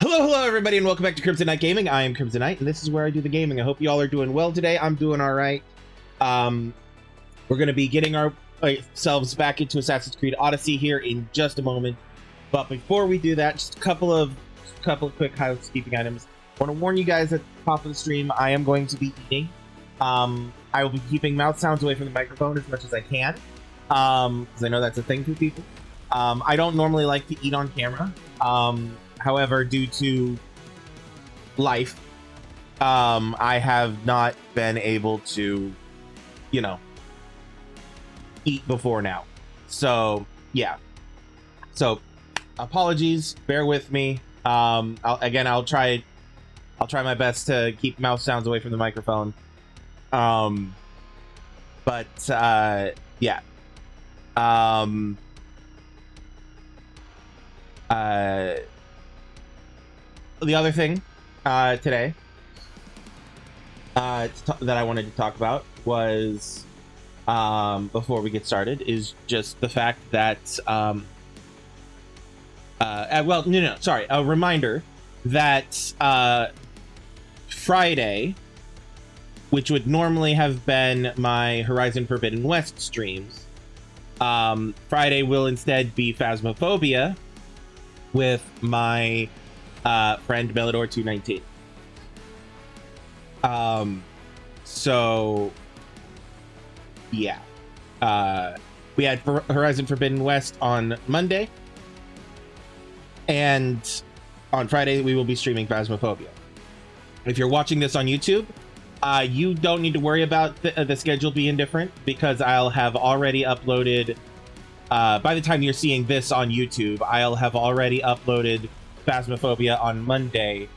Hello, everybody, and welcome back to Krimzonknight Gaming. I am Krimzonknight, and this is where I do the gaming. I hope you all are doing well today. I'm doing all right. We're going to be getting ourselves back into Assassin's Creed Odyssey here in just a moment. But before we do that, just a couple of quick housekeeping items. I want to warn you guys at the top of the stream, I am going to be eating. I will be keeping mouth sounds away from the microphone as much as I can, because I know that's a thing for people. I don't normally like to eat on camera. However, due to life, I have not been able to, eat before now. So, yeah. So, apologies. Bear with me. I'll try my best to keep mouth sounds away from the microphone. Yeah. The other thing today that I wanted to talk about was, before we get started, is just the fact that a reminder that Friday, which would normally have been my Horizon Forbidden West streams, Friday will instead be Phasmophobia with my friend Melidor 219. So yeah, we had Horizon Forbidden West on Monday, and on Friday we will be streaming Phasmophobia. If you're watching this on YouTube, you don't need to worry about the schedule being different, because I'll have already uploaded, by the time you're seeing this on YouTube, I'll have already uploaded Phasmophobia on Monday,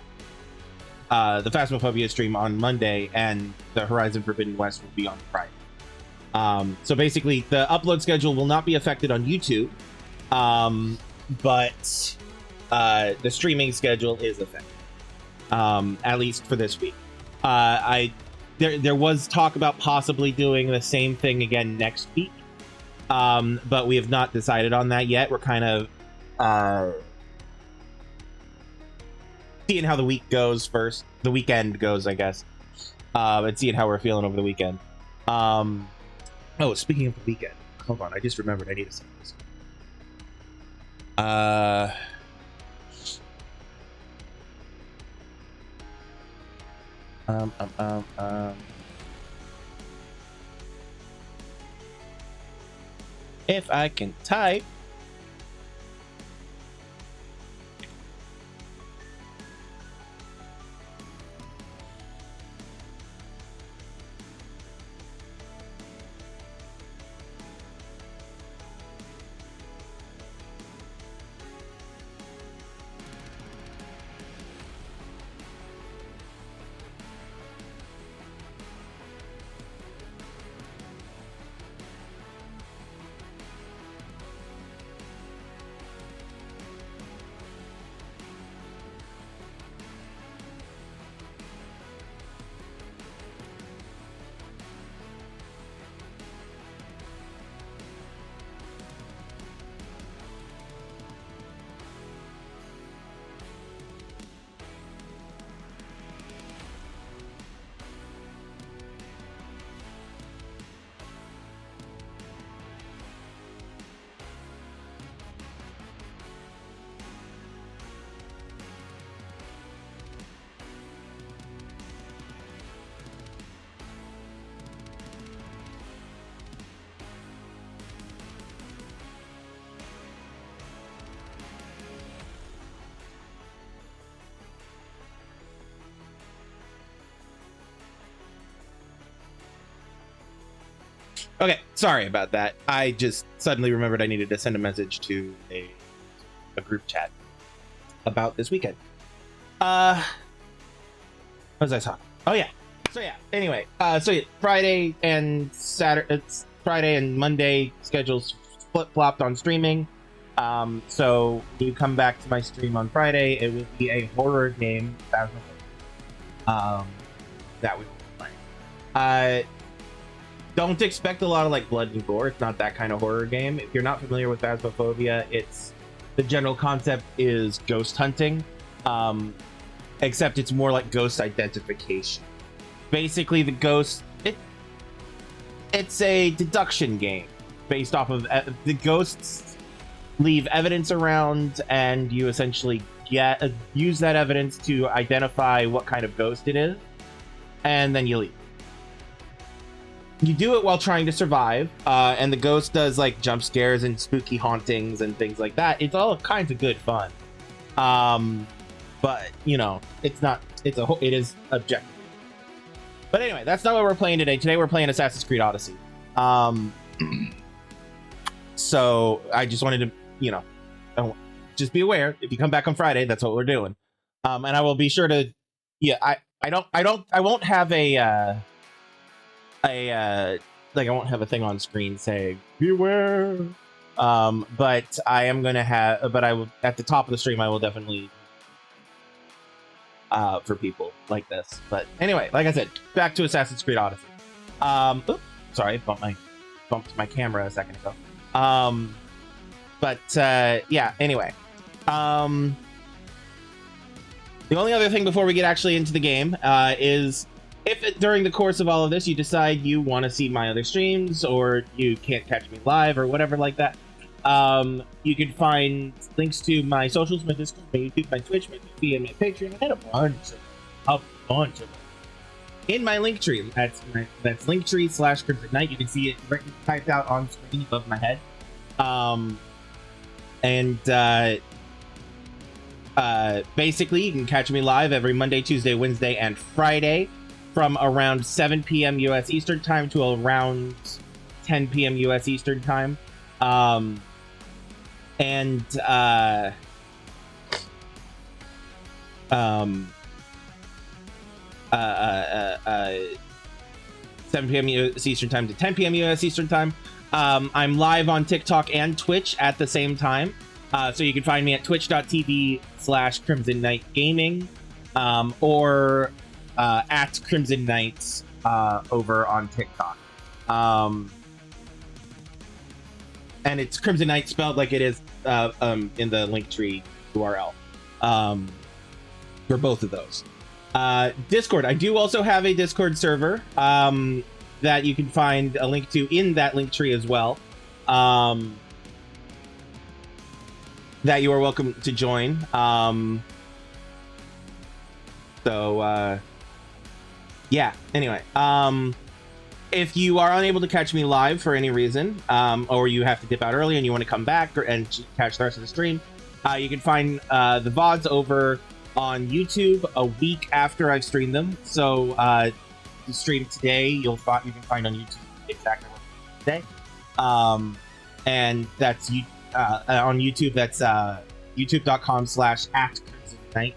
the Phasmophobia stream on Monday, and the Horizon Forbidden West will be on Friday. So basically, the upload schedule will not be affected on YouTube, but the streaming schedule is affected, at least for this week. There was talk about possibly doing the same thing again next week, but we have not decided on that yet. We're kind of seeing how the week goes first. The weekend goes, I guess, and seeing how we're feeling over the weekend. Oh, speaking of the weekend, hold on, I just remembered I need to say this. If I can type. Okay, sorry about that. I just suddenly remembered I needed to send a message to a group chat about this weekend. What was I talking? Oh yeah. So yeah. Anyway, Friday and Monday schedules flip-flopped on streaming. So you come back to my stream on Friday, it will be a horror game that we will play. Don't expect a lot of like blood and gore. It's not that kind of horror game. If you're not familiar with Phasmophobia, the general concept is ghost hunting, except it's more like ghost identification. Basically, the ghost it's a deduction game based off of the ghosts leave evidence around, and you essentially use that evidence to identify what kind of ghost it is, and then you leave. You do it while trying to survive, and the ghost does like jump scares and spooky hauntings and things like that. It's all kinds of good fun, but you know, it is objective. But anyway, that's not what we're playing today. Today we're playing Assassin's Creed Odyssey. So I just wanted to, you know, just be aware. If you come back on Friday, that's what we're doing. And I will be sure to, yeah. I won't have I won't have a thing on screen saying beware. But I am gonna have. But I will at the top of the stream. I will definitely. For people like this. But anyway, like I said, back to Assassin's Creed Odyssey. Oops, sorry, bumped my camera a second ago. Yeah, anyway. The only other thing before we get actually into the game is if during the course of all of this you decide you want to see my other streams or you can't catch me live or whatever like that, you can find links to my socials, my Discord, my YouTube, my Twitch, my TV, and my Patreon, and a bunch of them in my Linktree. That's Linktree/Krimzonknight. You can see it typed out on screen above my head. Basically, you can catch me live every Monday, Tuesday, Wednesday, and Friday from around 7 p.m. U.S. Eastern Time to around 10 p.m. U.S. Eastern Time. 7 p.m. U.S. Eastern Time to 10 p.m. U.S. Eastern Time. I'm live on TikTok and Twitch at the same time. So you can find me at twitch.tv/Krimzonknight Gaming, or at Krimzonknight over on TikTok. And it's Krimzonknight spelled like it is in the Linktree URL for both of those. Discord. I do also have a Discord server that you can find a link to in that Linktree as well. That you are welcome to join. Yeah, anyway. If you are unable to catch me live for any reason, or you have to dip out early and you want to come back and catch the rest of the stream, you can find the VODs over on YouTube a week after I've streamed them. So the stream today, you can find on YouTube exactly what today. And that's on YouTube. That's youtube.com/@Krimzonknight.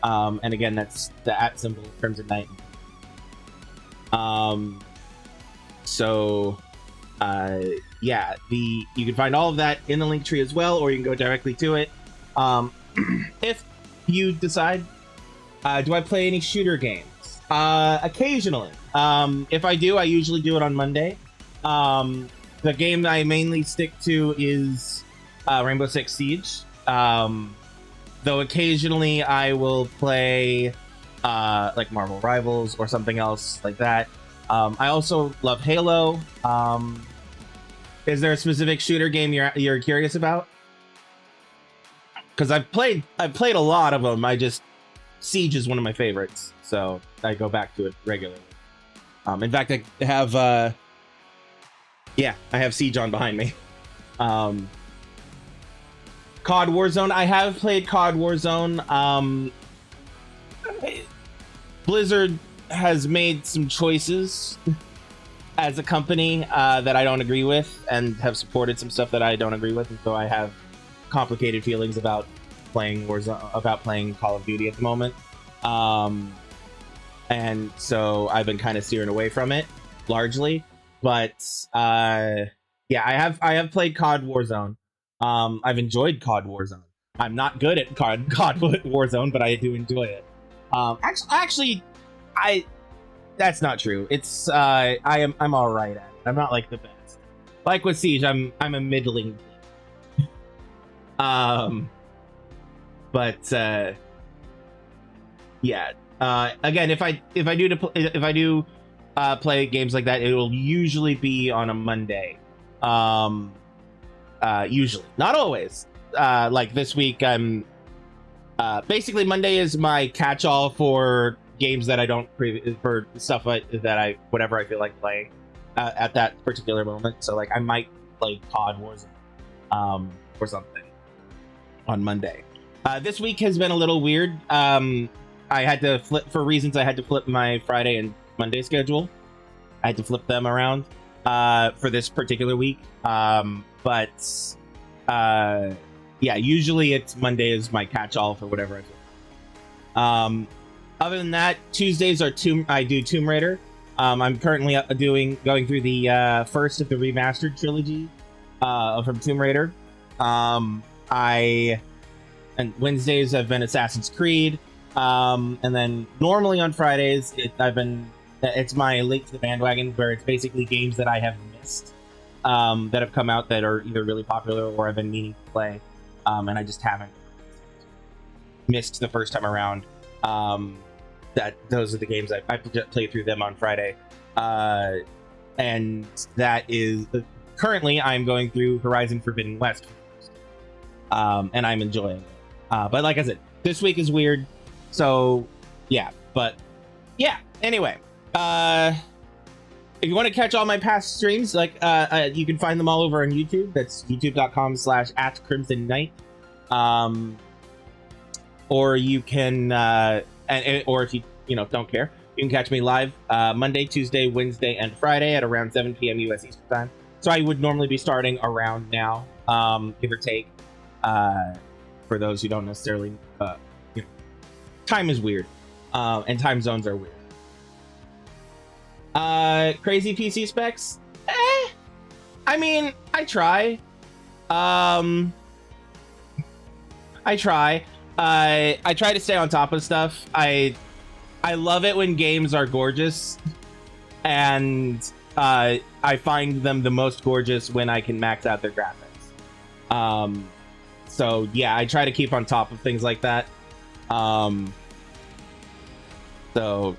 And again, that's the @ symbol Krimzonknight. Yeah, you can find all of that in the Linktree as well, or you can go directly to it. If you decide, do I play any shooter games? Occasionally. If I do, I usually do it on Monday. The game I mainly stick to is Rainbow Six Siege. Though occasionally I will play like Marvel Rivals or something else like that. I also love Halo. Is there a specific shooter game you're curious about? Because I've played a lot of them. Siege is one of my favorites, so I go back to it regularly. In fact, I have I have Siege on behind me. COD Warzone. I have played COD Warzone. Blizzard has made some choices as a company that I don't agree with, and have supported some stuff that I don't agree with, and so I have complicated feelings about playing Warzone, about playing Call of Duty at the moment. And so I've been kind of steering away from it largely. But yeah, I have played COD Warzone. I've enjoyed COD Warzone. I'm not good at COD Warzone, but I do enjoy it. Actually, that's not true. I'm all right at it. I'm not like the best. Like with Siege, I'm a middling. But yeah. Again, if I do play games like that, it will usually be on a Monday. Usually, not always. Like this week, I'm basically Monday is my catch-all for games that I don't for stuff that I whatever I feel like playing at that particular moment. So like I might play Pod Wars or something on Monday. This week has been a little weird. I had to flip for reasons. I had to flip my Friday and Monday schedule. I had to flip them around for this particular week. But yeah, usually it's Monday is my catch-all for whatever I feel. Other than that, Tuesdays are I do Tomb Raider. I'm currently going through the first of the remastered trilogy from Tomb Raider. And Wednesdays have been Assassin's Creed. And then normally on Fridays, it's my link to the bandwagon, where it's basically games that I have missed that have come out that are either really popular or I've been meaning to play, and I just haven't missed the first time around. Those are the games I play through them on Friday, and that is currently I'm going through Horizon Forbidden West, and I'm enjoying it. But like I said, this week is weird, so yeah. But yeah, anyway. If you want to catch all my past streams, like you can find them all over on YouTube. That's youtube.com/@Krimzonknight. Or you can, or if you don't care, you can catch me live Monday, Tuesday, Wednesday, and Friday at around 7 p.m. U.S. Eastern Time. So I would normally be starting around now, give or take. For those who don't necessarily, time is weird, and time zones are weird. Crazy PC specs? I mean, I try. I try to stay on top of stuff. I love it when games are gorgeous, and I find them the most gorgeous when I can max out their graphics. So yeah, I try to keep on top of things like that. So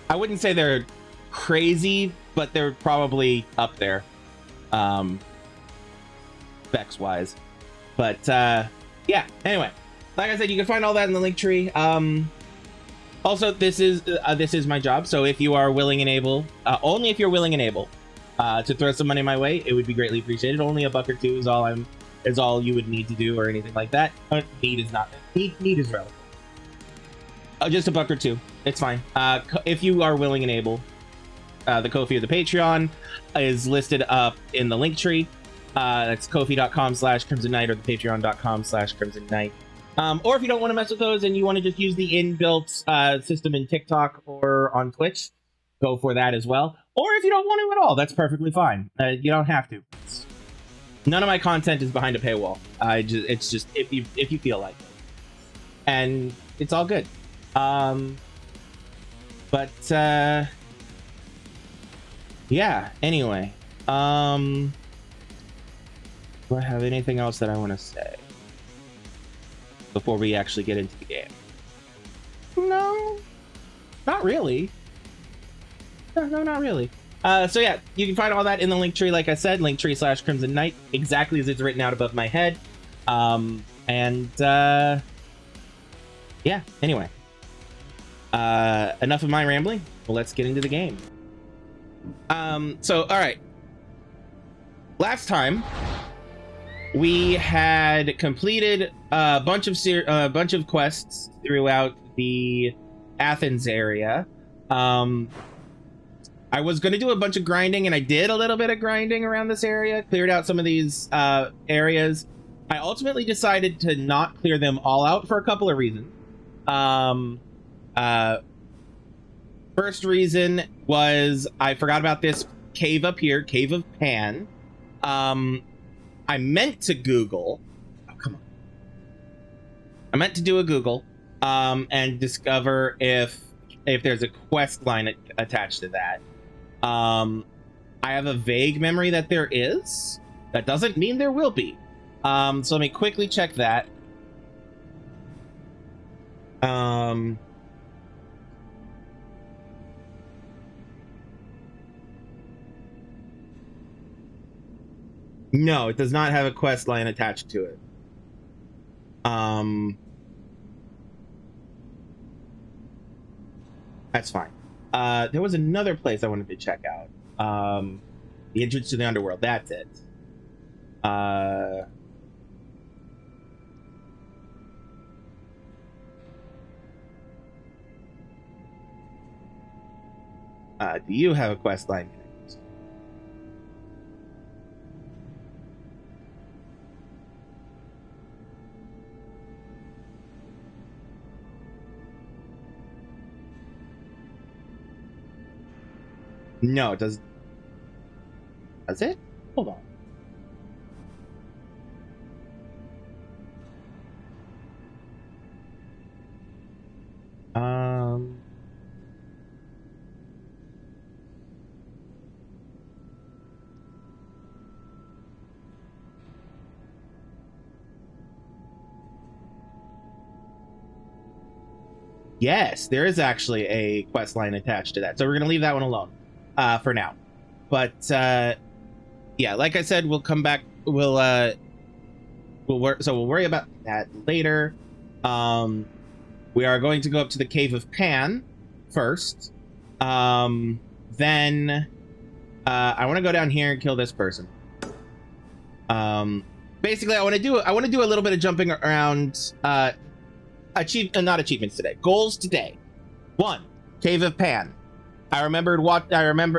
I wouldn't say they're crazy, but they're probably up there, specs wise. But yeah, anyway, like I said, you can find all that in the Linktree. Also, this is my job, so if you are willing and able, only if you're willing and able, to throw some money my way, it would be greatly appreciated. Only $1 or $2 is all you would need to do, or anything like that. Need is not need is relevant. Just $1 or $2, it's fine. If you are willing and able, the Ko-fi or the Patreon is listed up in the Linktree. That's ko-fi.com/Krimzonknight or the patreon.com/Krimzonknight. Or if you don't want to mess with those and you want to just use the inbuilt system in TikTok or on Twitch, go for that as well. Or if you don't want to at all, that's perfectly fine. You don't have to. None of my content is behind a paywall. It's just if you feel like it, and it's all good. But yeah. Anyway, do I have anything else that I want to say before we actually get into the game? No, not really. No, not really. So yeah, you can find all that in the Linktree, like I said, Linktree/Krimzonknight, exactly as it's written out above my head. Yeah, anyway. Enough of my rambling. Well, let's get into the game. So, alright. Last time, we had completed a bunch of quests throughout the Athens area. I was going to do a bunch of grinding, and I did a little bit of grinding around this area, cleared out some of these areas. I ultimately decided to not clear them all out for a couple of reasons. First reason was I forgot about this cave up here, Cave of Pan. I meant to Google. Oh, come on. I meant to do a Google and discover if there's a quest line attached to that. I have a vague memory that there is. That doesn't mean there will be. So let me quickly check that. No, it does not have a quest line attached to it. That's fine. There was another place I wanted to check out. The entrance to the underworld. That's it. Do you have a quest line? No, it does. Does it? Hold on. Yes, there is actually a quest line attached to that. So we're going to leave that one alone for now. But yeah, like I said, we'll come back. We'll worry about that later. We are going to go up to the Cave of Pan first. Then I want to go down here and kill this person. Basically, I want to do a little bit of jumping around. Not achievements today. Goals today. 1, Cave of Pan. I remember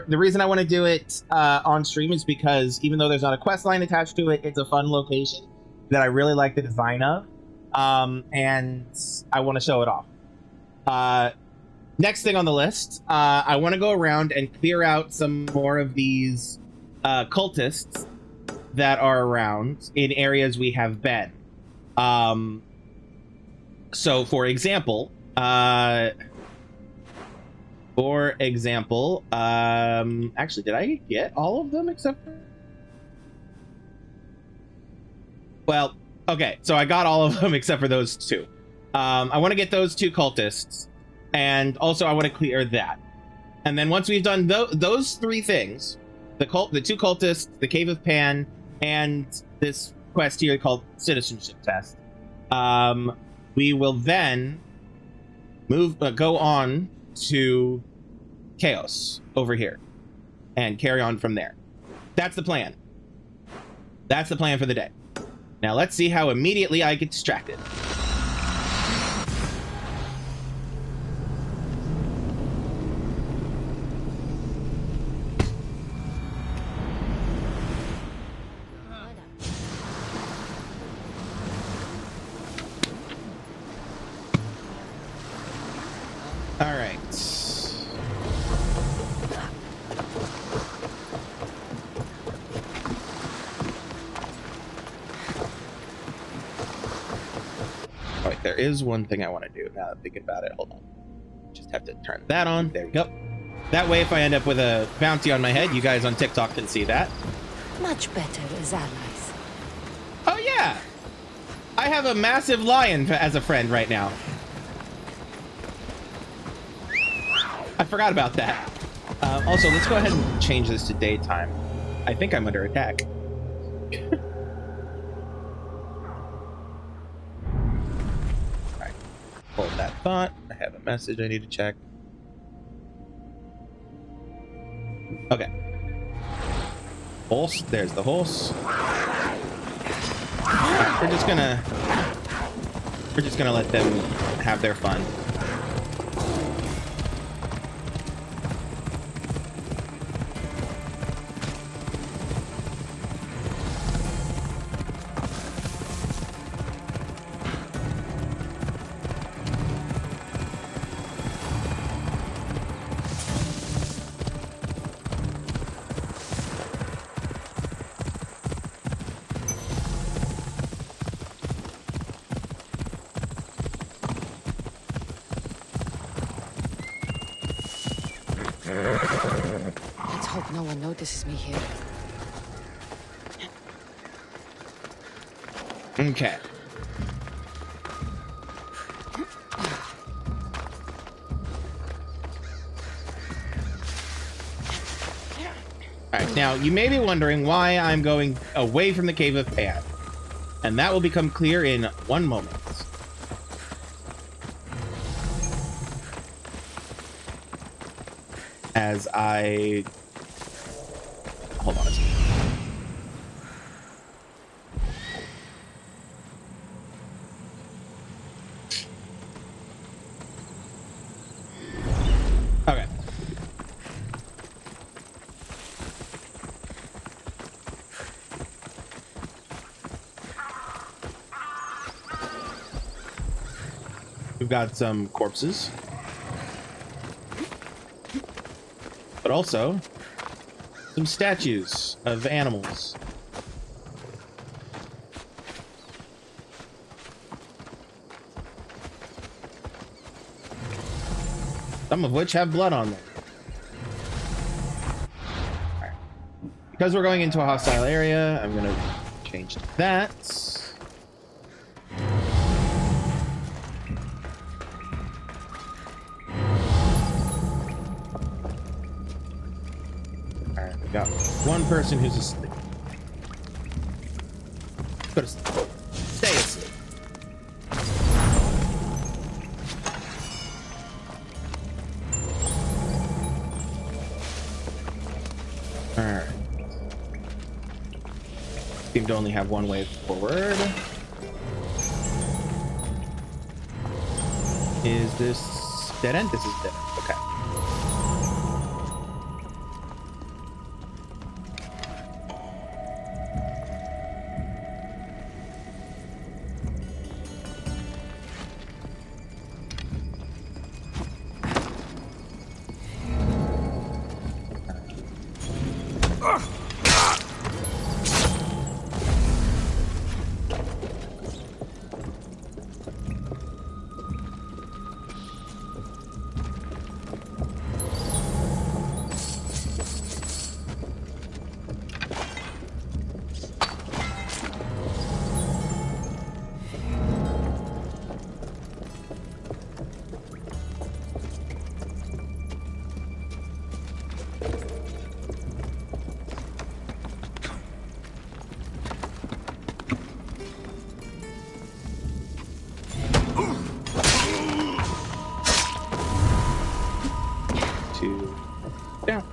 the reason I want to do it on stream is because even though there's not a quest line attached to it, it's a fun location that I really like the design of. And I want to show it off. Next thing on the list, I want to go around and clear out some more of these cultists that are around in areas we have been. So, for example, actually, did I get all of them except for... Well, okay, so I got all of them except for those 2. I want to get those 2 cultists, and also I want to clear that. And then once we've done those 3 things, the 2 cultists, the Cave of Pan, and this quest here called Citizenship Test, we will then go on to Keos over here and carry on from there. That's the plan. That's the plan for the day. Now let's see how immediately I get distracted. All right. All right, there is one thing I want to do now that I'm thinking about it. Hold on. Just have to turn that on. There we go. That way, if I end up with a bounty on my head, you guys on TikTok can see that. Much better as allies. Oh, yeah. I have a massive lion as a friend right now. I forgot about that. Also, let's go ahead and change this to daytime. I think I'm under attack. Alright. Hold that thought. I have a message I need to check. Okay. Horse. There's the horse. Right, we're just gonna let them have their fun. hope no one notices me here. Okay. Alright, now you may be wondering why I'm going away from the Cave of Pan. And that will become clear in one moment. As I... Hold on a second. Okay. We've got some corpses. But also some statues of animals. Some of which have blood on them. All right. Because we're going into a hostile area, I'm going to change to that. Got one person who's asleep. Go to sleep. Stay asleep. Alright. Seem to only have one way forward. Is this dead end? This is dead end. Okay.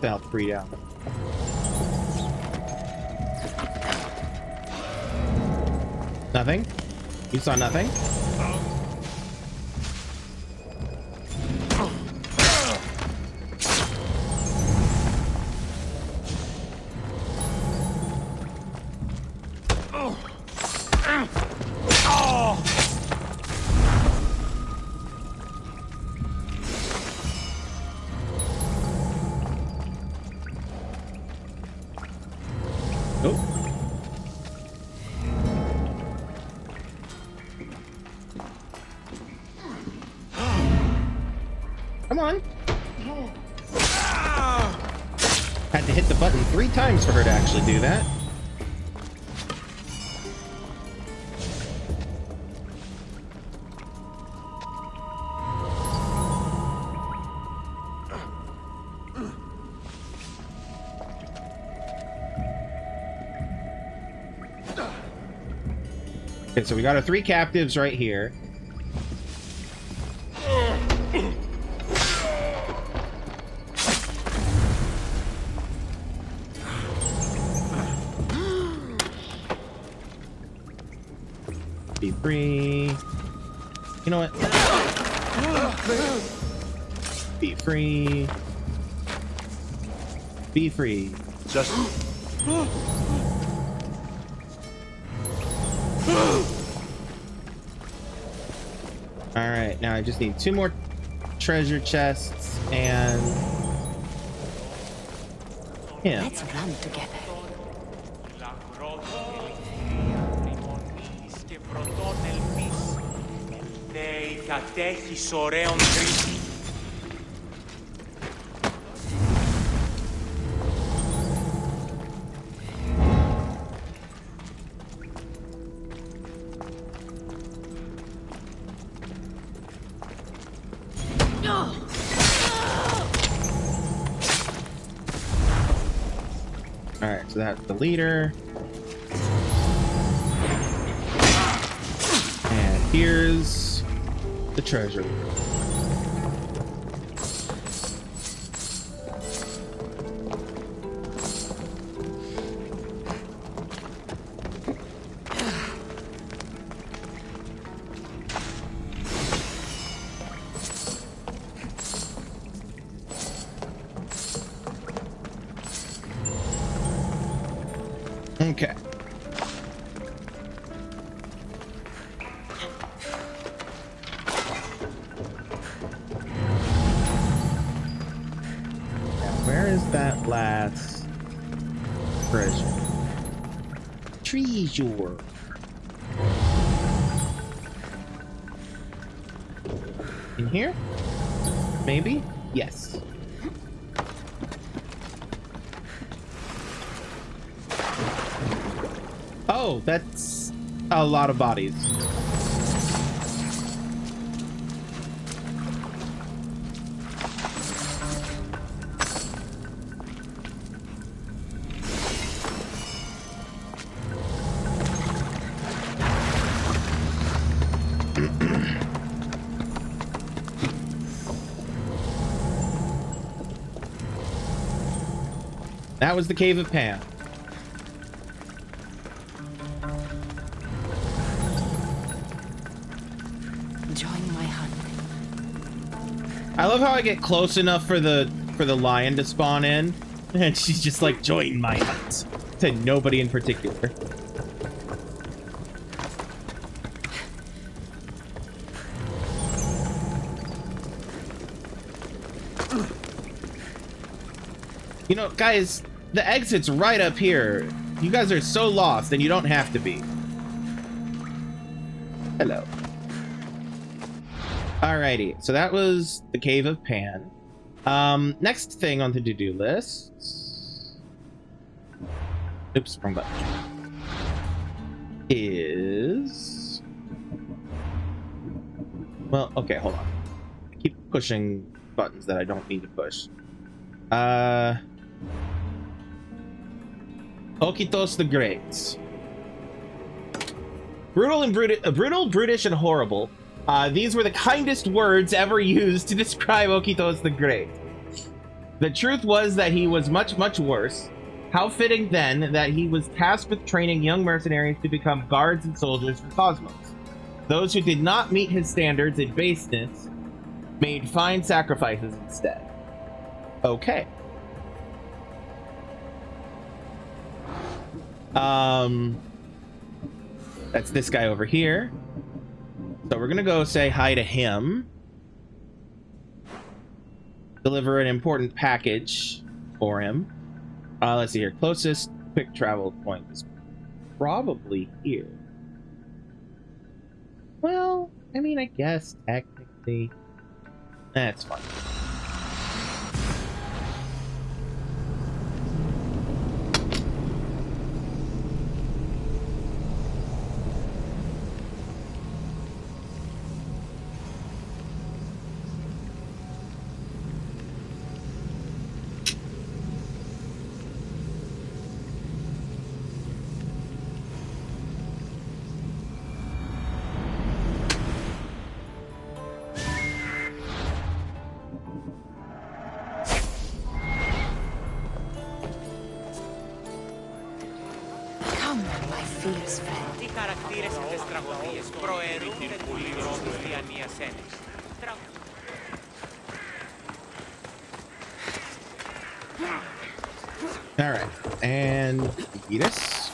Down, 3 down. Nothing? You saw nothing? Come on. Had to hit the button 3 times for her to actually do that. Okay, so we got our 3 captives right here. Be free. You know what? Be free. Be free. Just... Alright, now I just need 2 more treasure chests and... yeah. Let's run together. So that's the leader. And here's the treasure. Okay. Now, where is that last treasure? Treasure. In here? Maybe? Yes. Oh, that's a lot of bodies. That was the Cave of Pan. Join my hunt. I love how I get close enough for the lion to spawn in, and she's just like, join my hunt. To nobody in particular. You know, guys, the exit's right up here. You guys are so lost, and you don't have to be. Hello. Alrighty, so that was the Cave of Pan. Next thing on the to-do list... Oops, wrong button. Is... Well, okay, hold on. I keep pushing buttons that I don't need to push. Okitos the Great. Brutal, brutish, and horrible. These were the kindest words ever used to describe Okitos the Great. The truth was that he was much, much worse. How fitting then that he was tasked with training young mercenaries to become guards and soldiers for Cosmos. Those who did not meet his standards in baseness made fine sacrifices instead. Okay. That's this guy over here. So we're gonna go say hi to him. Deliver an important package for him. Let's see here. Closest quick travel point is probably here. Well, I mean, I guess technically that's fine. All right, and this.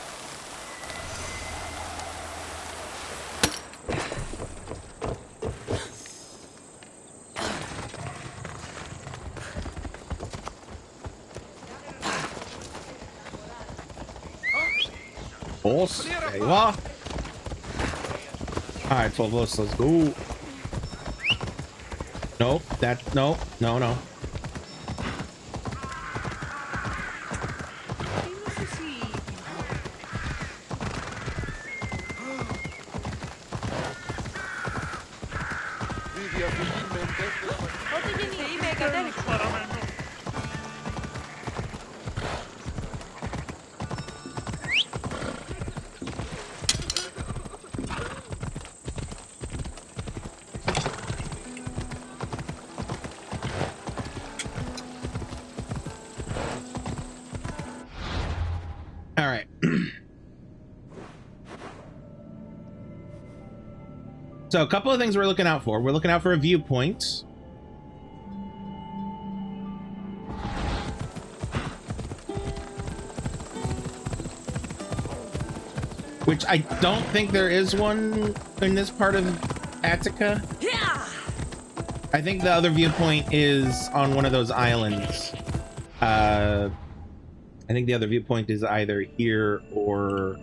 Boss, there you are. All right, 12 us, let's go. Nope, no. So a couple of things we're looking out for. We're looking out for a viewpoint. Which I don't think there is one in this part of Attica. I think the other viewpoint is on one of those islands. I think the other viewpoint is either here or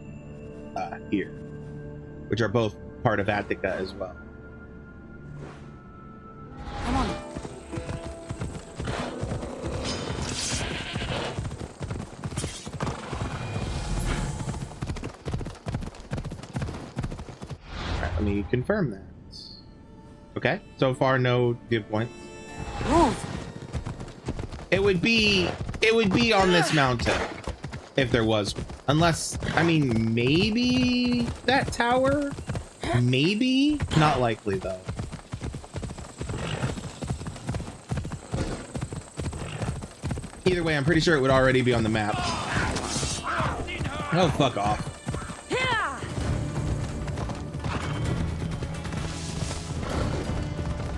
here, which are both part of Attica as well. Come on. Alright, let me confirm that. Okay, so far no viewpoints. Move. It would be on this mountain if there was, unless, I mean, maybe that tower, maybe, not likely though. Either way, I'm pretty sure it would already be on the map. Oh, fuck off.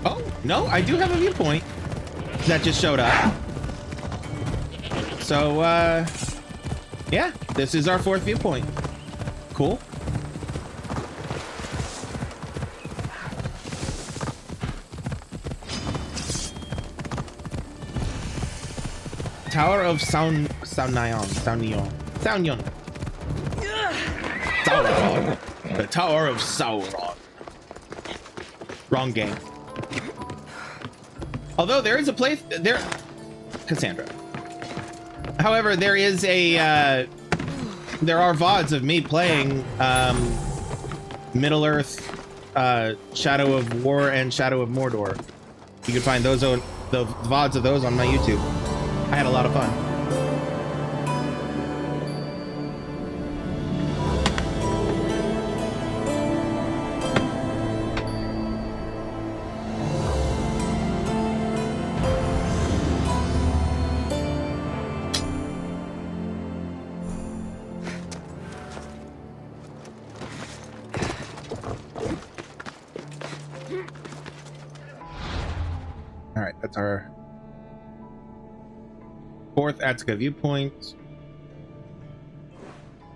Oh, no, I do have a viewpoint that just showed up. So, yeah, this is our 4th viewpoint. Cool. Tower of Sauron. The Tower of Sauron. Wrong game. Although there is a place there, Cassandra. However, there is a there are VODs of me playing Middle Earth, Shadow of War, and Shadow of Mordor. You can find those the VODs of those on my YouTube. I had a lot of fun. All right, that's our 4th Attica viewpoint.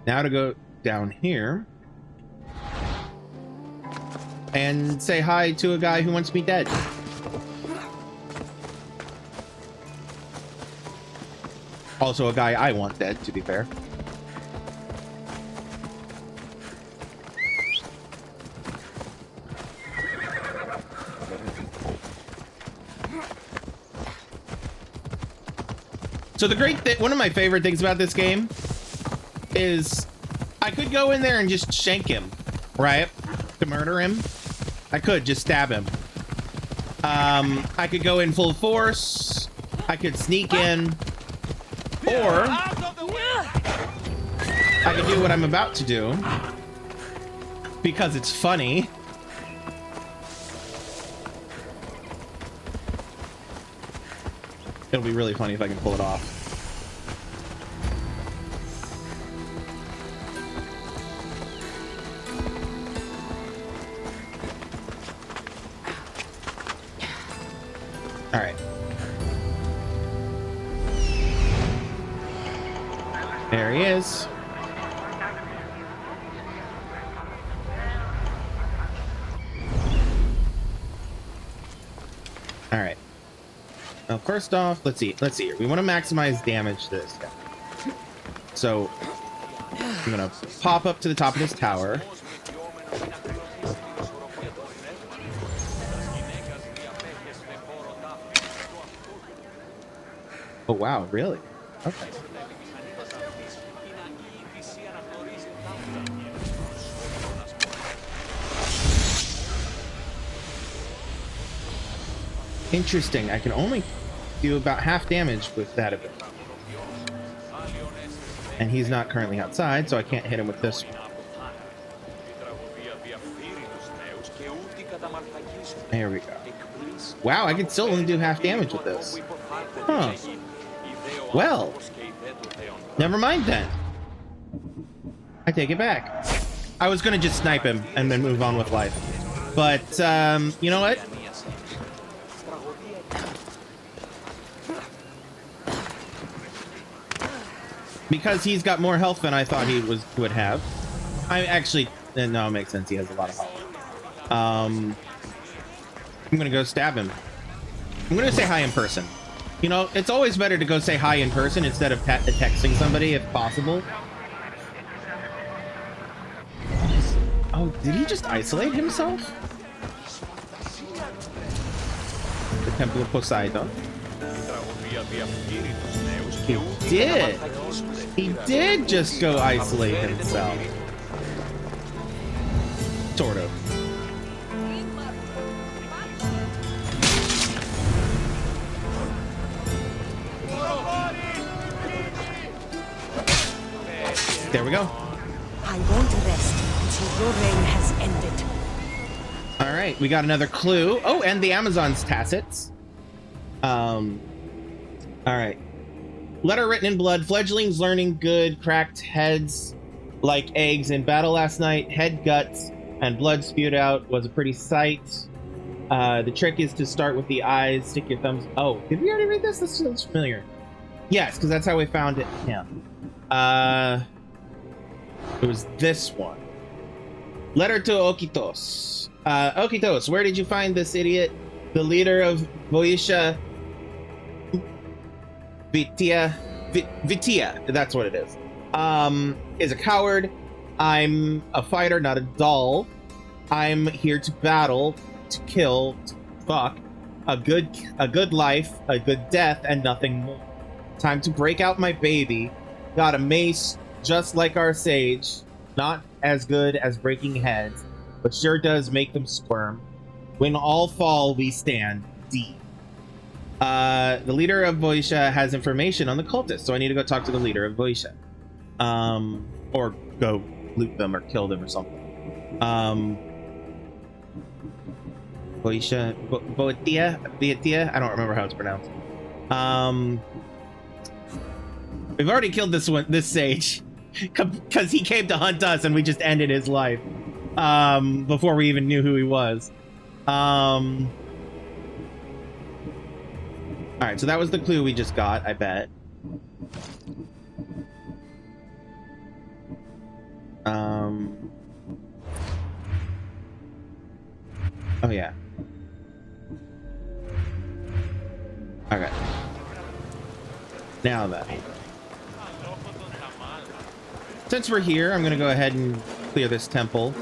Now to go down here and say hi to a guy who wants me dead. Also a guy I want dead, to be fair. So the one of my favorite things about this game is I could go in there and just shank him, right? To murder him. I could just stab him. I could go in full force. I could sneak in. Or I could do what I'm about to do because it's funny. It'll be really funny if I can pull it off. All right. There he is. All right. Now, first off, let's see here. We want to maximize damage to this guy. So I'm gonna pop up to the top of this tower. Oh wow, really? Okay. Interesting. I can only do about half damage with that ability. And he's not currently outside, so I can't hit him with this one. There we go. Wow, I can still only do half damage with this. Huh. Well, never mind then. I take it back. I was gonna just snipe him and then move on with life. But you know what? Because he's got more health than I thought he would have. I actually, no, it makes sense. He has a lot of health. I'm gonna go stab him. I'm gonna say hi in person. You know, it's always better to go say hi in person instead of texting somebody if possible. Oh, did he just isolate himself? The Temple of Poseidon. He did. He did just go isolate himself. Sort of. There we go. I won't rest until your reign has ended. All right, we got another clue. Oh, and the Amazon's tacits. All right. Letter written in blood. Fledglings learning good. Cracked heads like eggs in battle last night. Head guts and blood spewed out was a pretty sight. The trick is to start with the eyes. Stick your thumbs. Oh, did we already read this? This sounds familiar. Yes, because that's how we found it. Yeah. It was this one. Letter to Okitos. Okitos, where did you find this idiot? The leader of Boisha Vitia, that's what it is a coward. I'm a fighter, not a doll. I'm here to battle, to kill, to fuck. A good life, a good death, and nothing more. Time to break out my baby. Got a mace just like our sage. Not as good as breaking heads, but sure does make them squirm. When all fall, we stand deep. The leader of Boisha has information on the cultists, so I need to go talk to the leader of Boisha. Or go loot them or kill them or something. Boisha, Boetia? I don't remember how it's pronounced. We've already killed this sage because he came to hunt us and we just ended his life before we even knew who he was. All right, so that was the clue we just got, I bet. Oh yeah. Okay. Now then. Since we're here, I'm gonna go ahead and clear this temple.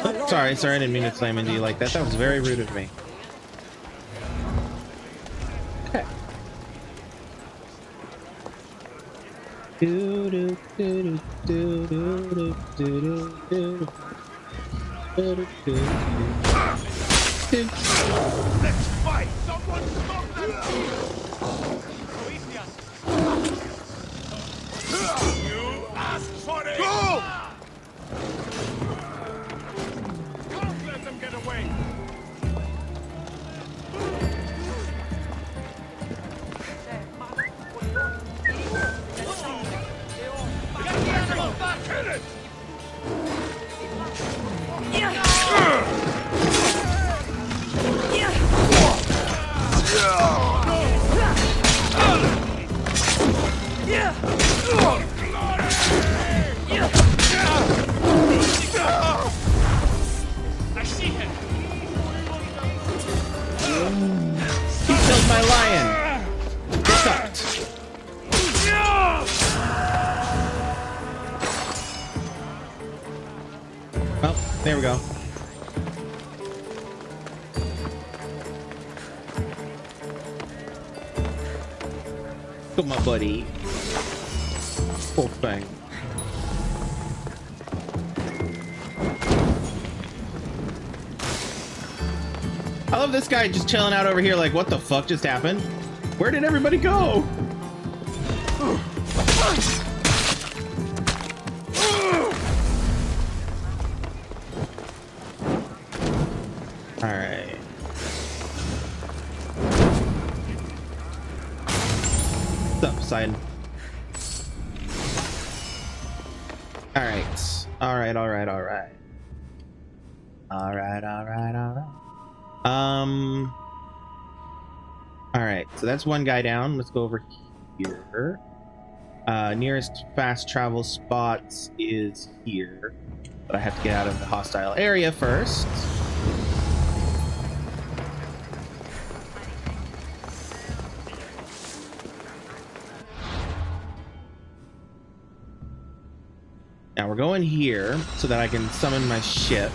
Oh, sorry, I didn't mean to slam into you like that. That was very rude of me. Okay. Let's fight! Someone stop them! You asked for it! Go! Don't let them get away! Get the animal back! Kill it! I see him. He killed my lion. It sucked. Well, there we go. Come on, buddy. Poor thing. I love this guy just chilling out over here like, what the fuck just happened? Where did everybody go? Alright. What's up, Poseidon? Alright. All right. All right. So that's one guy down. Let's go over here. Nearest fast travel spots is here, but I have to get out of the hostile area first. Now we're going here so that I can summon my ship.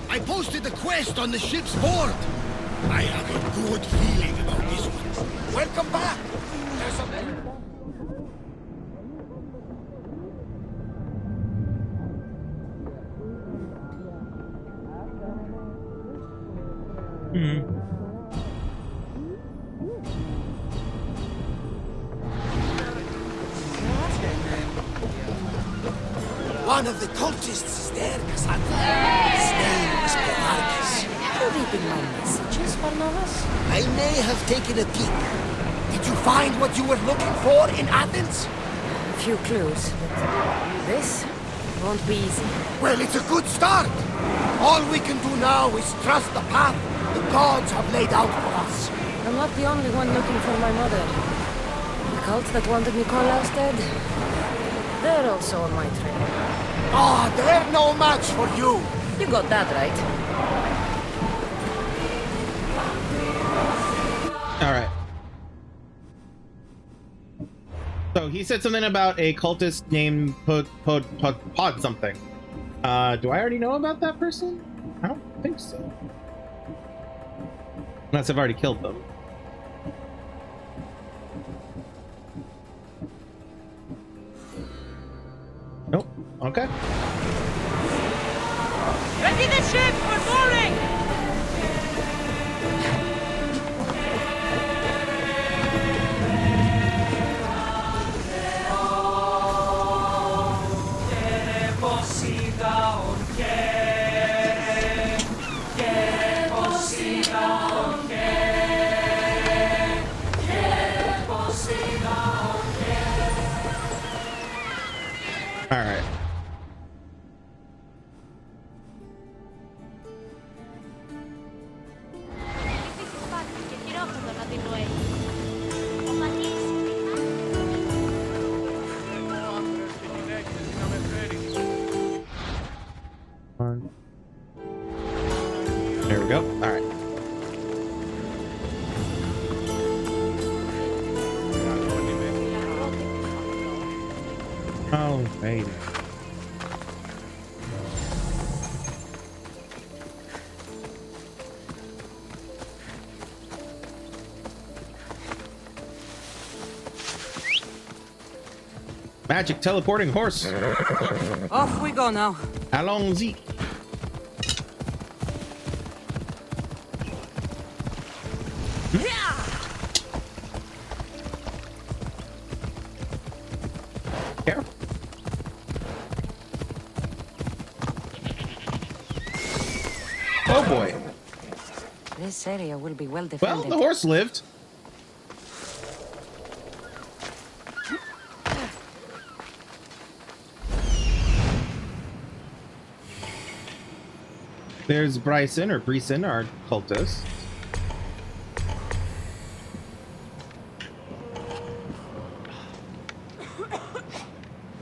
I posted the quest on the ship's board. I have a good feeling about this one. Welcome back. There's a One of the cultists is there, Cassandra. His name is Bernardus. You're reading my messages, Barnabas? I may have taken a peek. Did you find what you were looking for in Athens? A few clues, but this won't be easy. Well, it's a good start. All we can do now is trust the path the gods have laid out for us. I'm not the only one looking for my mother. The cult that wanted Nikolaus dead, they're also on my trail. Ah, they're no match for you. You got that right. All right. So he said something about a cultist named Pod something. Do I already know about that person? I don't think so. Unless I've already killed them. Nope. Okay. Ready the ship! We're boarding! All right. There we go. All right. Oh, baby. Magic teleporting horse. Off we go now. Allons-y. Careful. Oh boy. This area will be well Well, defended. the horse lived. There's Bryson, our cultist.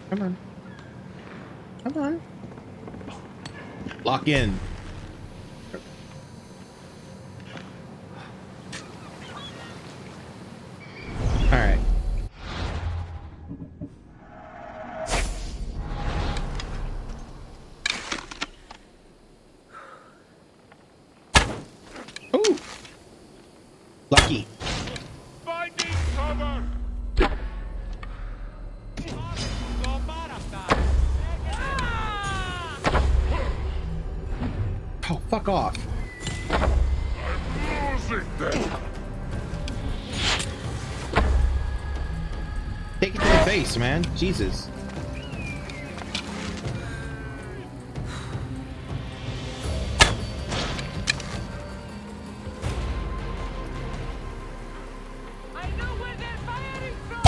Come on. Come on. Lock in. All right. Ooh. Lucky. Finding cover. Oh, fuck off. Losing them. face, man. Jesus. I know where they're firing from!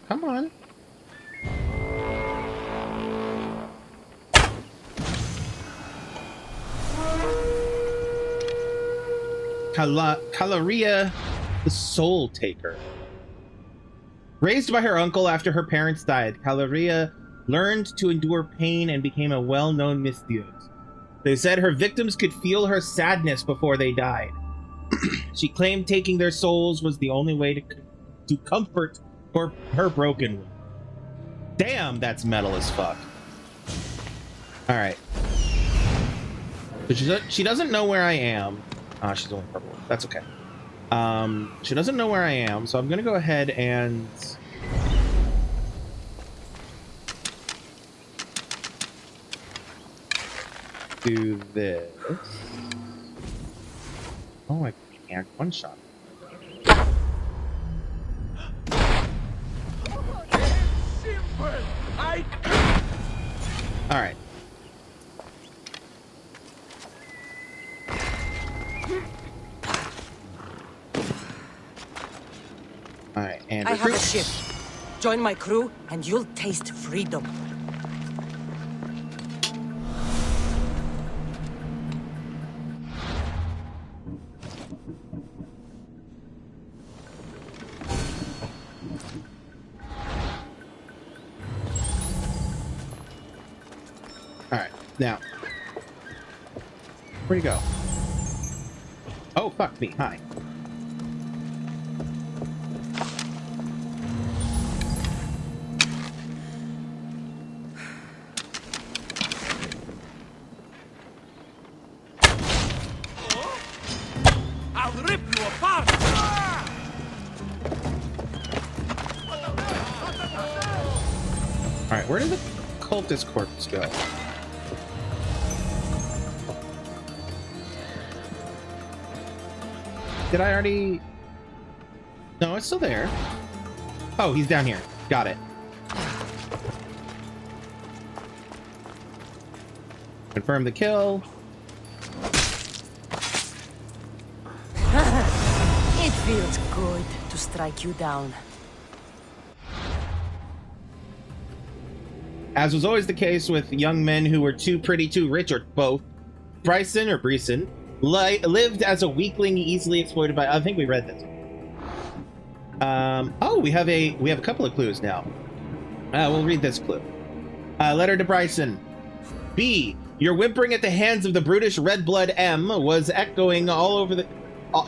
Come on. Caloria, the Soul Taker. Raised by her uncle after her parents died, Caloria learned to endure pain and became a well-known mistress. They said her victims could feel her sadness before they died. She claimed taking their souls was the only way to comfort her broken one. Damn, that's metal as fuck. All right. But she doesn't know where I am. Ah, she's only purple. That's okay. She doesn't know where I am, so I'm gonna go ahead and do this. Oh, I can't one shot. All right. All right, and I have a recruit. ship. Join my crew and you'll taste freedom. All right, now, where'd he go? Oh, fuck me. Hi. I'll rip you apart! All right, where did the cultist corpse go? Did I already? No, it's still there. Oh, he's down here. Got it. Confirm the kill. It feels good to strike you down. As was always the case with young men who were too pretty, too rich, or both, Bryson lived as a weakling easily exploited by... I think we read this. Oh, we have a couple of clues now. We'll read this clue. Letter to Bryson. B. Your whimpering at the hands of the brutish red blood M was echoing all over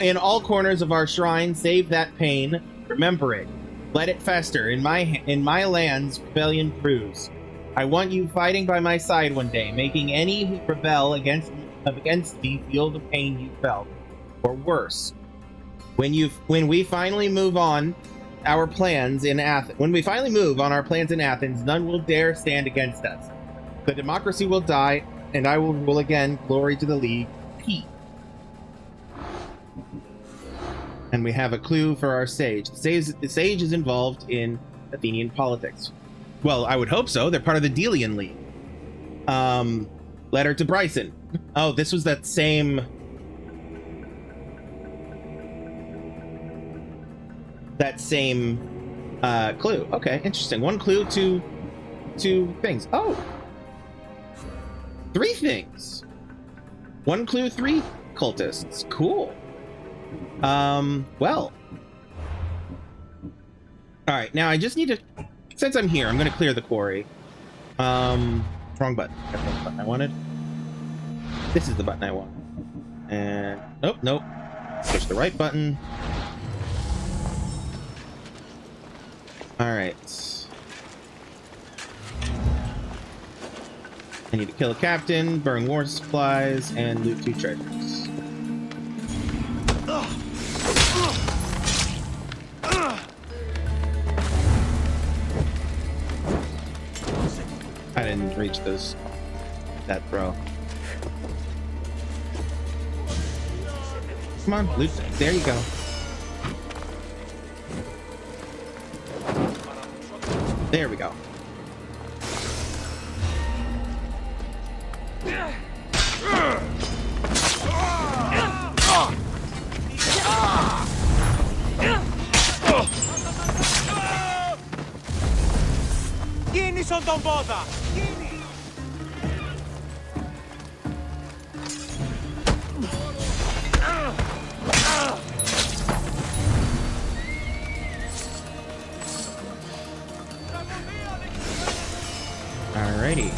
in all corners of our shrine. Save that pain. Remember it. Let it fester in my lands. Rebellion proves. I want you fighting by my side one day, making any who rebel against me feel the pain you felt, or worse. When we finally move on our plans in Athens, none will dare stand against us. The democracy will die, and I will rule again. Glory to the League. P. And we have a clue for our sage. The sage is involved in Athenian politics. Well, I would hope so. They're part of the Delian League. Letter to Bryson. Oh, this was that same... clue. Okay, interesting. One clue, two things. Oh! 3 things. 1 clue, 3 cultists. Cool. Well. Alright, now I just need to... Since I'm here, I'm going to clear the quarry. Wrong button. That's not the button I wanted. This is the button I want. And... Nope. Push the right button. Alright. I need to kill a captain, burn war supplies, and loot 2 treasures. I didn't reach that throw. Come on, loot. There you go. There we go. Κίνησον τον πόδα! Alrighty.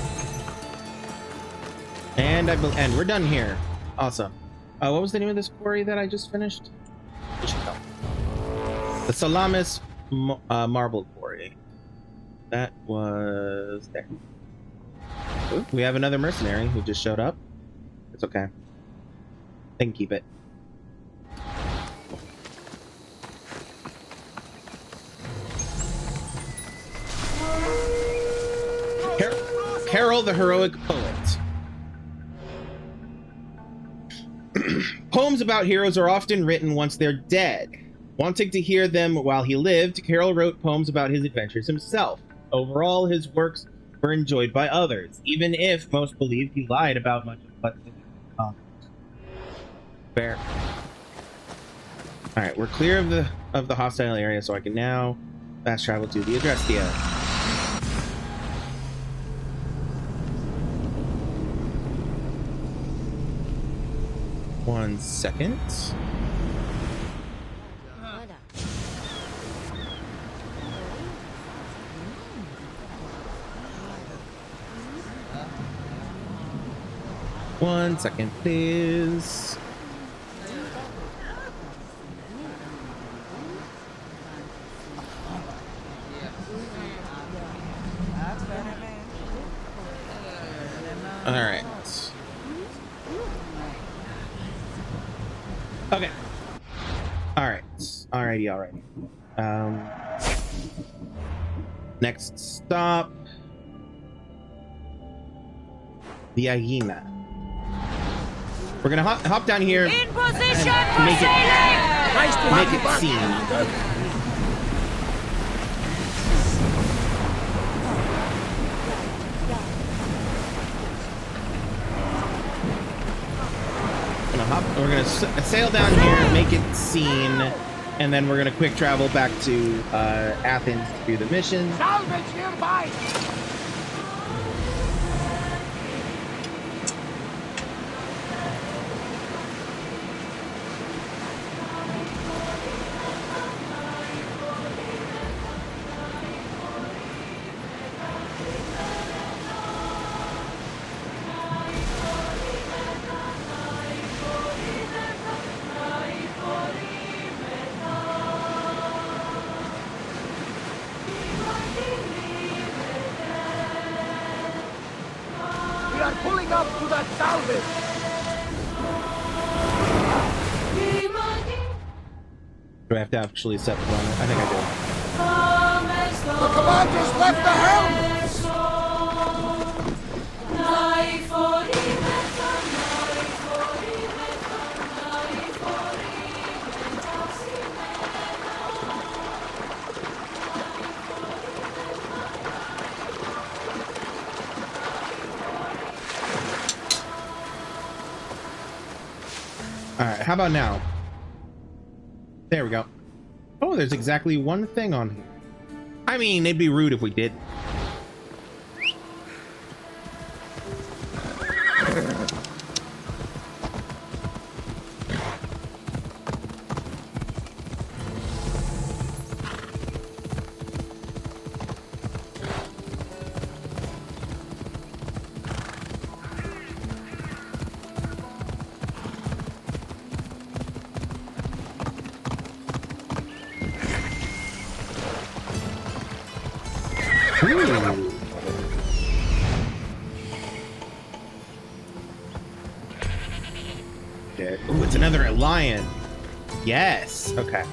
And we're done here. Awesome. What was the name of this quarry that I just finished? The Salamis Marble Quarry. That was there. Ooh, we have another mercenary who just showed up. It's okay. They can keep it. Carol the Heroic Poet. Poems about heroes are often written once they're dead. Wanting to hear them while he lived, Carol wrote poems about his adventures himself. Overall, his works were enjoyed by others, even if most believed he lied about much of what they accomplished. Fair. Alright, we're clear of the hostile area, so I can now fast travel to the Adrestia. One second. One second, please. All right. Okay. All right. Alrighty. Next stop. The Hyena. We're gonna hop down here. In position and for make sailing! make it seem. We're gonna sail down here, make it seen, and then we're gonna quick travel back to Athens to do the mission. Salvage nearby! We are pulling up to that salvage! Do I have to actually set the runner? I think I The commander's left the helm! do. Alright, how about now? There we go. Oh, there's exactly one thing on here. I mean, it'd be rude if we did. Ooh. it. Ooh, it's another lion. Yes. Okay.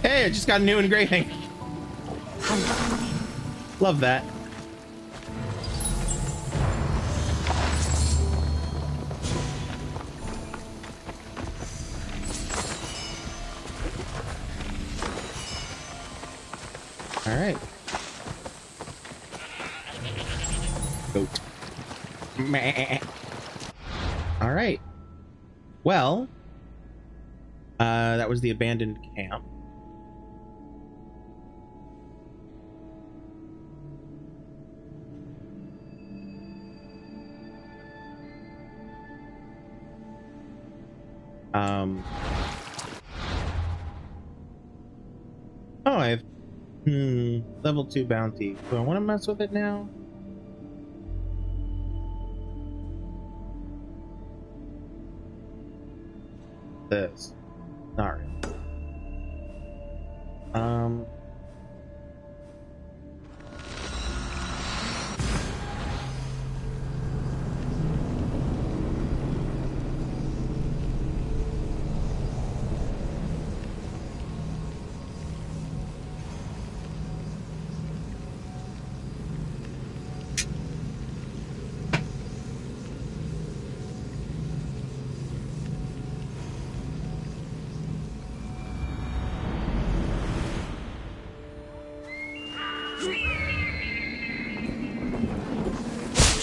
Hey, I just got a new engraving. Love that. All right. Goat. Meh. All right. Well, that was the abandoned camp. Oh, I have level 2 bounty. Do I want to mess with it now? This. Not really.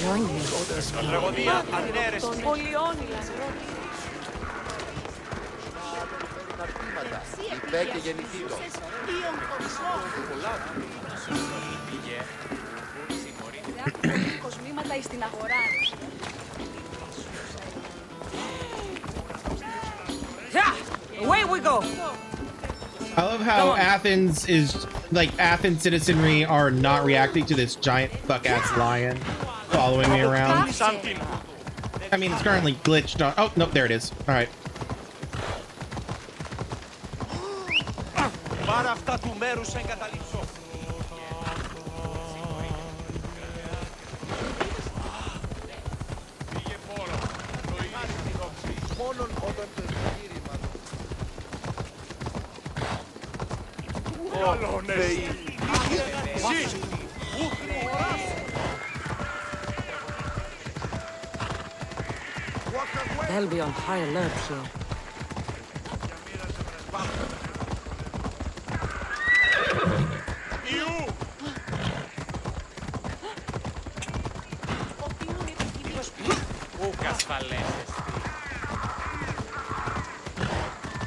Join me. Τραγωδία ανέρεστη. Υπέ και γεννηθήτο. Κοσμήματα στην αγορά. Away we go! I love how Athens is like Athens citizenry are not reacting to this giant fuck ass lion following me around. I mean, it's currently glitched on. Oh, nope, there it is. All right. Πάρε αυτά του μέρους σε εγκαταλείψω. Πήγε πόρο. Το ίδιο. Μόνον όταν το επιχείρημα. Ω, Θεή. Εσύ. They'll be on high alert here.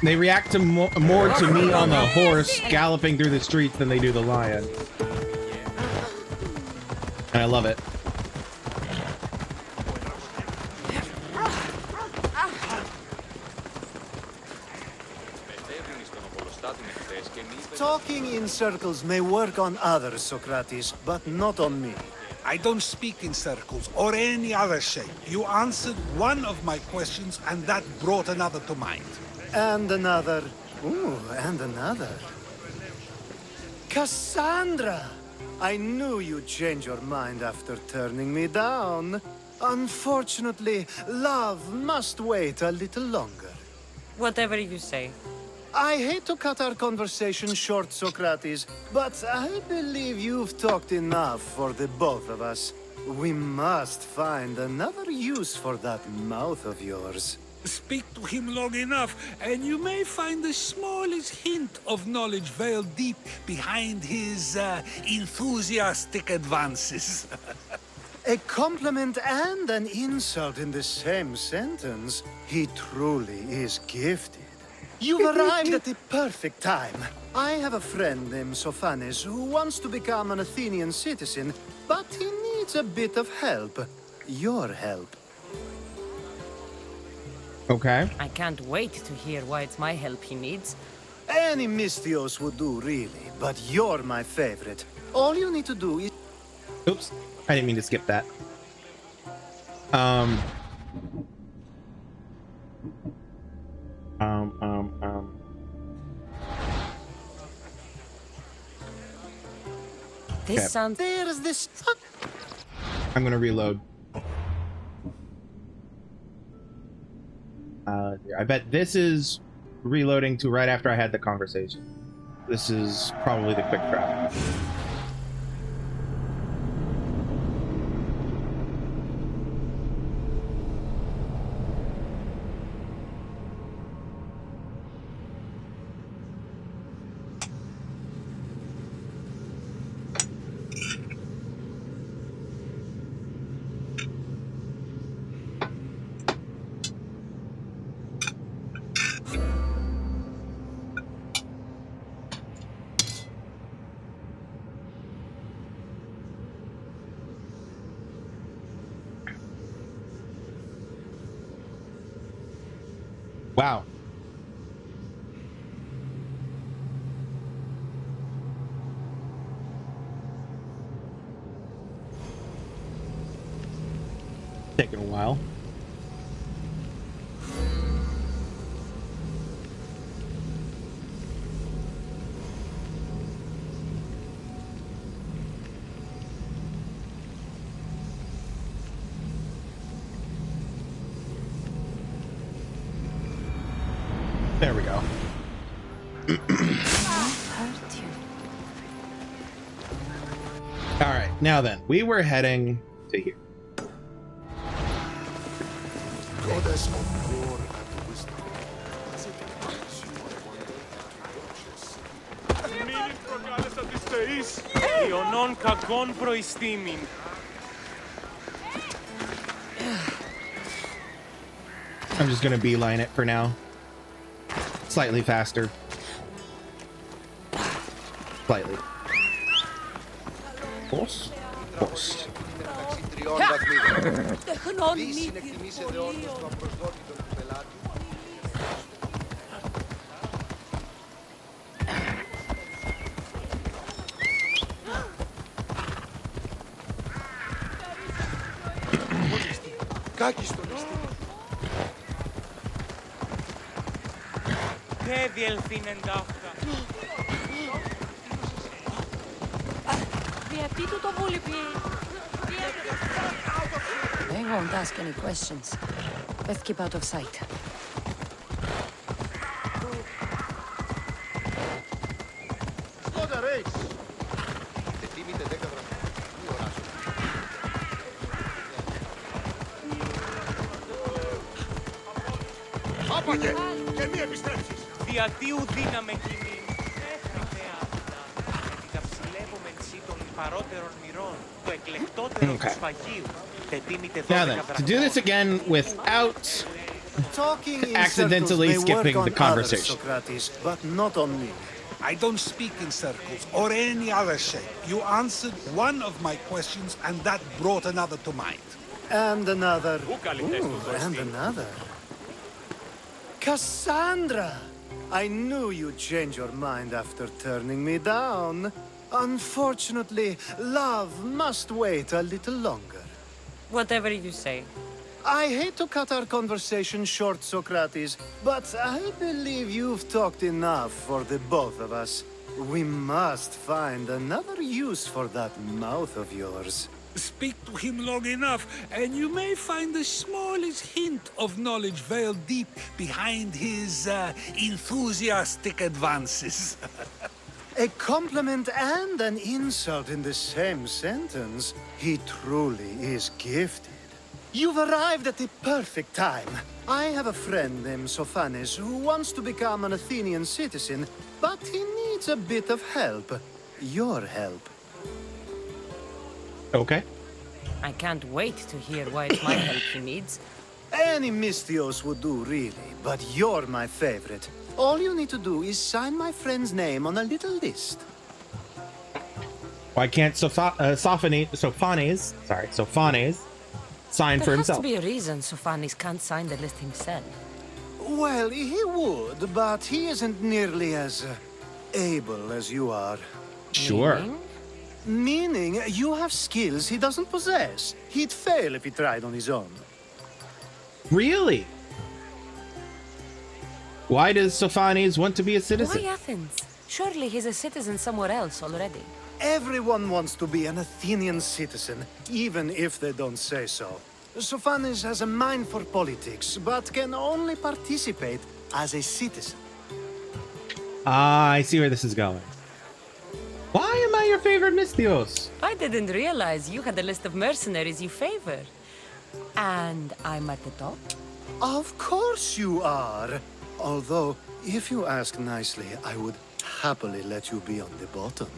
They react to more to me on the horse galloping through the streets than they do the lion. And I love it. Talking in circles may work on others, Socrates, but not on me. I don't speak in circles or any other shape. You answered one of my questions, and that brought another to mind. And another. Ooh, and another. Cassandra! I knew you'd change your mind after turning me down. Unfortunately, love must wait a little longer. Whatever you say. I hate to cut our conversation short, Socrates, but I believe you've talked enough for the both of us. We must find another use for that mouth of yours. Speak to him long enough, and you may find the smallest hint of knowledge veiled deep behind his enthusiastic advances. A compliment and an insult in the same sentence. He truly is gifted. You've arrived at the perfect time. I have a friend named Sophanes who wants to become an Athenian citizen, but he needs a bit of help. Your help. Okay. I can't wait to hear why it's my help he needs. Any Mystios would do, really, but you're my favorite. All you need to do is... Oops. I didn't mean to skip that. This Okay. sounds... There's this. I'm gonna reload. I bet this is reloading to right after I had the conversation. This is probably the quick trap. Wow. Taking a while. There we go. hurt you. All right, now then, we were heading to here. Goddess of war and wisdom. As it reminds you of one of your Μην προκάλεσα τις θεείς. Ιωνών κακών προϊστήμην. I'm just gonna beeline it for now. Slightly faster. Slightly. Horse? Horse. Τριών βαθμίδων. Τεχνών Δι μύθι συνεκτιμήσετε όντως το απροσδόκητο του πελάτη. Κάκιστον ιστή. Και διελθύνεν ταύτα. Διατήτου το βούλιπι. They won't ask any questions. Let's keep out of sight. Σκόντα ρέις. Ετοίμητε 10 γραμμές. Μη οράσω. Άπαγε και μη επιστρέψεις. Διατίου δύναμε κοινήν. Έφερε θεάτα. Γιατί τα ψηλεύομεν σύ των λιπαρότερων μυρών. Το εκλεκτότερο του σφαγίου. Τετίμητε 12 Now then, to do this again without Talking in Accidentally circles may skipping work the on conversation. others, Socrates, but not on me. I don't speak in circles or any other shape. You answered one of my questions, and that brought another to mind. And another. Ooh, and another. Cassandra! I knew you'd change your mind after turning me down. Unfortunately, love must wait a little longer. Whatever you say. I hate to cut our conversation short, Socrates, but I believe you've talked enough for the both of us. We must find another use for that mouth of yours. Speak to him long enough, and you may find the smallest hint of knowledge veiled deep behind his enthusiastic advances. A compliment and an insult in the same sentence. He truly is gifted. You've arrived at the perfect time. I have a friend named Sophanes who wants to become an Athenian citizen, but he needs a bit of help. Your help. Okay. I can't wait to hear why it's my help he needs. Any Mystios would do, really, but you're my favorite. All you need to do is sign my friend's name on a little list. Why can't Sophanes sign for There has to himself? be a reason Sophanes can't sign the list himself. Well, he would, but he isn't nearly as able as you are. Sure. Meaning? Meaning you have skills he doesn't possess. He'd fail if he tried on his own. Really? Why does Sophanes want to be a citizen? Why Athens? Surely he's a citizen somewhere else already. Everyone wants to be an Athenian citizen, even if they don't say so. Sophanes has a mind for politics, but can only participate as a citizen. Ah, I see where this is going. Why am I your favorite Mystios? I didn't realize you had a list of mercenaries you favor. And I'm at the top? Of course you are. Although, if you ask nicely, I would happily let you be on the bottom.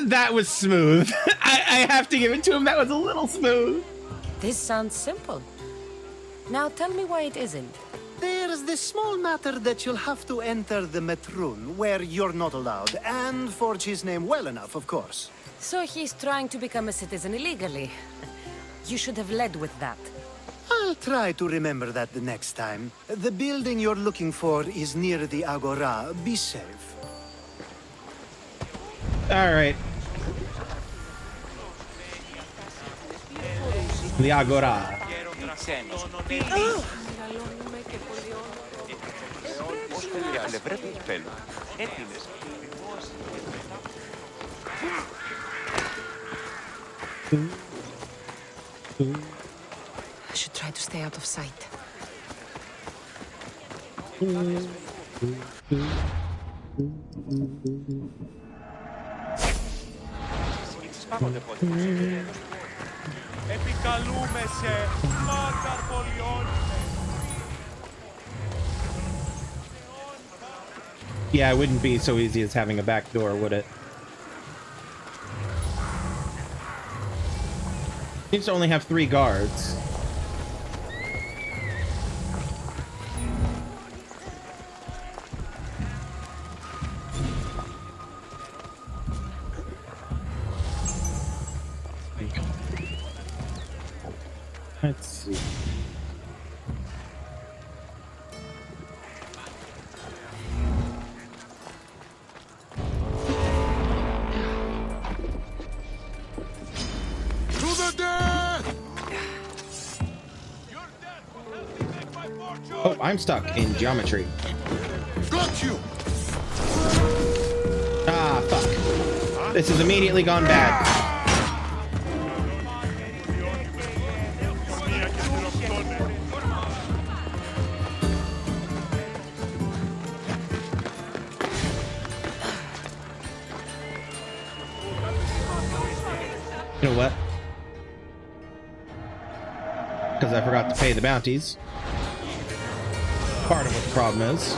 That was smooth. I have to give it to him. That was a little smooth. This sounds simple. Now tell me why it isn't. There's this small matter that you'll have to enter the Metroon, where you're not allowed, and forge his name well enough, of course. So he's trying to become a citizen illegally. You should have led with that. I'll try to remember that the next time. The building you're looking for is near the Agora. Be safe. All right. The Agora. I should try to stay out of sight. Επικαλούμεσαι, μάκαρ πολιών. Yeah, it wouldn't be so easy as having a back door, would it? Seems to only have 3 guards. Let's see. Oh, I'm stuck in geometry. Got you! Ah, fuck. This has immediately gone bad. You know what? Because I forgot to pay the bounties. Part of what the problem is.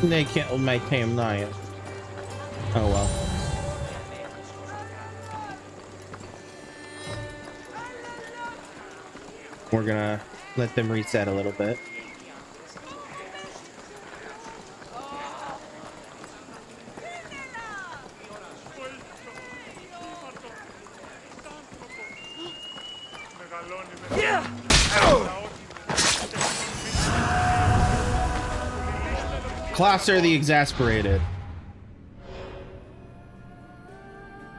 They can't make him nice. Oh well. We're gonna let them reset a little bit. Classer the Exasperated.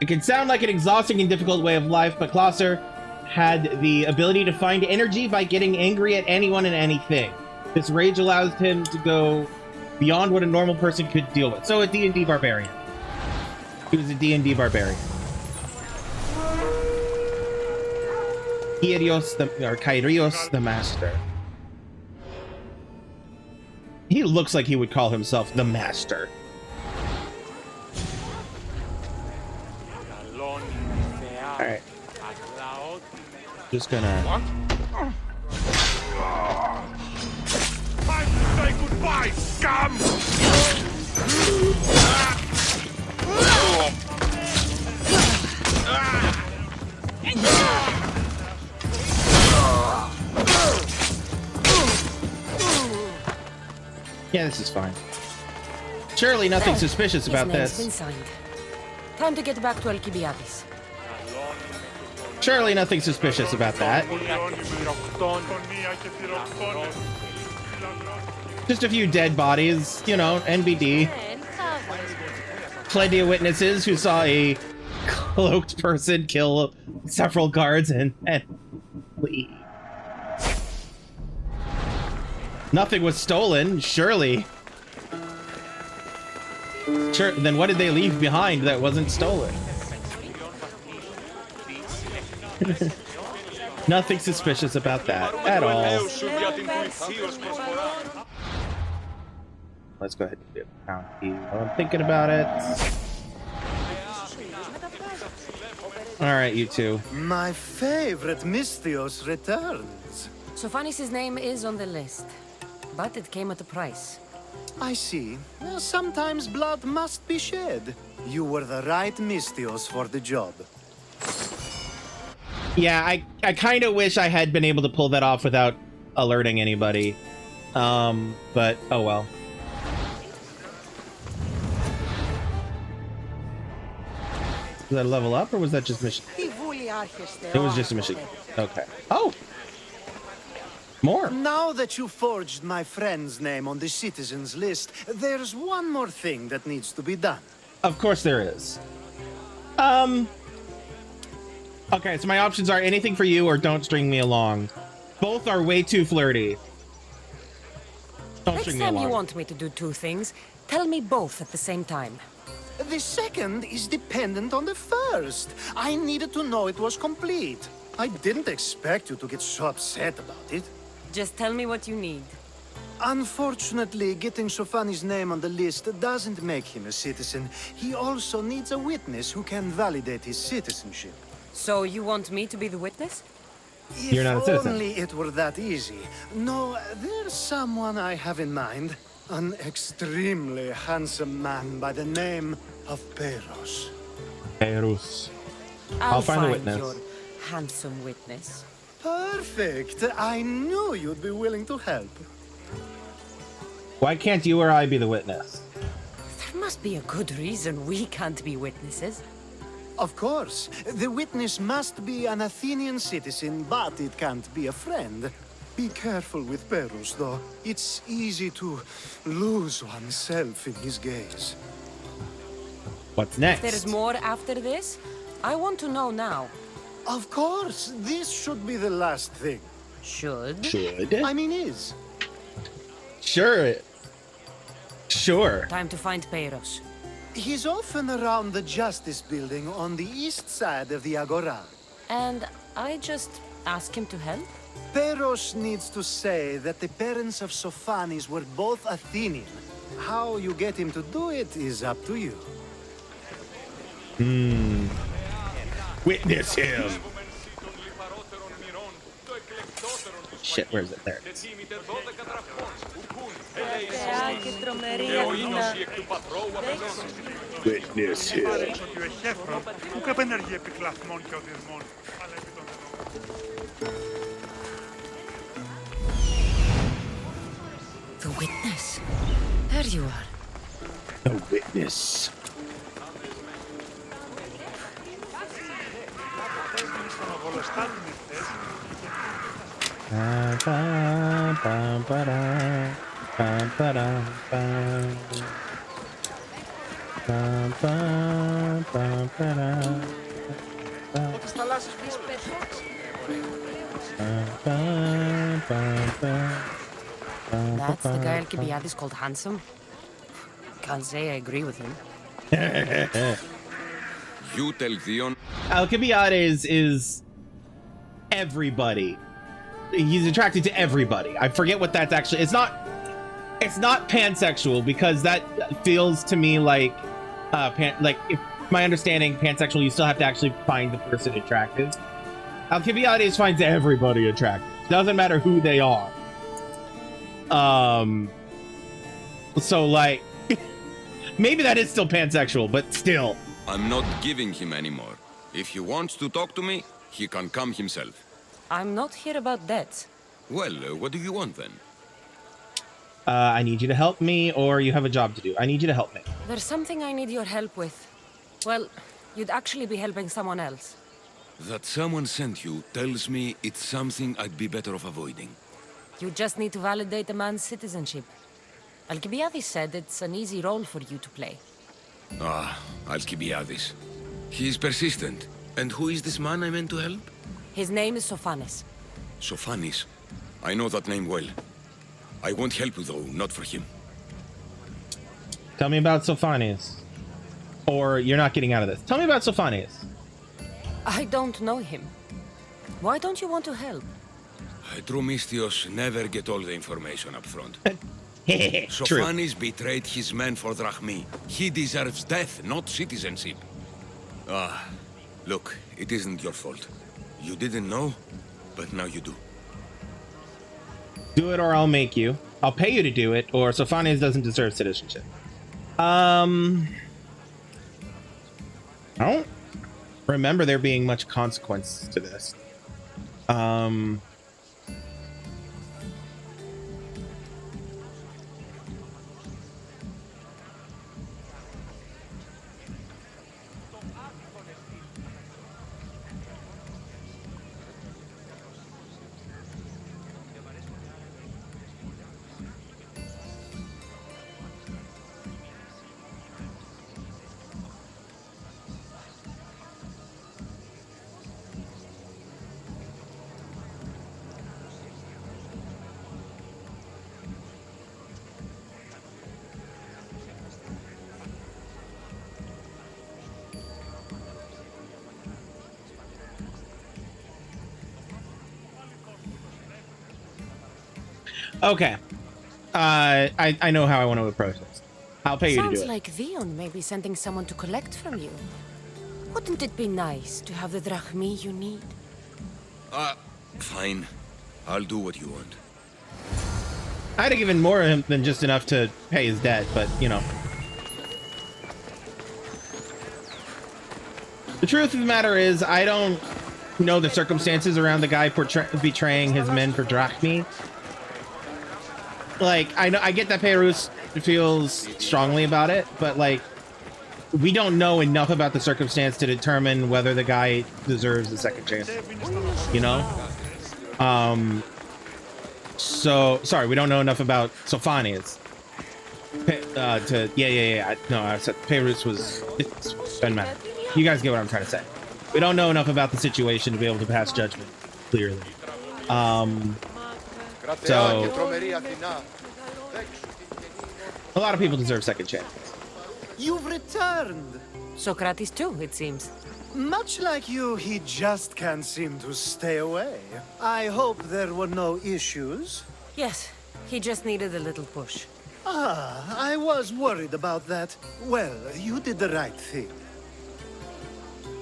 It can sound like an exhausting and difficult way of life, but Classer had the ability to find energy by getting angry at anyone and anything. This rage allows him to go beyond what a normal person could deal with. So a D&D barbarian. He was a D&D barbarian. Kyrios the Master. He looks like he would call himself the Master. Alright. Just gonna... Time to say goodbye, scum! Yeah, this is fine. Surely nothing suspicious about His name's this. been signed. Time to get back to Alcibiades. Surely nothing suspicious about that. Just a few dead bodies, you know, NBD. plenty of witnesses who saw a cloaked person kill several guards and leave. Nothing was stolen, surely. Sure, then what did they leave behind that wasn't stolen? Nothing suspicious about that at all. Let's go ahead and do it. I'm thinking about it. All right, you two. My favorite Mystios returns. Sophanis' name is on the list, but it came at a price. I see. Sometimes blood must be shed. You were the right Mystios for the job. Yeah, I kind of wish I had been able to pull that off without alerting anybody. But oh well. Was that a level up or was that just mission? It was just a mission. Okay. Oh! More! Now that you forged my friend's name on the citizens list, there's one more thing that needs to be done. Of course there is. Okay, so my options are anything for you or don't string me along. Both are way too flirty. Don't Next string me time along. you want me to do two things, tell me both at the same time. The second is dependent on the first. I needed to know it was complete. I didn't expect you to get so upset about it. Just tell me what you need. Unfortunately, getting Sofani's name on the list doesn't make him a citizen. He also needs a witness who can validate his citizenship. So you want me to be the witness? You're not a If citizen. only it were that easy. No, there's someone I have in mind. An extremely handsome man by the name of Peros. Perus. I'll find the witness. your handsome witness. Perfect. I knew you'd be willing to help. Why can't you or I be the witness? There must be a good reason we can't be witnesses. Of course. The witness must be an Athenian citizen, but it can't be a friend. Be careful with Peros, though. It's easy to lose oneself in his gaze. What's next? There's more after this? I want to know now. Of course, this should be the last thing. Should? Should? I mean, is. Sure. Sure. Time to find Peros. He's often around the Justice Building on the east side of the Agora. And I just ask him to help? Peros needs to say that the parents of Sophanis were both Athenian. How you get him to do it is up to you. Witness him. Shit, where is it? There. Witness him. The witness. There you are. The witness. That's the guy Alcibiades called handsome? Can't say I agree with him. You tell Theon. Alcibiades is everybody. He's attracted to everybody. I forget what that's actually. It's not pansexual because that feels to me like if my understanding pansexual, you still have to actually find the person attractive. Alcibiades finds everybody attractive. Doesn't matter who they are. So like maybe that is still pansexual, but still. I'm not giving him anymore. If he wants to talk to me, he can come himself. I'm not here about debts. Well, what do you want then? I need you to help me, or you have a job to do. I need you to help me. There's something I need your help with. Well, you'd actually be helping someone else. That someone sent you tells me it's something I'd be better off avoiding. You just need to validate a man's citizenship. Alcibiades said it's an easy role for you to play. Ah, Alcibiades. He is persistent. And who is this man I meant to help? His name is Sophanes. Sophanis. I know that name well. I won't help you, though, not for him. Tell me about Sophanius. Or you're not getting out of this. Tell me about Sophanius. I don't know him. Why don't you want to help? True Mystios never get all the information up front. True. Sophanis betrayed his men for drachmi. He deserves death, not citizenship. Ah, look, it isn't your fault. You didn't know, but now you do. Do it or I'll make you. I'll pay you to do it, or Sophanius doesn't deserve citizenship. I don't remember there being much consequence to this. Okay. I know how I want to approach this. I'll pay you to do it. Sounds like Vion may be sending someone to collect from you. Wouldn't it be nice to have the drachmi you need? Fine. I'll do what you want. I'd have given more of him than just enough to pay his debt, but, you know. The truth of the matter is, I don't know the circumstances around the guy betraying his men for drachmi. Like, I get that Perus feels strongly about it, but, like, we don't know enough about the circumstance to determine whether the guy deserves a second chance, you know? So, sorry, we don't know enough about Sophanius. I said Perus was, doesn't matter. You guys get what I'm trying to say. We don't know enough about the situation to be able to pass judgment clearly. So, a lot of people deserve second chances. You've returned. Socrates too, it seems. Much like you, he just can't seem to stay away. I hope there were no issues. Yes, he just needed a little push. Ah, I was worried about that. Well, you did the right thing.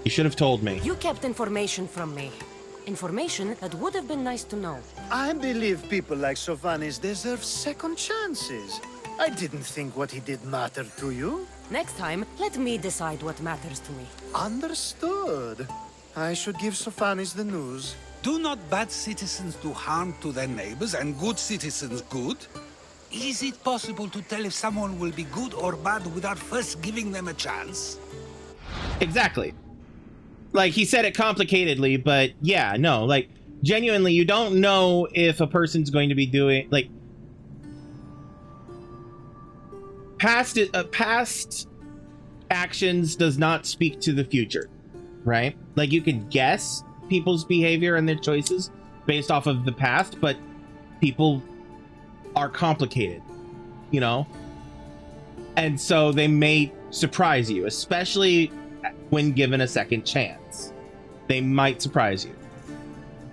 You should have told me. You kept information from me. Information that would have been nice to know. I believe people like Sophanis deserve second chances. I didn't think what he did mattered to you. Next time, let me decide what matters to me. Understood. I should give Sophanis the news. Do not bad citizens do harm to their neighbors and good citizens good? Is it possible to tell if someone will be good or bad without first giving them a chance? Exactly. Like, he said it complicatedly, but yeah, no, like, genuinely, you don't know if a person's going to be doing, like, past actions does not speak to the future, right? Like, you can guess people's behavior and their choices based off of the past, but people are complicated, you know? And so they may surprise you, especially when given a second chance. They might surprise you.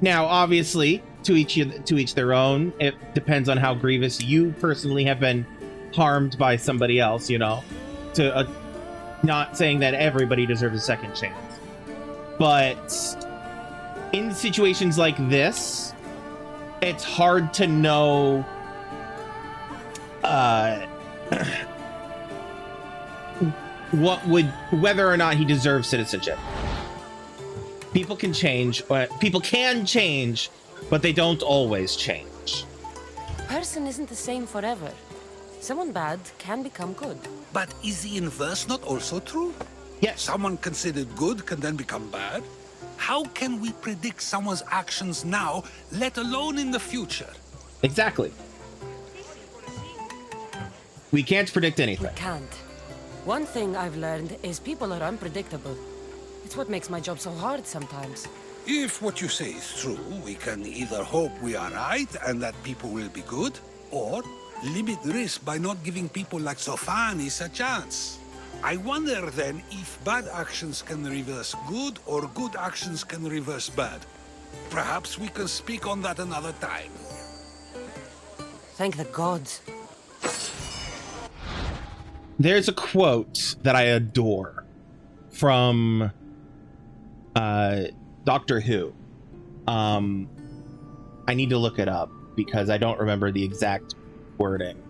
Now, obviously, to each their own. It depends on how grievous you personally have been harmed by somebody else, you know? To not saying that everybody deserves a second chance. But in situations like this, it's hard to know whether or not he deserves citizenship. People can change, but they don't always change. A person isn't the same forever. Someone bad can become good. But is the inverse not also true? Yes. Someone considered good can then become bad? How can we predict someone's actions now, let alone in the future? Exactly. We can't predict anything. We can't. One thing I've learned is people are unpredictable. It's what makes my job so hard sometimes. If what you say is true, we can either hope we are right and that people will be good, or limit risk by not giving people like Sofanis a chance. I wonder then if bad actions can reverse good or good actions can reverse bad. Perhaps we can speak on that another time. Thank the gods. There's a quote that I adore from Doctor Who. I need to look it up because I don't remember the exact wording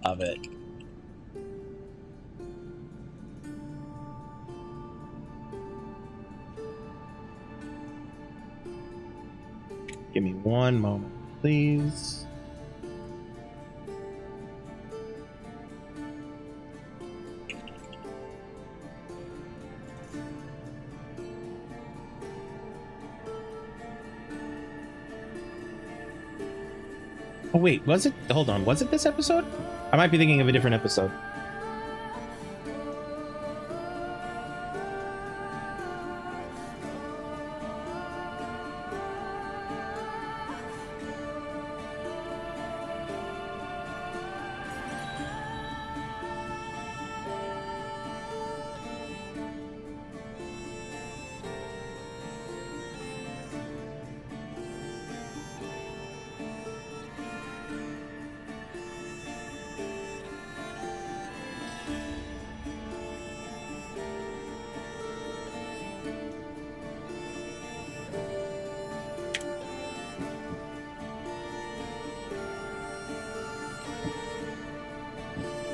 of it. Give me one moment, please. Oh wait, was it? Hold on, was it this episode? I might be thinking of a different episode.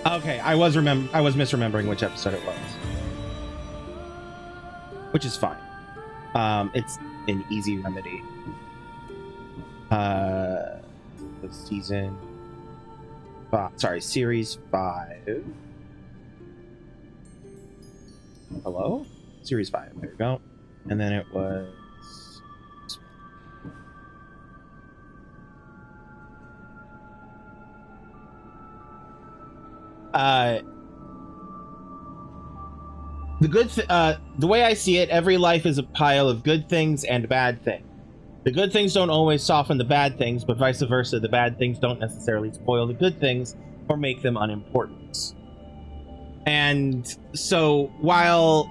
Okay, I was misremembering which episode it was, which is fine. It's an easy remedy. The season 5, sorry, series 5. Hello, series 5. There we go. And then it was. The way I see it, every life is a pile of good things and bad things. The good things don't always soften the bad things, but vice versa, the bad things don't necessarily spoil the good things or make them unimportant. And so while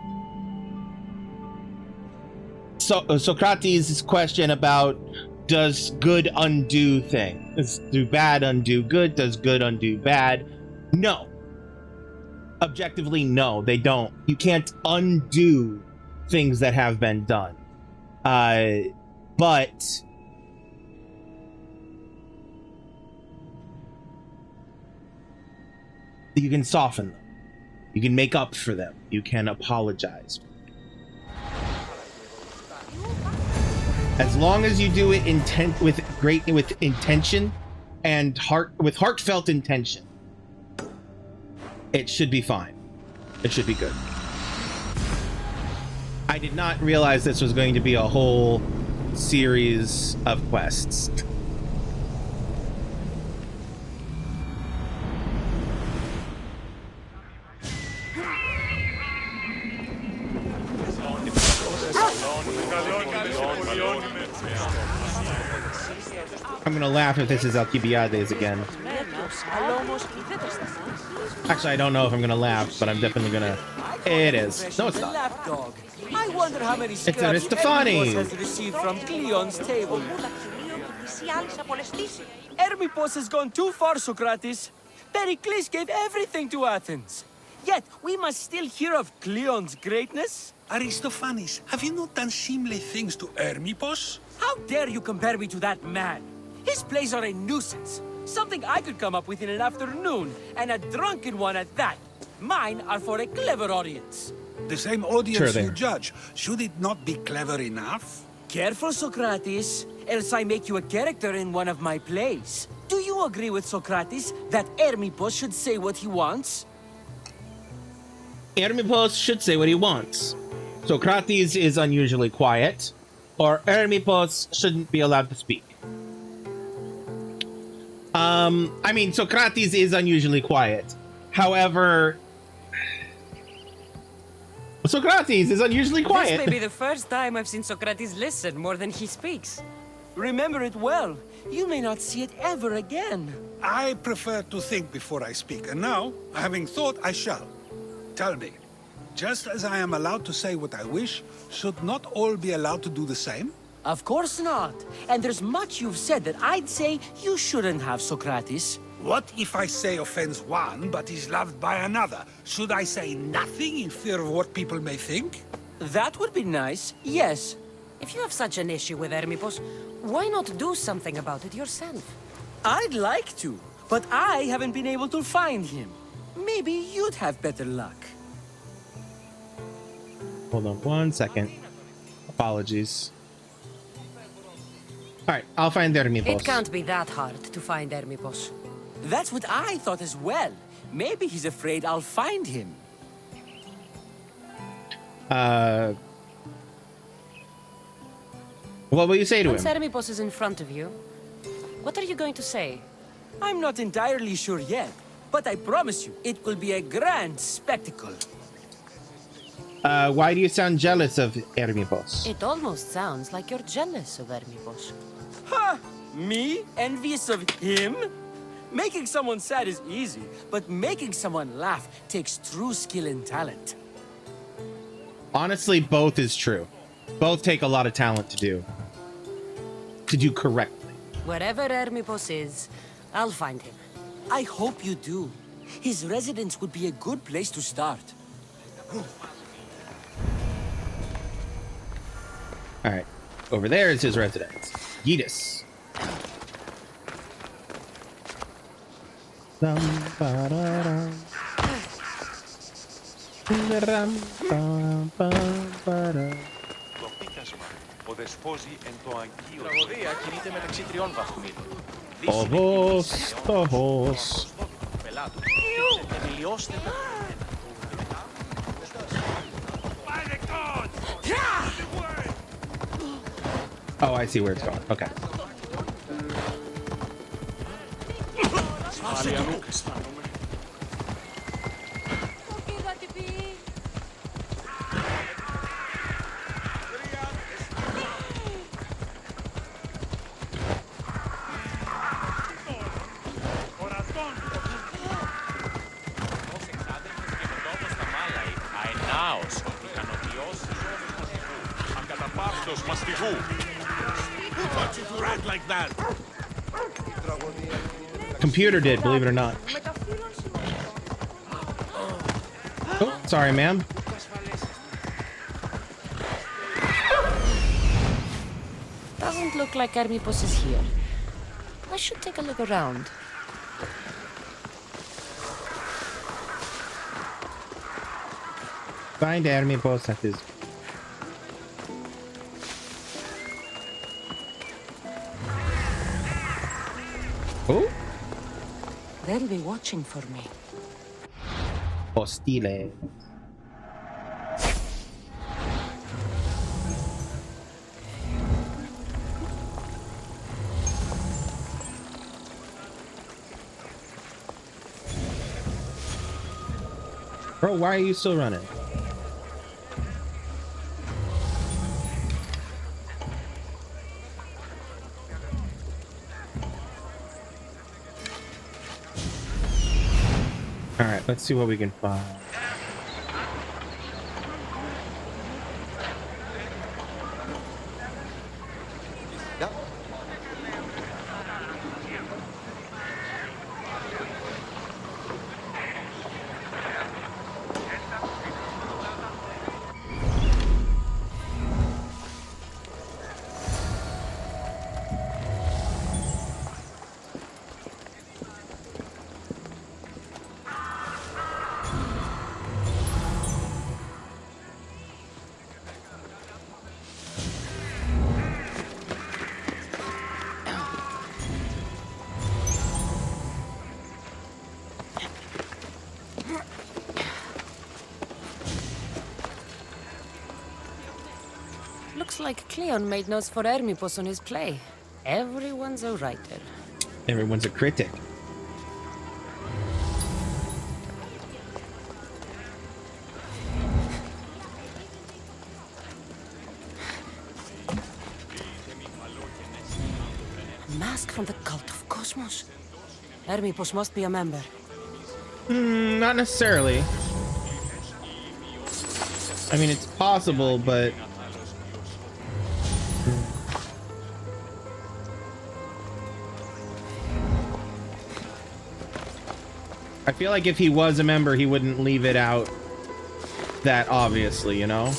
Socrates' question about does good undo things, do bad undo good, does good undo bad? No. Objectively, no, they don't. You can't undo things that have been done. But you can soften them. You can make up for them. You can apologize. As long as you do it with intention and heartfelt intention, it should be fine. It should be good. I did not realize this was going to be a whole series of quests. I'm gonna laugh if this is Alcibiades again. Actually, I don't know if I'm gonna laugh, but I'm definitely gonna. It is. No, it's not. I wonder how many It's Aristophanes. has received from Cleon's table. Hermippos has gone too far, Socrates. Pericles gave everything to Athens. Yet, we must still hear of Cleon's greatness. Aristophanes, have you not done seemly things to Hermippos? How dare you compare me to that man? His plays are a nuisance. Something I could come up with in an afternoon, and a drunken one at that. Mine are for a clever audience. The same audience Sure you they- judge. Should it not be clever enough? Careful, Socrates, else I make you a character in one of my plays. Do you agree with Socrates that Hermippos should say what he wants? Hermippos should say what he wants. Socrates is unusually quiet, or Hermippos shouldn't be allowed to speak. I mean, Socrates is unusually quiet. However, Socrates is unusually This quiet. may be the first time I've seen Socrates listen more than he speaks. Remember it well. You may not see it ever again. I prefer to think before I speak, and now, having thought, I shall. Tell me, just as I am allowed to say what I wish, should not all be allowed to do the same? Of course not. And there's much you've said that I'd say you shouldn't have, Socrates. What if I say offends one, but is loved by another? Should I say nothing in fear of what people may think? That would be nice, yes. If you have such an issue with Hermipos, why not do something about it yourself? I'd like to, but I haven't been able to find him. Maybe you'd have better luck. Hold on 1 second. Apologies. All right, I'll find Hermipos. It can't be that hard to find Hermipos. That's what I thought as well. Maybe he's afraid I'll find him. What will you say to Once him? Hermipos is in front of you, what are you going to say? I'm not entirely sure yet, but I promise you, it will be a grand spectacle. Why do you sound jealous of Hermipos? It almost sounds like you're jealous of Hermipos. Ha! Me? Envious of him? Making someone sad is easy, but making someone laugh takes true skill and talent. Honestly, both is true. Both take a lot of talent to do. To do correctly. Wherever Hermipos is, I'll find him. I hope you do. His residence would be a good place to start. All right. Over there is his residence. Yeetus. Το πίκασμα οδεσπόζει εν το αγγείο. Η τραγωδία κινείται μεταξύ τριών βαθμίδων. Οβος. Πελάτων. Τελειώστε τα Oh, I see where it's going. Okay. Computer did, believe it or not. Oh, sorry, ma'am. Doesn't look like Hermipos is here. I should take a look around. Find Hermipos at his... Oh? They'll be watching for me. Hostile. Bro, why are you still running? All right, let's see what we can find. Looks like Cleon made notes for Hermipos on his play. Everyone's a writer. Everyone's a critic. mask from the Cult of Cosmos. Hermipos must be a member. Not necessarily. I mean, it's possible, but... I feel like if he was a member, he wouldn't leave it out that obviously, you know?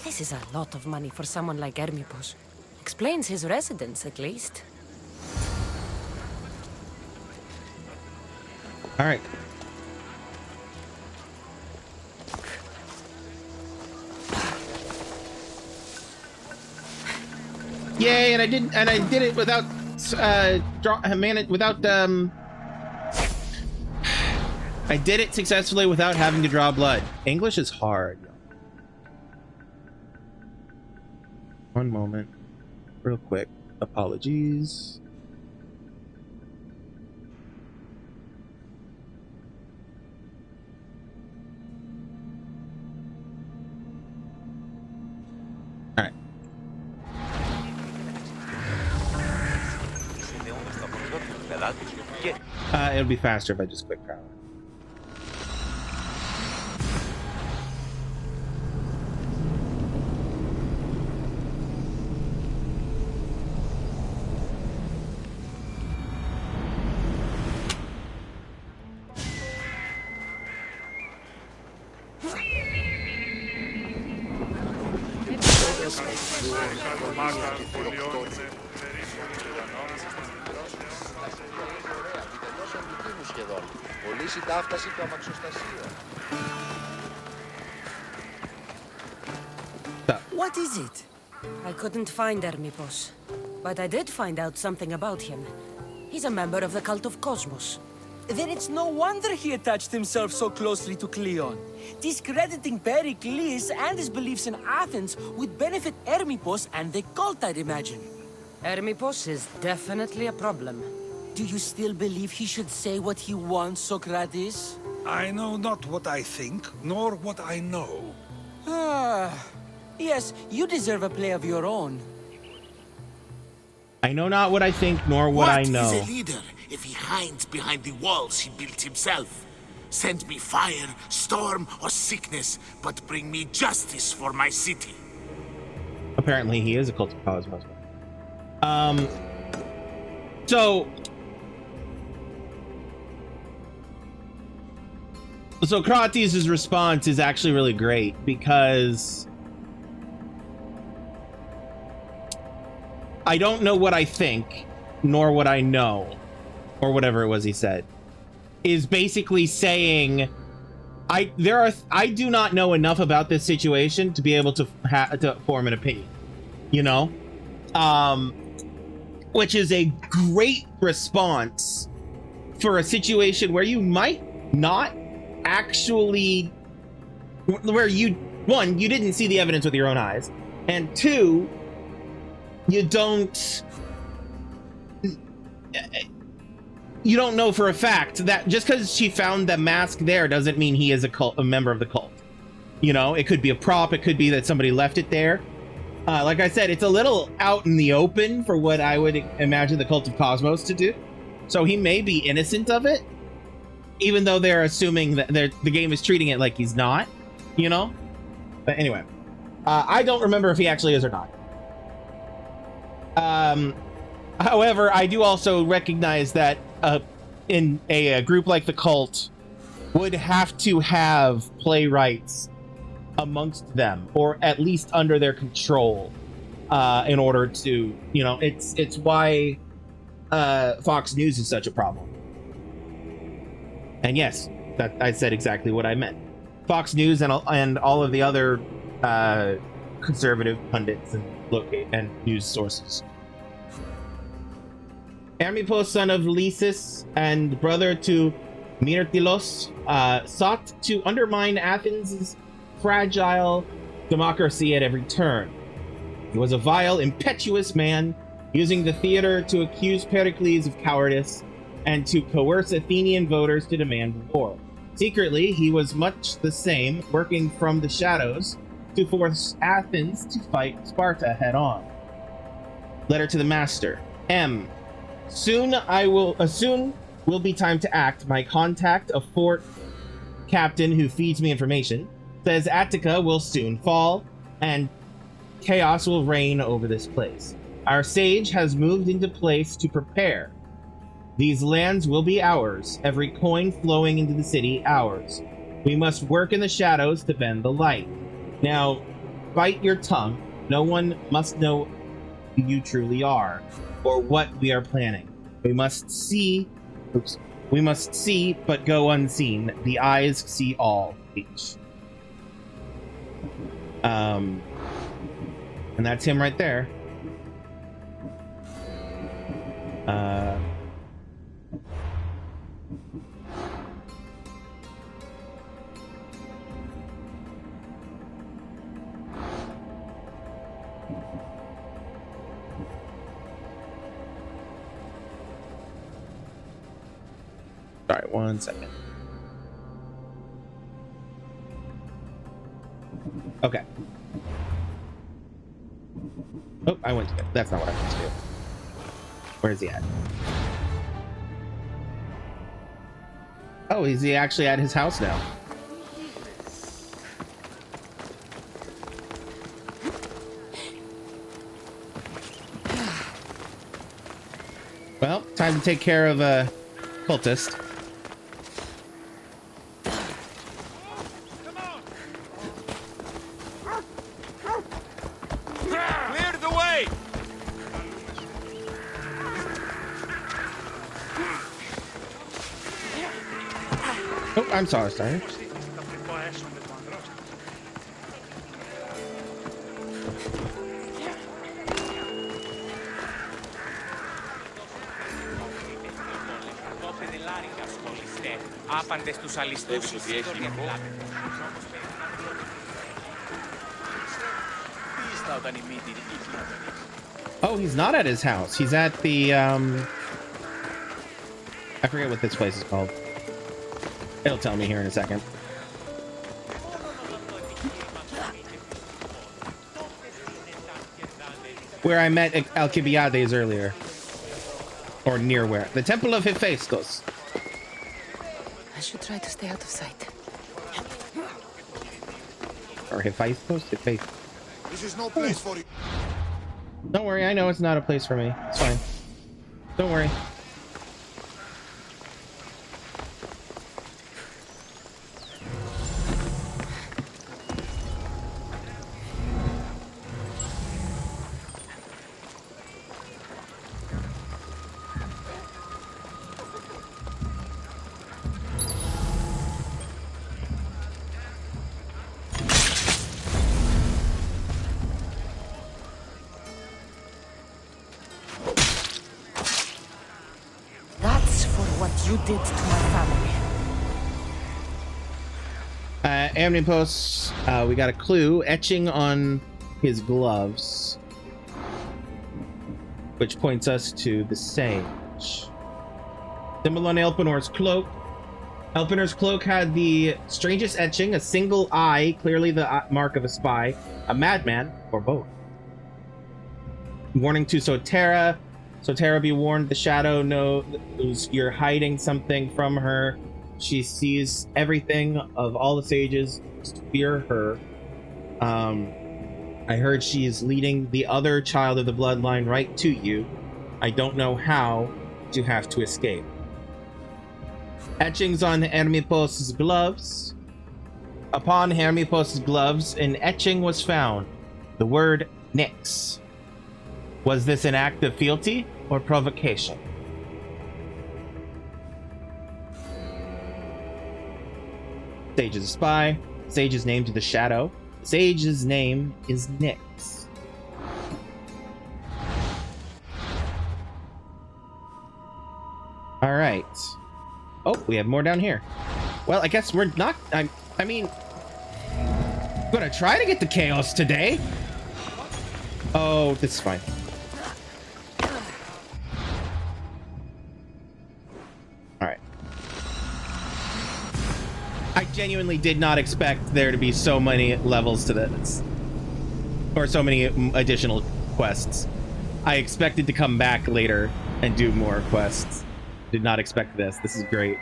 This is a lot of money for someone like Hermipos. Explains his residence, at least. All right. Yay! And I did it without I did it successfully without having to draw blood. English is hard. One moment, real quick. Apologies. It'll be faster if I just quick travel. What is it? I couldn't find Hermipos, but I did find out something about him. He's a member of the Cult of Cosmos. Then it's no wonder he attached himself so closely to Cleon. Discrediting Pericles and his beliefs in Athens would benefit Hermipos and the cult, I'd imagine. Hermipos is definitely a problem. Do you still believe he should say what he wants, Socrates? I know not what I think, nor what I know. Yes, you deserve a play of your own. I know not what I think, nor what I know. What is a leader if he hides behind the walls he built himself? Send me fire, storm, or sickness, but bring me justice for my city. Apparently he is a Cult of Cosmos. So Socrates' response is actually really great because I don't know what I think, nor what I know, or whatever it was he said, is basically saying I do not know enough about this situation to be able to form an opinion, you know, which is a great response for a situation where you might not actually, where you didn't see the evidence with your own eyes, and two, you don't know for a fact that just because she found the mask there doesn't mean he is a member of the cult. You know, it could be a prop, it could be that somebody left it there. Like I said, it's a little out in the open for what I would imagine the Cult of Cosmos to do. So he may be innocent of it, even though they're assuming that the game is treating it like he's not, you know? But anyway, I don't remember if he actually is or not. However, I do also recognize that in a group like the cult would have to have playwrights amongst them, or at least under their control, in order to, you know, it's why Fox News is such a problem. And yes, that I said exactly what I meant. Fox News and all of the other conservative pundits and news sources. Hermipos, son of Lysis and brother to Myrtilos, sought to undermine Athens' fragile democracy at every turn. He was a vile, impetuous man, using the theater to accuse Pericles of cowardice and to coerce Athenian voters to demand war. Secretly, he was much the same, working from the shadows to force Athens to fight Sparta head-on. Letter to the Master. M. Soon will be time to act. My contact, a fort captain who feeds me information, says Attica will soon fall, and chaos will reign over this place. Our sage has moved into place to prepare. These lands will be ours, every coin flowing into the city ours. We must work in the shadows to bend the light. Now, bite your tongue. No one must know who you truly are, or what we are planning. We must see, but go unseen. The eyes see all. H. And that's him right there. Sorry, 1 second. Okay. Oh, I went to it. That's not what I went to do. Where is he at? Oh, is he actually at his house now? Well, time to take care of a cultist. Oh, I'm sorry. Άπαντες τους αλιστούς σου Oh, he's not at his house. He's at the, I forget what this place is called. It'll tell me here in a second. Where I met Alcibiades earlier. Or near where. The Temple of Hephaestus. I should try to stay out of sight. Or Hephaestus? Hephaestus. This is no place for you. Don't worry, I know it's not a place for me. It's fine. Don't worry. You did to my family. Amnipos, we got a clue. Etching on his gloves. Which points us to the sage. Symbol on Elpenor's cloak. Elpenor's cloak had the strangest etching. A single eye, clearly the mark of a spy. A madman, or both. Warning to Sotera. Sotera, be warned, the shadow knows you're hiding something from her. She sees everything of all the sages. Fear her. I heard she is leading the other child of the bloodline right to you. I don't know how to have to escape. Etchings on Hermipos's gloves. Upon Hermipos's gloves, an etching was found. The word Nyx. Was this an act of fealty or provocation? Sage is a spy. Sage is named to the shadow. Sage's name is Nyx. All right. Oh, we have more down here. Well, I guess we're not. I mean, I'm gonna try to get to Keos today. Oh, this is fine. All right. I genuinely did not expect there to be so many levels to this, or so many additional quests. I expected to come back later and do more quests. Did not expect this. This is great.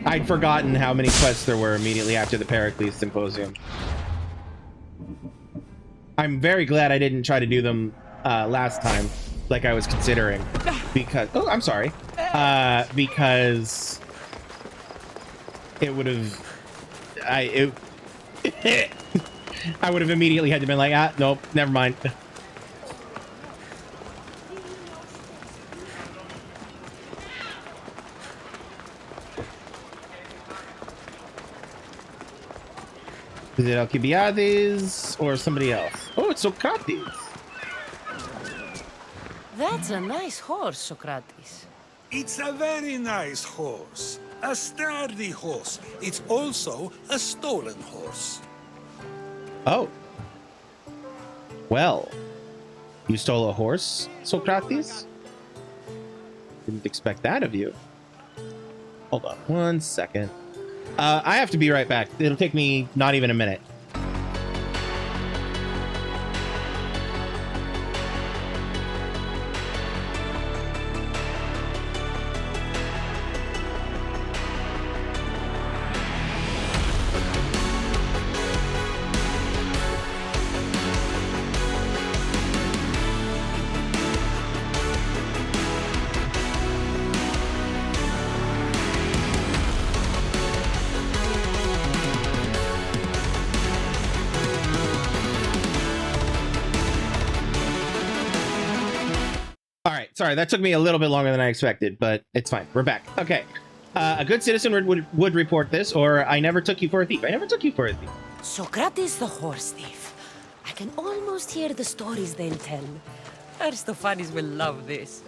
I'd forgotten how many quests there were immediately after the Pericles Symposium. I'm very glad I didn't try to do them last time, like I was considering, because I'm sorry, because it would have I would have immediately had to been like, nope, never mind. Is it Alcibiades or somebody else? Oh, it's Socrates. That's a nice horse, Socrates. It's a very nice horse. A sturdy horse. It's also a stolen horse. Oh. Well, you stole a horse, Socrates? Didn't expect that of you. Hold on 1 second. I have to be right back. It'll take me not even a minute. Sorry, that took me a little bit longer than I expected, but it's fine. We're back. Okay. A good citizen would report this, or I never took you for a thief. I never took you for a thief. Socrates the horse thief. I can almost hear the stories they'll tell. Aristophanes will love this.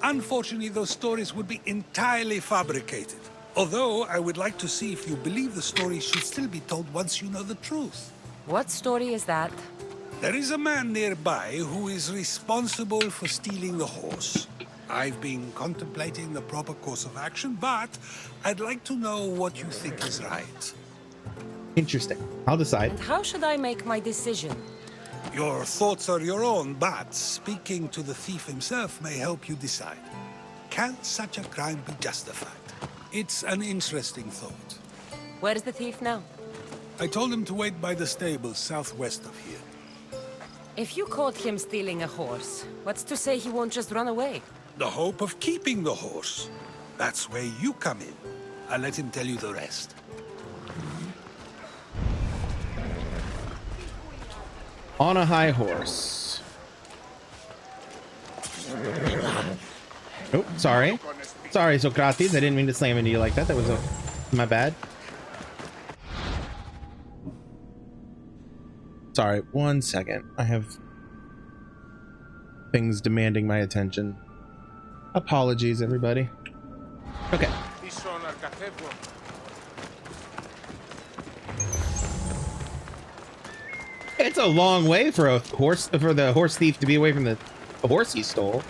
Unfortunately, those stories would be entirely fabricated. Although, I would like to see if you believe the story should still be told once you know the truth. What story is that? There is a man nearby who is responsible for stealing the horse. I've been contemplating the proper course of action, but I'd like to know what you think is right. Interesting. I'll decide. And how should I make my decision? Your thoughts are your own, but speaking to the thief himself may help you decide. Can such a crime be justified? It's an interesting thought. Where is the thief now? I told him to wait by the stables southwest of here. If you caught him stealing a horse, what's to say he won't just run away? The hope of keeping the horse. That's where you come in. I'll let him tell you the rest. On a high horse. Oh, sorry. Sorry, Socrates. I didn't mean to slam into you like that. That was my bad. Sorry, 1 second. I have things demanding my attention. Apologies, everybody. Okay. It's a long way for the horse thief to be away from the horse he stole.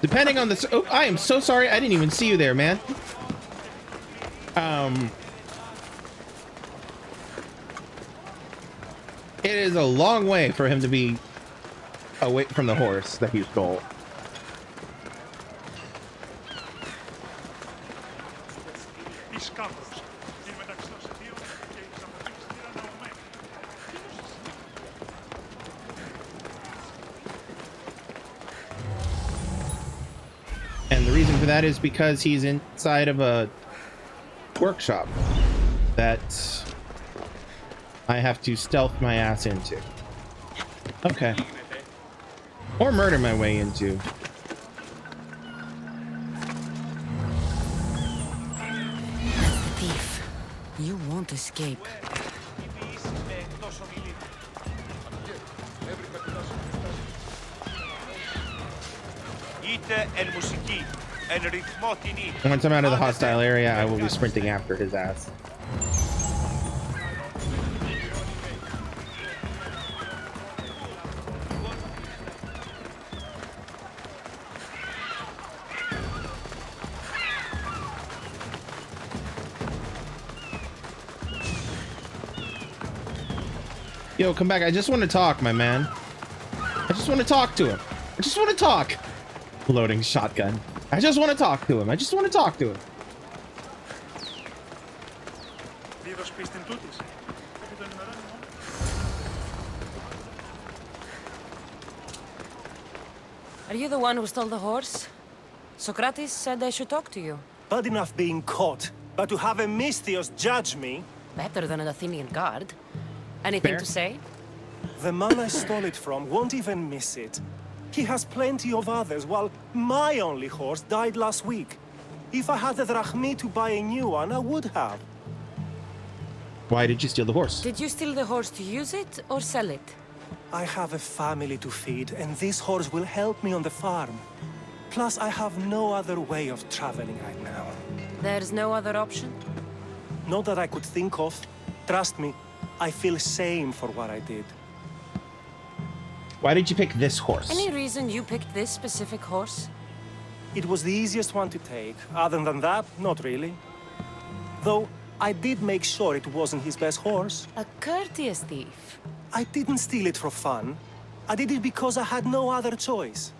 Depending on the... Oh, I am so sorry. I didn't even see you there, man. It is a long way for him to be away from the horse that he stole. And the reason for that is because he's inside of a workshop that I have to stealth my ass into. Okay. Or murder my way into. Thief, you won't escape. Once I'm out of the hostile area, I will be sprinting after his ass. Yo, come back. I just want to talk, my man. I just want to talk to him. I just want to talk. Loading shotgun. I just want to talk to him. I just want to talk to him. Are you the one who stole the horse? Socrates said I should talk to you. Bad enough being caught, but to have a Misthios judge me? Better than an Athenian guard. Anything Fair. to say? The man I stole it from won't even miss it. He has plenty of others, while my only horse died last week. If I had the drachmi to buy a new one, I would have. Why did you steal the horse? Did you steal the horse to use it or sell it? I have a family to feed, and this horse will help me on the farm. Plus, I have no other way of traveling right now. There's no other option? Not that I could think of. Trust me, I feel shame for what I did. Why did you pick this horse? Any reason you picked this specific horse? It was the easiest one to take. Other than that, not really. Though, I did make sure it wasn't his best horse. A courteous thief. I didn't steal it for fun. I did it because I had no other choice.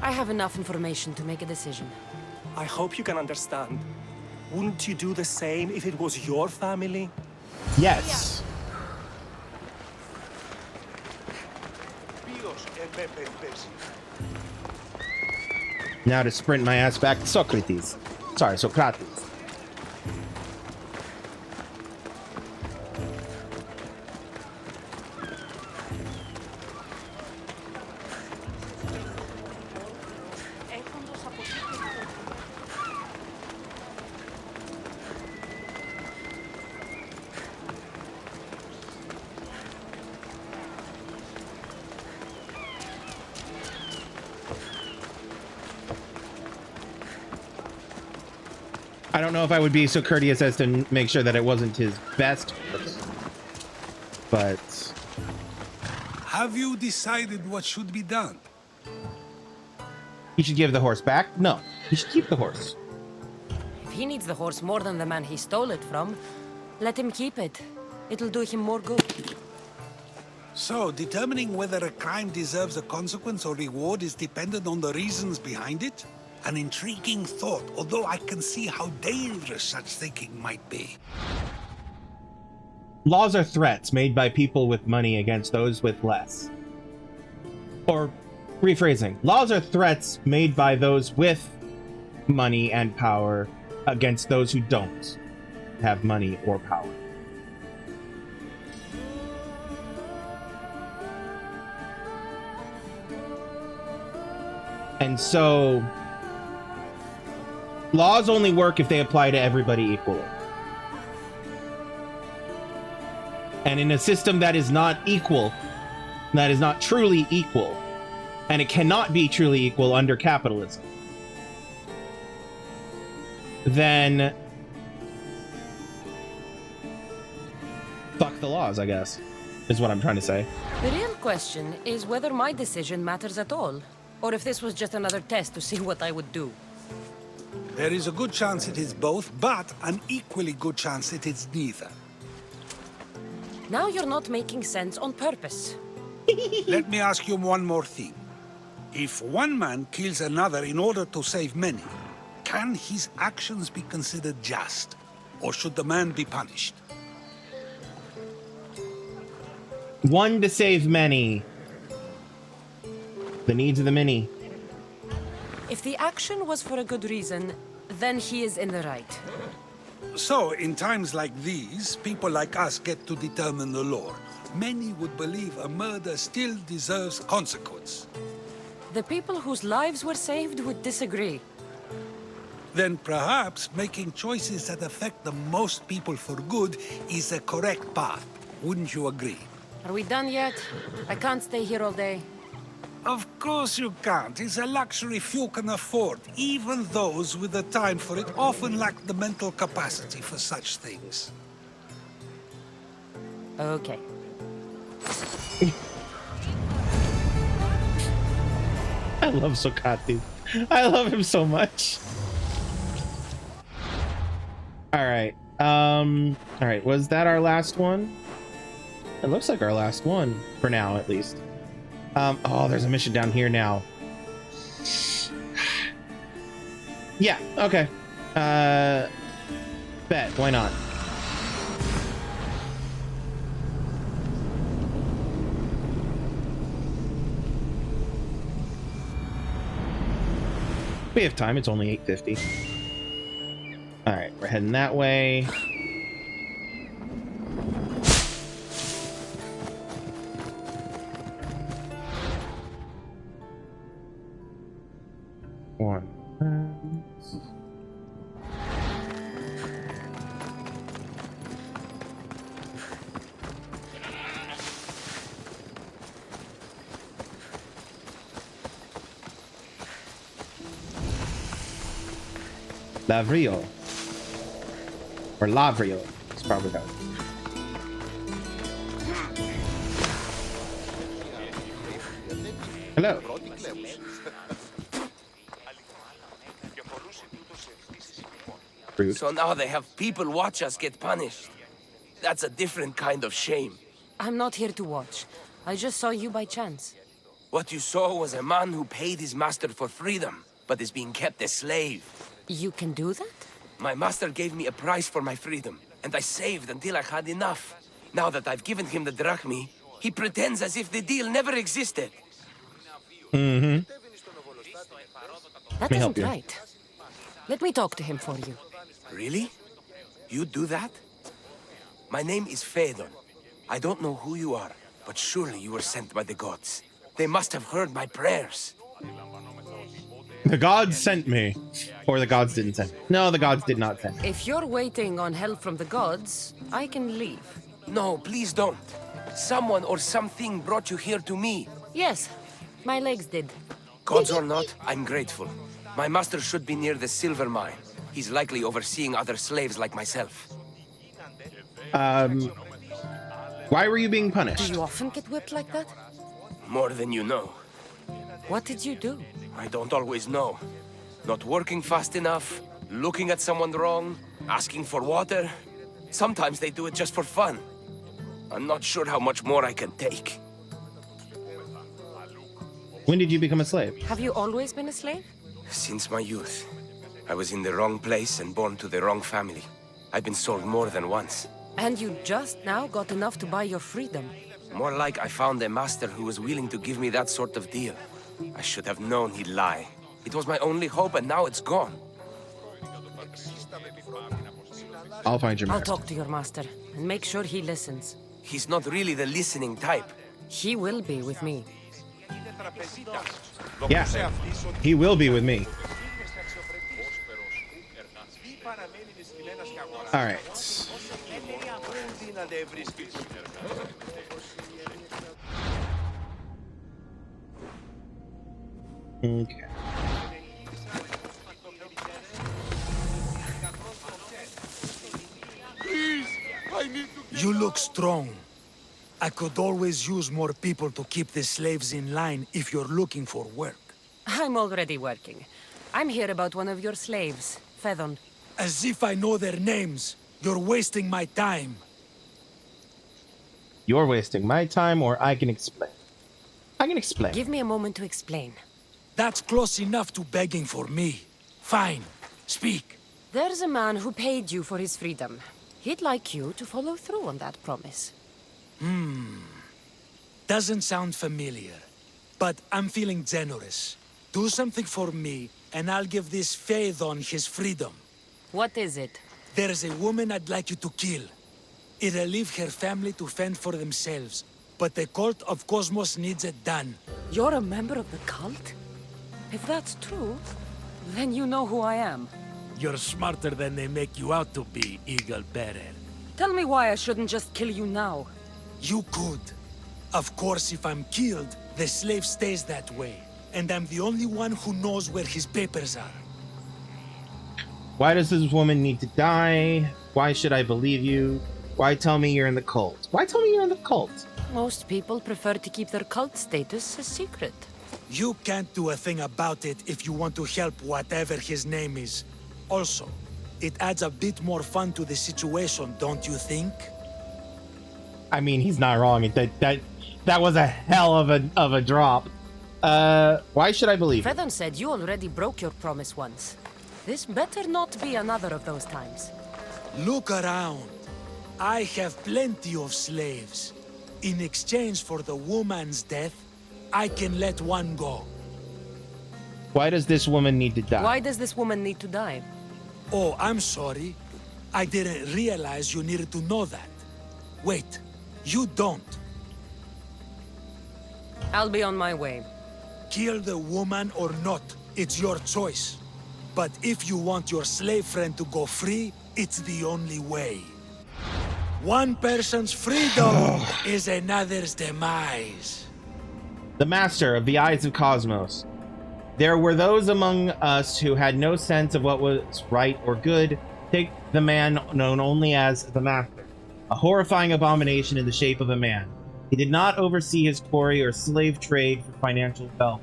I have enough information to make a decision. I hope you can understand. Wouldn't you do the same if it was your family? Yes. Now to sprint my ass back to Socrates. Sorry, Socrates. I don't know if I would be so courteous as to make sure that it wasn't his best horse, but Have you decided what should be done? he should give the horse back. No, he should keep the horse. If he needs the horse more than the man he stole it from, let him keep it. It'll do him more good. So, determining whether a crime deserves a consequence or reward is dependent on the reasons behind it? An intriguing thought, although I can see how dangerous such thinking might be. Laws are threats made by people with money against those with less. Or, rephrasing, laws are threats made by those with money and power against those who don't have money or power. And so, laws only work if they apply to everybody equally. And in a system that is not equal, that is not truly equal, and it cannot be truly equal under capitalism, then fuck the laws, I guess, is what I'm trying to say. The real question is whether my decision matters at all, or if this was just another test to see what I would do. There is a good chance it is both, but an equally good chance it is neither. Now you're not making sense on purpose. Let me ask you one more thing. If one man kills another in order to save many, can his actions be considered just? Or should the man be punished? One to save many. The needs of the many. If the action was for a good reason, then he is in the right. So, in times like these, people like us get to determine the law. Many would believe a murder still deserves consequence. The people whose lives were saved would disagree. Then perhaps making choices that affect the most people for good is the correct path. Wouldn't you agree? Are we done yet? I can't stay here all day. Of course you can't. It's a luxury few can afford. Even those with the time for it often lack the mental capacity for such things. Okay. I love Socrates. I love him so much. All right. All right, was that our last one? It looks like our last one for now, at least. Oh, there's a mission down here now. Yeah, okay. Bet, why not? We have time, it's only 8:50. All right, we're heading that way. One. Lavrio. Or Lavrio. It's probably how. Hello. Rude. So now they have people watch us get punished. That's a different kind of shame. I'm not here to watch. I just saw you by chance. What you saw was a man who paid his master for freedom, but is being kept a slave. You can do that? My master gave me a price for my freedom, and I saved until I had enough. Now that I've given him the drachmi, he pretends as if the deal never existed. That Let me help isn't you. right. Let me talk to him for you. Really? You do that? My name is Phaedon. I don't know who you are, but surely you were sent by the gods. They must have heard my prayers. The gods sent me. Or the gods didn't send me. No, the gods did not send me. If you're waiting on help from the gods, I can leave. No, please don't. Someone or something brought you here to me. Yes, my legs did. Gods or not, I'm grateful. My master should be near the silver mine. He's likely overseeing other slaves like myself. Why were you being Do punished? you often get whipped like that? More than you know. What did you do? I don't always know. Not working fast enough, looking at someone wrong, asking for water. Sometimes they do it just for fun. I'm not sure how much more I can take. When did you become a slave? Have you always been a slave? Since my youth. I was in the wrong place and born to the wrong family. I've been sold more than once. And you just now got enough to buy your freedom. More like I found a master who was willing to give me that sort of deal. I should have known he'd lie. It was my only hope, and now it's gone. I'll find your I'll master. talk to your master and make sure he listens. He's not really the listening type. He will be with me. Yeah, he will be with me. All right. Okay. You look strong. I could always use more people to keep the slaves in line if you're looking for work. I'm already working. I'm here about one of your slaves, Phaedon. As if I know their names. You're wasting my time. You're wasting my time, or I can explain. I can explain. Give me a moment to explain. That's close enough to begging for me. Fine. Speak. There's a man who paid you for his freedom. He'd like you to follow through on that promise. Doesn't sound familiar. But I'm feeling generous. Do something for me, and I'll give this Phaedon his freedom. What is it? There's a woman I'd like you to kill. It'll leave her family to fend for themselves. But the cult of Cosmos needs it done. You're a member of the cult? If that's true, then you know who I am. You're smarter than they make you out to be, Eagle Bearer. Tell me why I shouldn't just kill you now. You could. Of course, if I'm killed, the slave stays that way. And I'm the only one who knows where his papers are. Why does this woman need to die? Why should I believe you? Why tell me you're in the cult? Why tell me you're in the cult? Most people prefer to keep their cult status a secret. You can't do a thing about it if you want to help whatever his name is. Also, It adds a bit more fun to the situation, don't you think? I mean, he's not wrong. That was a hell of a drop. Why should I believe it? Fredon said you already broke your promise once. This better not be another of those times. Look around. I have plenty of slaves. In exchange for the woman's death, I can let one go. Why does this woman need to die? Why does this woman need to die? Oh, I'm sorry. I didn't realize you needed to know that. Wait, you don't. I'll be on my way. Kill the woman or not, it's your choice. But if you want your slave friend to go free, it's the only way. One person's freedom is another's demise. The master of the Eyes of Cosmos. There were those among us who had no sense of what was right or good. Take the man known only as the Master, a horrifying abomination in the shape of a man. He did not oversee his quarry or slave trade for financial wealth,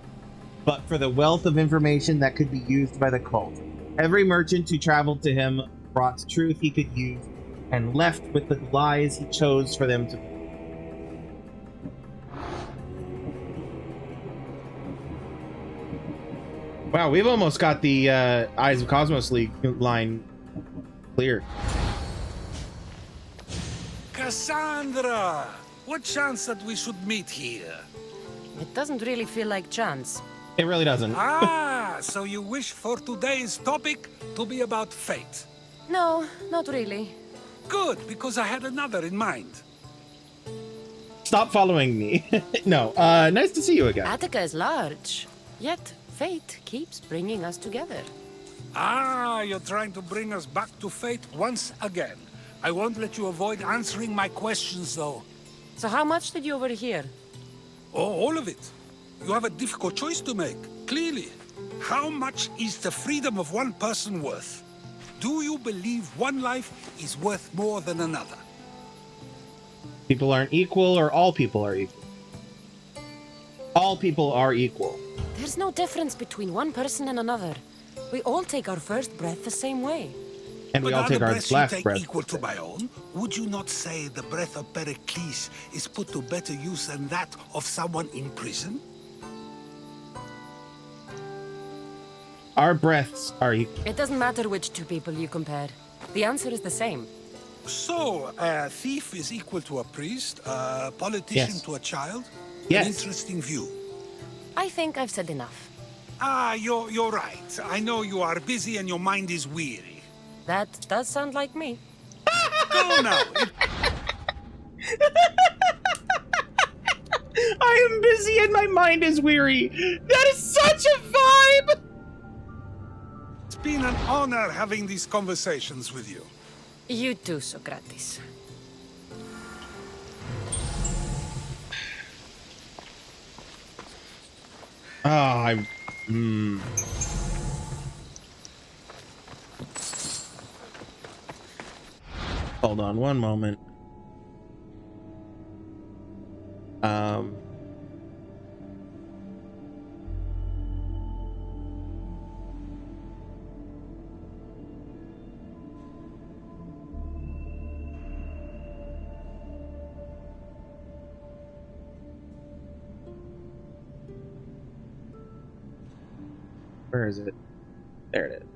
but for the wealth of information that could be used by the cult. Every merchant who traveled to him brought truth he could use and left with the lies he chose for them to. Wow, we've almost got the Eyes of Cosmos League line cleared. Cassandra! What chance that we should meet here? It doesn't really feel like chance. It really doesn't. So you wish for today's topic to be about fate? No, not really. Good, because I had another in mind. Stop following me. No, nice to see you again. Attica is large, yet fate keeps bringing us together. You're trying to bring us back to fate once again. I won't let you avoid answering my questions, though. So how much did you overhear? Oh, all of it. You have a difficult choice to make, clearly. How much is the freedom of one person worth? Do you believe one life is worth more than another? People aren't equal, or all people are equal? All people are equal. There's no difference between one person and another. We all take our first breath the same way. And we all take our last breath. Equal to my own? Would you not say the breath of Pericles is put to better use than that of someone in prison? Our breaths are equal. It doesn't matter which two people you compare. The answer is the same. So, a thief is equal to a priest, a politician to a child? Yes. An interesting view. I think I've said enough. You're right. I know you are busy and your mind is weary. That does sound like me. Go now. I am busy and my mind is weary. That is such a vibe! It's been an honor having these conversations with you. You too, Socrates. Hold on one moment. Where is it? There it is.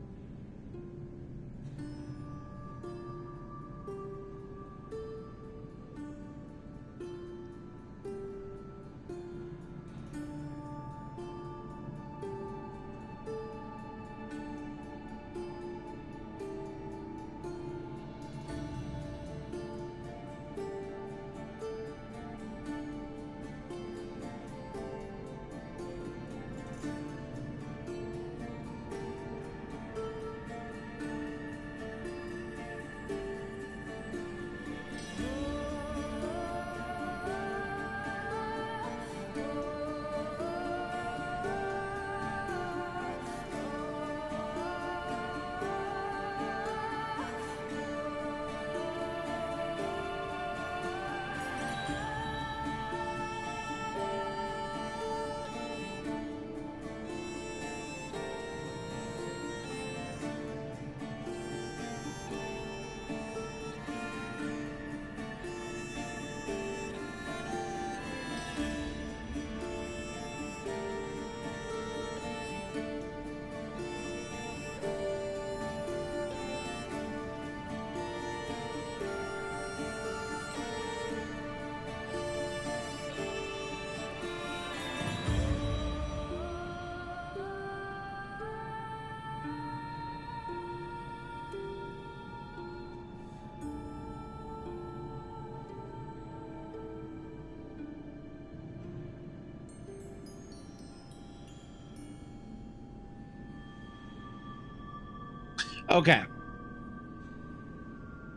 Okay.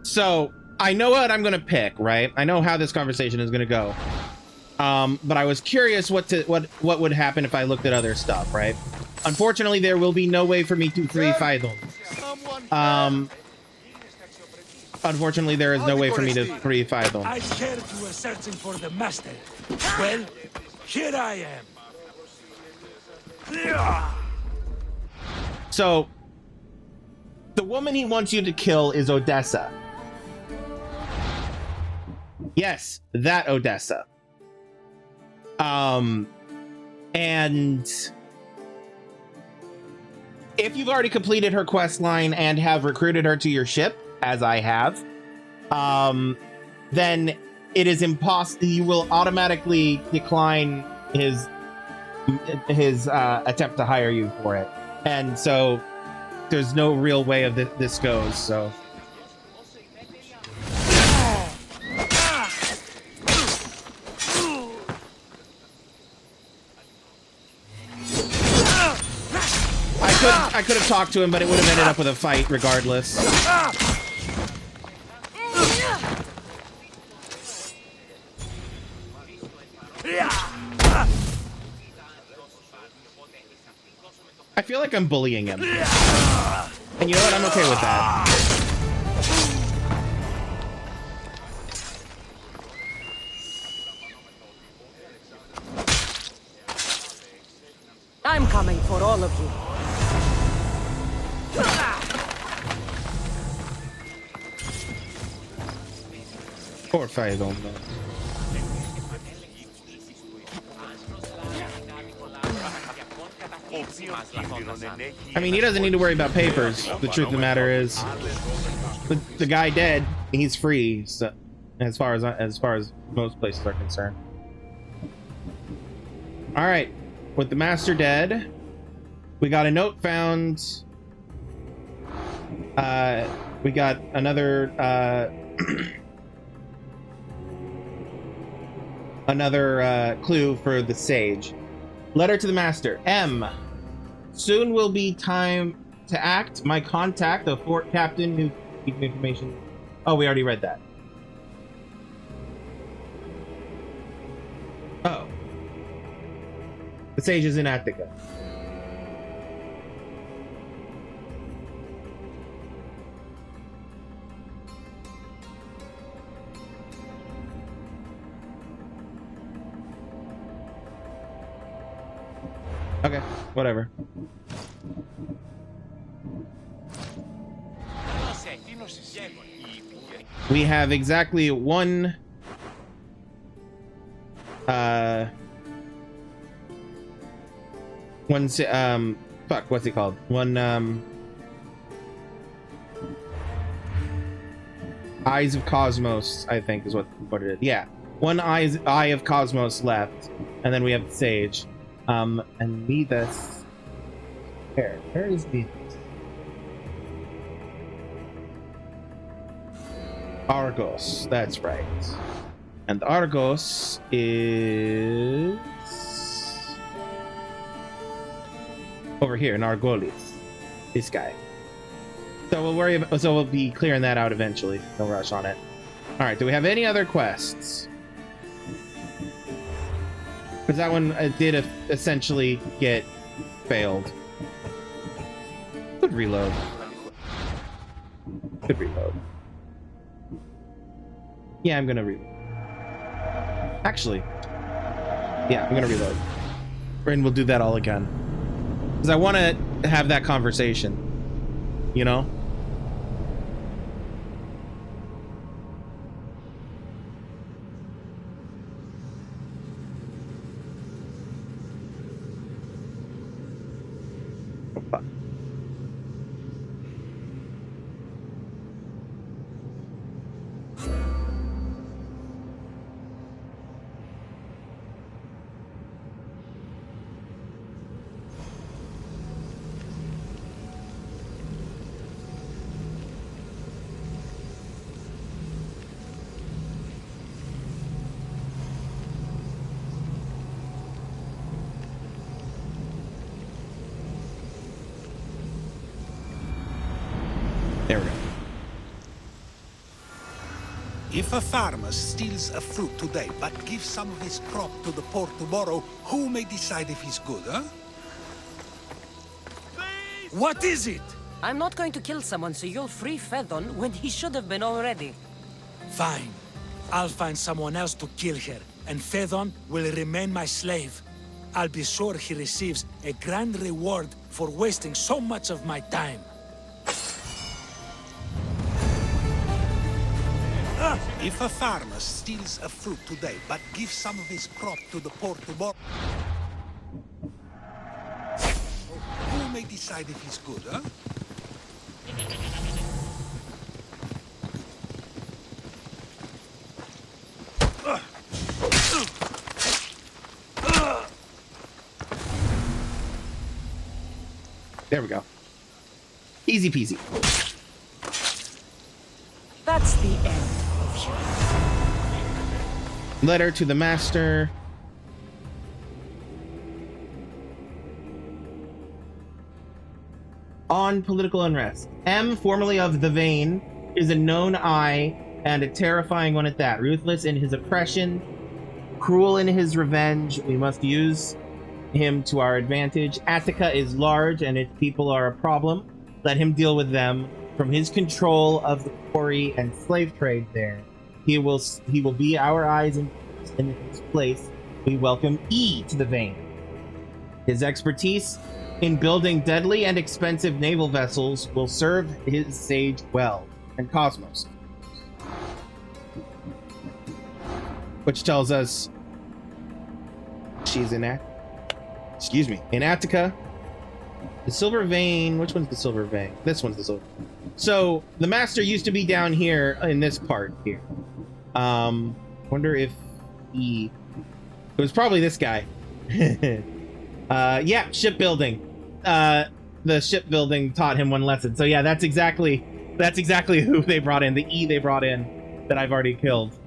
So I know what I'm gonna pick, right? I know how this conversation is gonna go. But I was curious what would happen if I looked at other stuff, right? Unfortunately, there will be no way for me to free Faidon. Unfortunately, there is no way for me to free Faidon. I heard you were searching for the master. Well, here I am. So, the woman he wants you to kill is Odessa. Yes, that Odessa. And if you've already completed her quest line and have recruited her to your ship, as I have, then it is impossible. You will automatically decline his attempt to hire you for it, and so there's no real way of this goes. So. I could have talked to him, but it would have ended up with a fight regardless. I feel like I'm bullying him. And you know what? I'm okay with that. I'm coming for all of you. Poor Faidon, though. I mean, he doesn't need to worry about papers. The truth of the matter is, the guy dead, he's free. So, as far as most places are concerned. All right, with the master dead, we got a note found. We got another another clue for the sage. Letter to the master. M. Soon will be time to act. My contact, the fort captain who gave me information. Oh, we already read that. Oh. The sage is in Attica. Okay, whatever. We have exactly one fuck, what's it called? One Eyes of Cosmos, I think is what it is. Yeah. One Eye of Cosmos left, and then we have the Sage. And Midas. Where is Midas? Argos, that's right. And Argos is over here in Argolis. This guy. So we'll be clearing that out eventually. No rush on it. Alright, do we have any other quests? Because that one did essentially get failed. Good reload. Good reload. Yeah, I'm gonna reload. Actually, yeah, I'm gonna reload. And we'll do that all again. Because I want to have that conversation. You know? If a farmer steals a fruit today, but gives some of his crop to the poor tomorrow, who may decide if he's good, huh? What is it? I'm not going to kill someone so you'll free Fedon when he should have been already. Fine. I'll find someone else to kill her, and Fedon will remain my slave. I'll be sure he receives a grand reward for wasting so much of my time. If a farmer steals a fruit today, but gives some of his crop to the poor tomorrow, who may decide if he's good, huh? There we go. Easy peasy. That's the end of you. Letter to the master. On political unrest. M, formerly of the Vein, is a known eye and a terrifying one at that. Ruthless in his oppression, cruel in his revenge. We must use him to our advantage. Attica is large and its people are a problem. Let him deal with them. From his control of the quarry and slave trade there, he will be our eyes in his place. We welcome E to the Vein. His expertise in building deadly and expensive naval vessels will serve his sage well. And Cosmos, which tells us she's in Attica. The Silver Vein. Which one's the Silver Vein? This one's the Silver. So the master used to be down here in this part here. Wonder if it was probably this guy. Yeah, shipbuilding. The shipbuilding taught him one lesson. So yeah, that's exactly who they brought in. The E they brought in that I've already killed.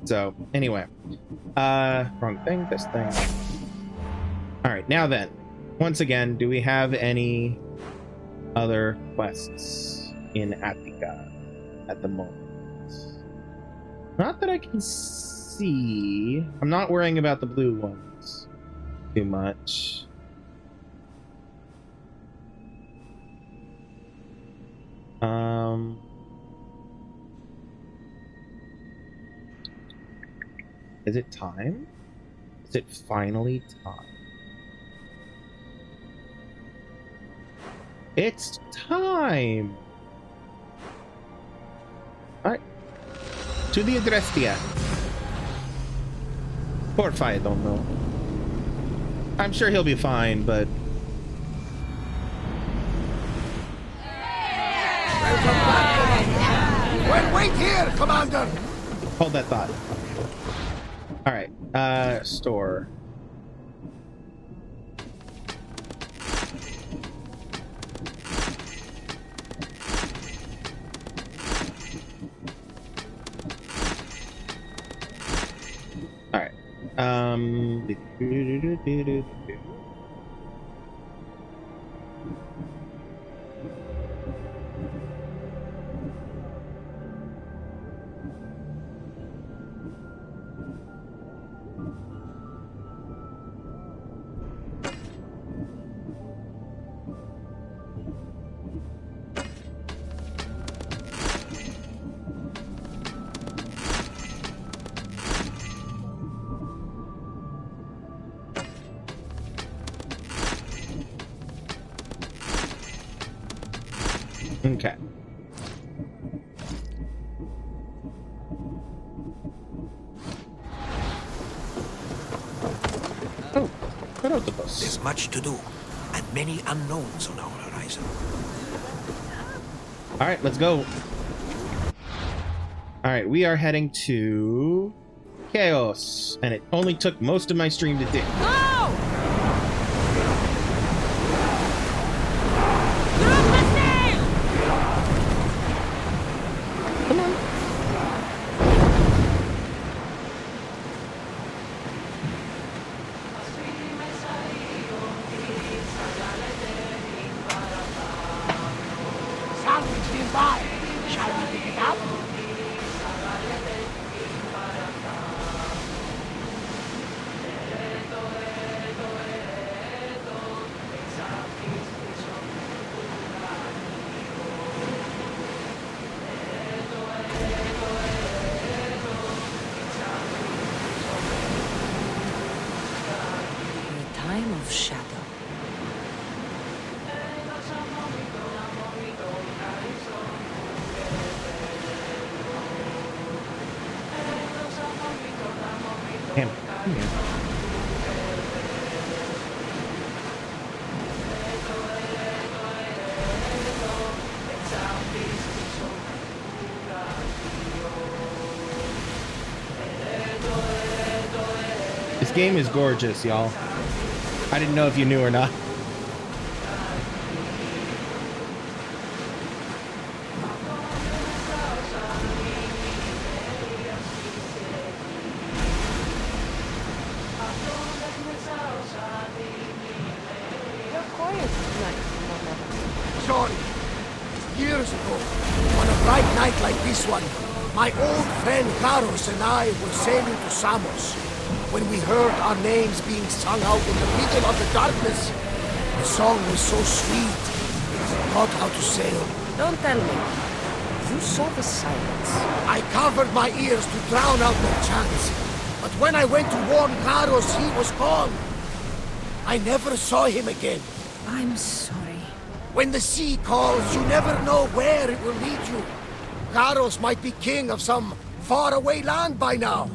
So anyway, wrong thing. This thing. All right, now then, once again, do we have any other quests in Attica at the moment? Not that I can see. I'm not worrying about the blue ones too much. Is it time? Is it finally time? It's time! Alright. To the Adrestia. Porfa, I don't know. I'm sure he'll be fine, but... Wait here, Commander! Hold that thought. Alright, store. Alright. Okay. Oh, cut out the bus. There's much to do, and many unknowns on our horizon. All right, let's go. All right, we are heading to Keos, and it only took most of my stream to do. Salvage nearby. Shall we begin? time of shadow. Damn. Come here. This game is gorgeous, y'all. I didn't know if you knew or not. Sorry. Years ago, on a bright night like this one, my old friend Karos and I were sailing to Samos. When we heard our names being sung out in the middle of the darkness, the song was so sweet, we forgot how to sail. Don't tell me. You saw the silence. I covered my ears to drown out the chants, but when I went to warn Karos, he was gone. I never saw him again. I'm sorry. When the sea calls, you never know where it will lead you. Karos might be king of some faraway land by now.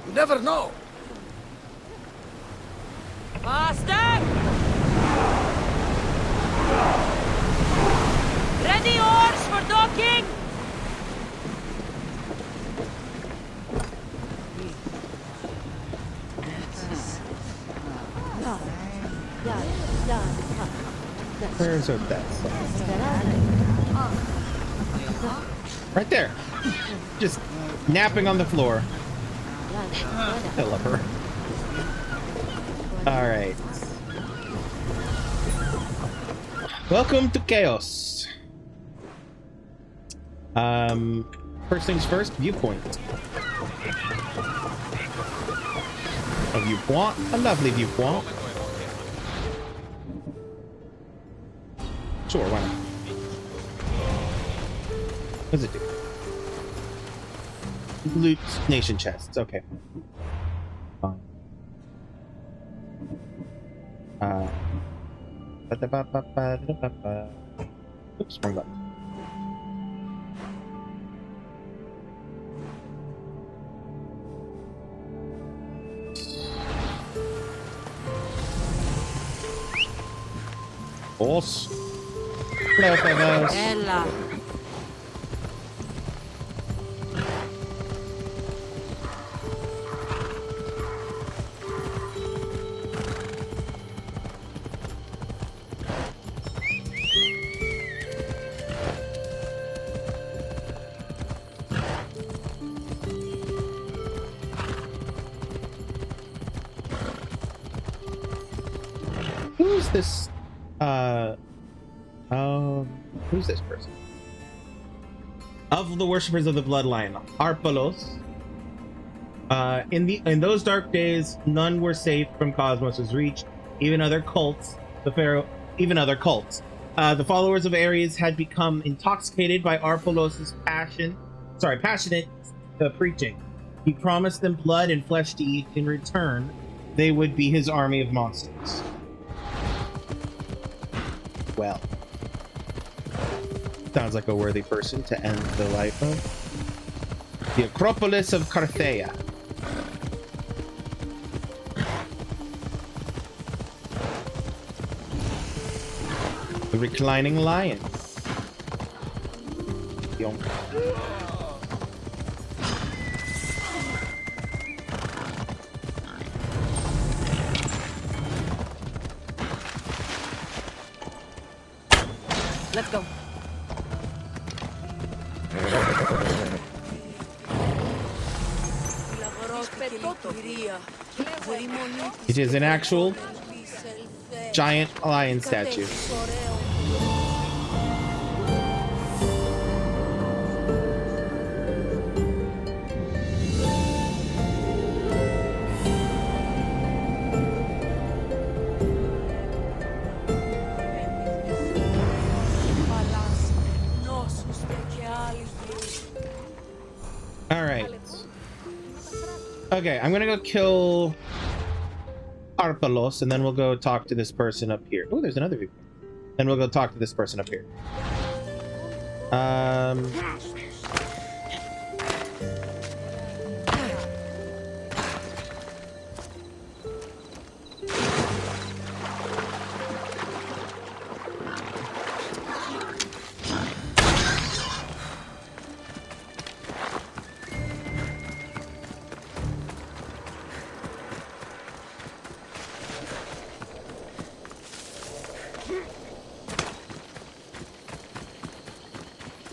You never know. Master! Ready oars for docking! Where's our that? Right there. Just napping on the floor. I love her. Alright. Welcome to Keos. First things first, viewpoint. A viewpoint, a lovely viewpoint. Sure, why not? What does it do? Loot nation chests, okay. Fine. Oops, wrong button. Horse. Hello, fellows. Ella. Who's this? Who's this person? Of the worshippers of the bloodline, Arpalos. In those dark days, none were safe from Cosmos's reach. Even other cults, the followers of Ares had become intoxicated by Arpalos's passionate preaching. He promised them blood and flesh to eat. In return, they would be his army of monsters. Well, sounds like a worthy person to end the life of. The Acropolis of Carthea. The reclining lion. Let's go. It is an actual giant lion statue. All right. Okay, I'm gonna go kill Arpalos, and then we'll go talk to this person up here. Oh, there's another view. Then we'll go talk to this person up here.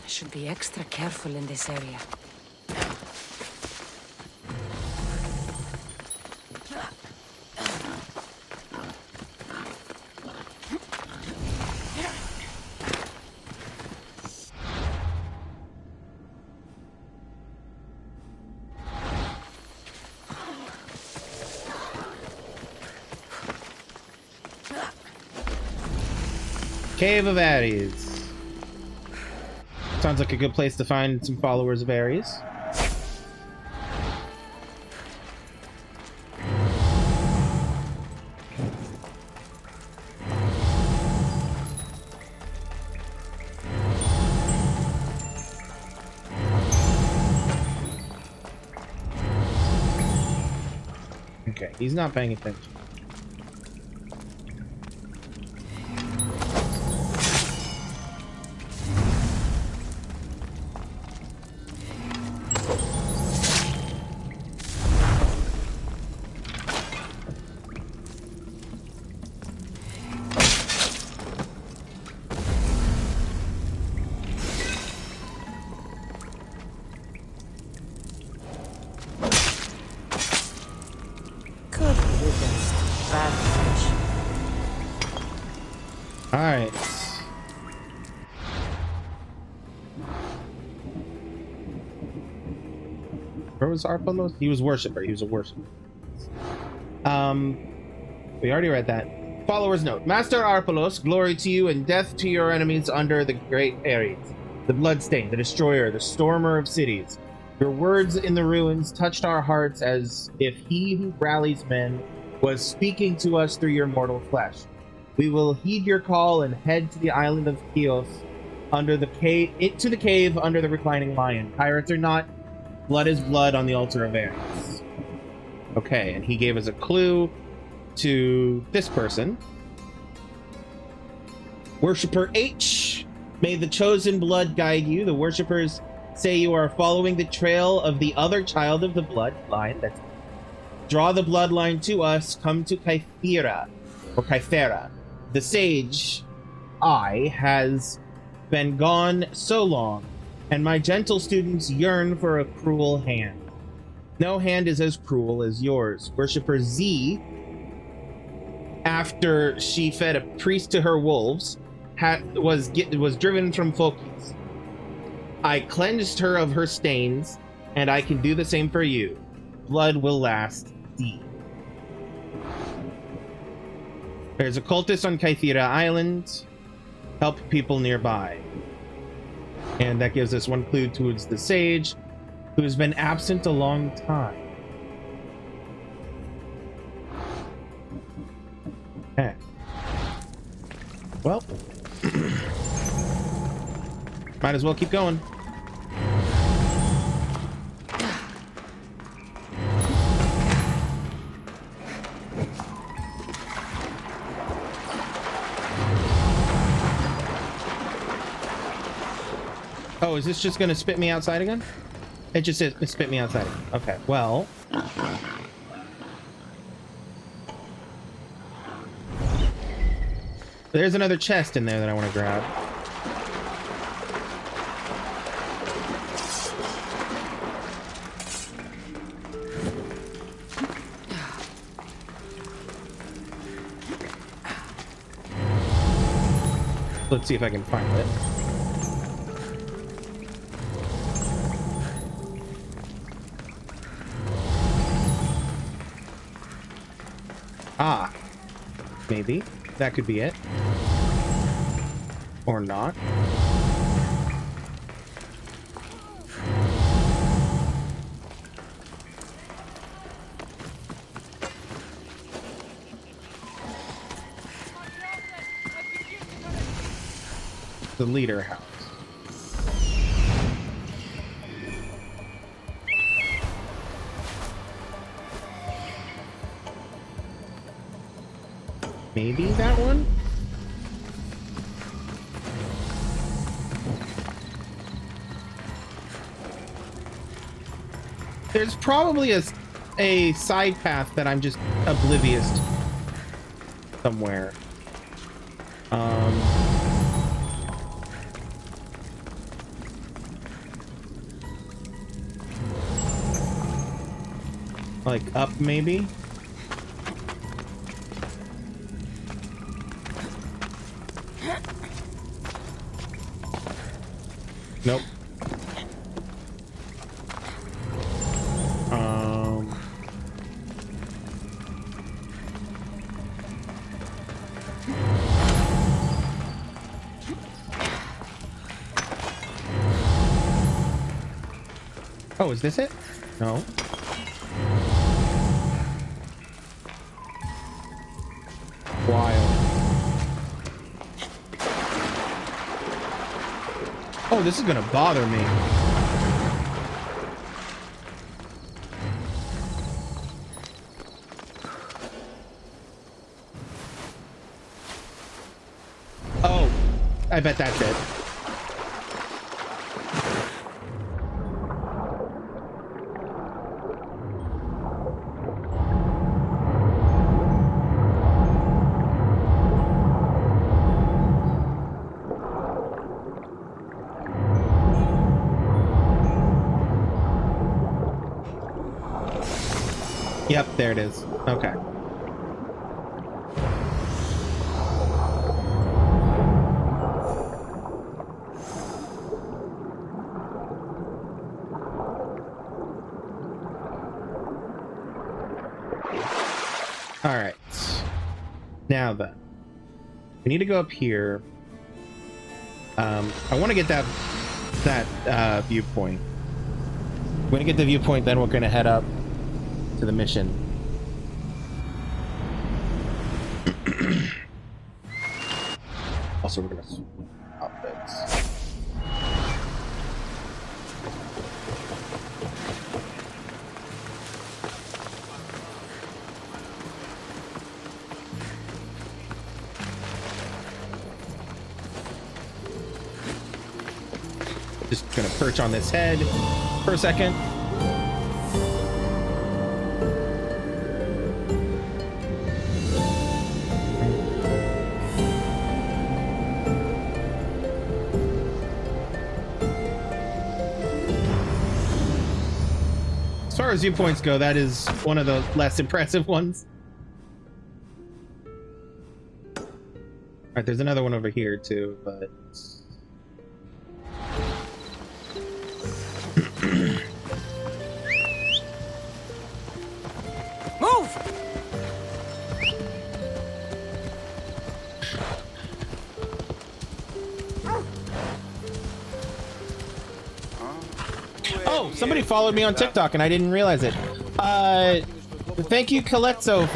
Should be extra careful in this area. Cave of Ares. Sounds like a good place to find some followers of Ares. Okay, he's not paying attention. Alright. Where was Arpalos? He was worshiper. He was a worshiper. We already read that. Follower's note. Master Arpalos, glory to you and death to your enemies under the great Ares. The Bloodstain, the Destroyer, the Stormer of cities. Your words in the ruins touched our hearts as if he who rallies men was speaking to us through your mortal flesh. We will heed your call and head to the island of Keos, under the cave, into the cave under the reclining lion. Pirates or not, blood is blood on the altar of Ares. Okay, and he gave us a clue to this person. Worshipper H, may the chosen blood guide you. The worshippers say you are following the trail of the other child of the bloodline. That's draw the bloodline to us. Come to Kythera, or Kythera. The sage, I, has been gone so long, and my gentle students yearn for a cruel hand. No hand is as cruel as yours. Worshipper Z, after she fed a priest to her wolves, was driven from Phokis. I cleansed her of her stains, and I can do the same for you. Blood will last. D. There's a cultist on Kythera Island. Help people nearby. And that gives us one clue towards the sage, who has been absent a long time. Okay. Well, might as well keep going. Oh, is this just gonna spit me outside again? It just says spit me outside again. Okay, well. There's another chest in there that I want to grab. Let's see if I can find it. Ah, maybe that could be it, or not. The leader house. Maybe that one? There's probably a side path that I'm just oblivious to somewhere. Like up, maybe? Nope. Oh, is this it? No. Wild. Oh, this is gonna bother me. Oh, I bet that's it. Yep, there it is. Okay. All right. Now then, we need to go up here. I want to get that viewpoint. When we get the viewpoint, then we're going to head up to the mission. Also, we're gonna swap outfits. Just gonna perch on this head for a second. As far as viewpoints go, that is one of the less impressive ones. All right, there's another one over here too, but move. oh, somebody followed me on TikTok and I didn't realize it. Thank you, Caletzo,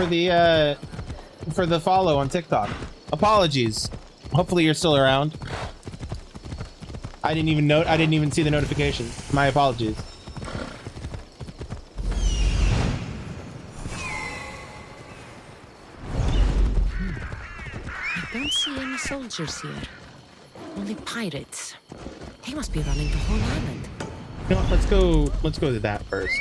for the follow on TikTok. Apologies. Hopefully you're still around. I didn't even see the notification. My apologies. I don't see any soldiers here. Only pirates. They must be running the whole island. You know what, let's go to that first.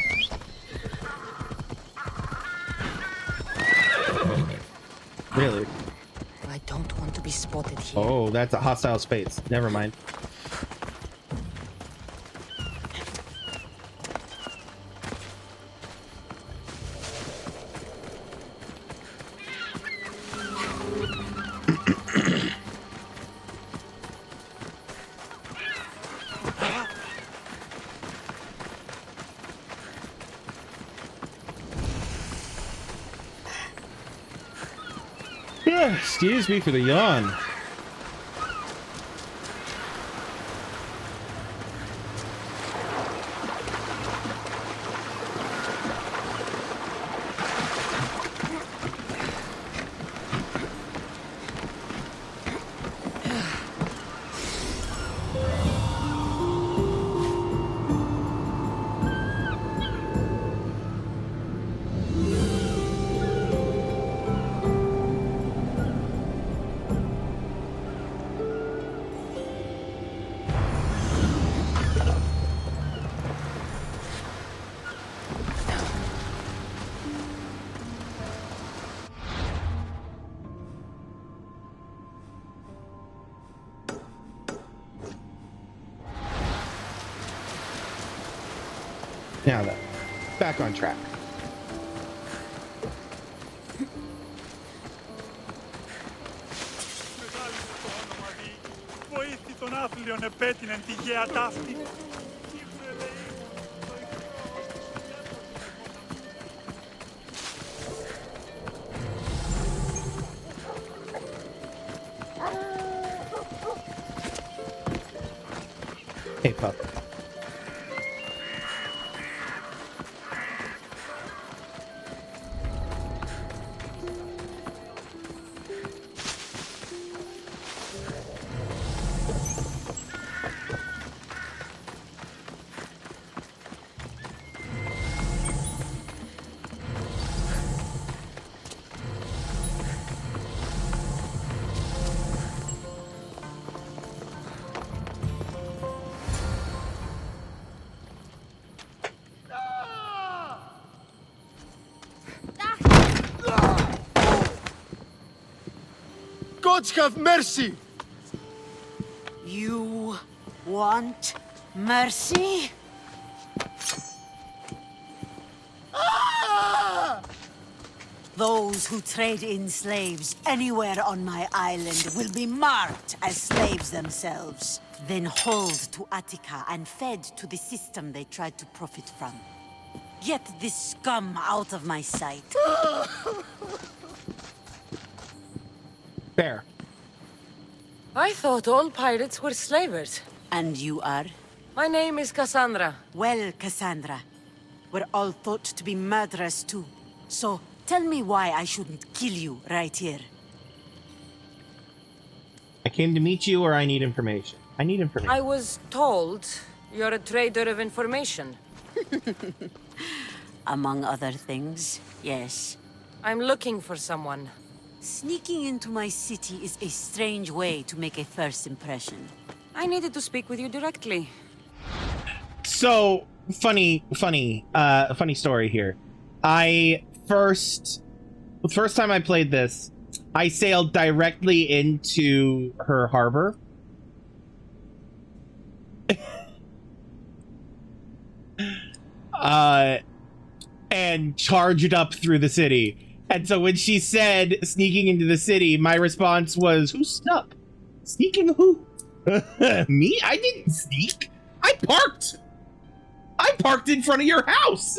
Really? I don't want to be spotted here. Oh, that's a hostile space. Never mind. Excuse me for the yawn. Now then, back on track. Hey, pup. Gods have mercy! You want mercy? Ah! Those who trade in slaves anywhere on my island will be marked as slaves themselves, then hauled to Attica and fed to the system they tried to profit from. Get this scum out of my sight. Fair. I thought all pirates were slavers. And you are? My name is Cassandra. Well, Cassandra, we're all thought to be murderers too. So, tell me why I shouldn't kill you right here. I came to meet you, or I need information. I need information. I was told you're a trader of information. Among other things, yes. I'm looking for someone. Sneaking into my city is a strange way to make a first impression. I needed to speak with you directly. So, funny story here. The first time I played this, I sailed directly into her harbor. And charged up through the city. And so when she said sneaking into the city, my response was, who snuck? Sneaking who? Me? I didn't sneak. I parked in front of your house.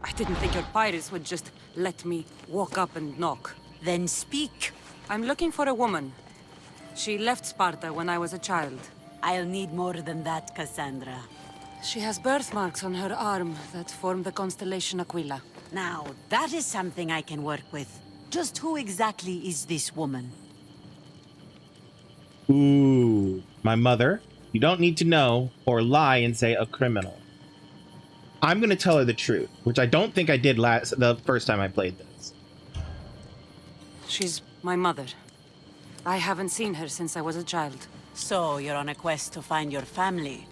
I didn't think your pirates would just let me walk up and knock. Then speak. I'm looking for a woman. She left Sparta when I was a child. I'll need more than that, Cassandra. She has birthmarks on her arm that form the constellation Aquila. Now, that is something I can work with. Just who exactly is this woman? Ooh, my mother. You don't need to know or lie and say a criminal. I'm gonna tell her the truth, which I don't think I did the first time I played this. She's my mother. I haven't seen her since I was a child. So, you're on a quest to find your family?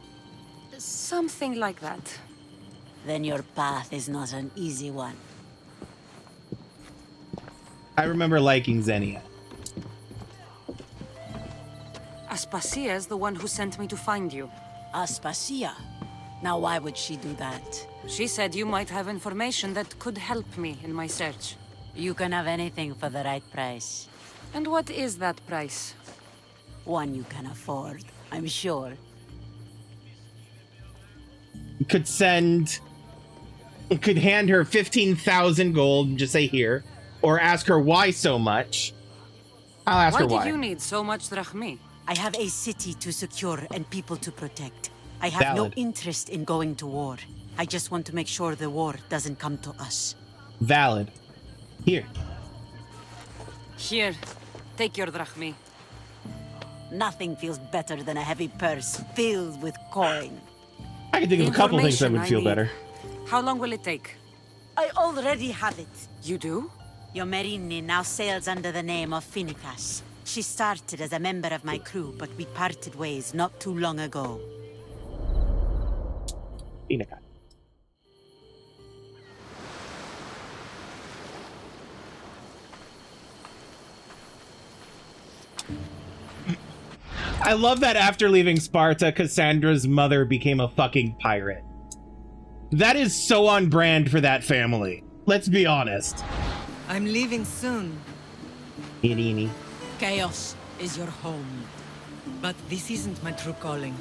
Something like that. Then your path is not an easy one. I remember liking Xenia. Aspasia is the one who sent me to find you. Aspasia? Now why would she do that? She said you might have information that could help me in my search. You can have anything for the right price. And what is that price? One you can afford, I'm sure. You could hand her 15,000 gold and just say here, or ask her why so much. I'll ask her why. Why did you need so much drachmi? I have a city to secure and people to protect. I have no interest in going to war. I just want to make sure the war doesn't come to us. Valid. Here. Here. Take your drachmi. Nothing feels better than a heavy purse filled with coin. I can think of a couple things that would feel better. How long will it take? I already have it. You do? Yomerini now sails under the name of Finicas. She started as a member of my crew, but we parted ways not too long ago. Finicas. I love that after leaving Sparta, Cassandra's mother became a fucking pirate. That is so on brand for that family. Let's be honest. I'm leaving soon. Irini. Keos is your home. But this isn't my true calling.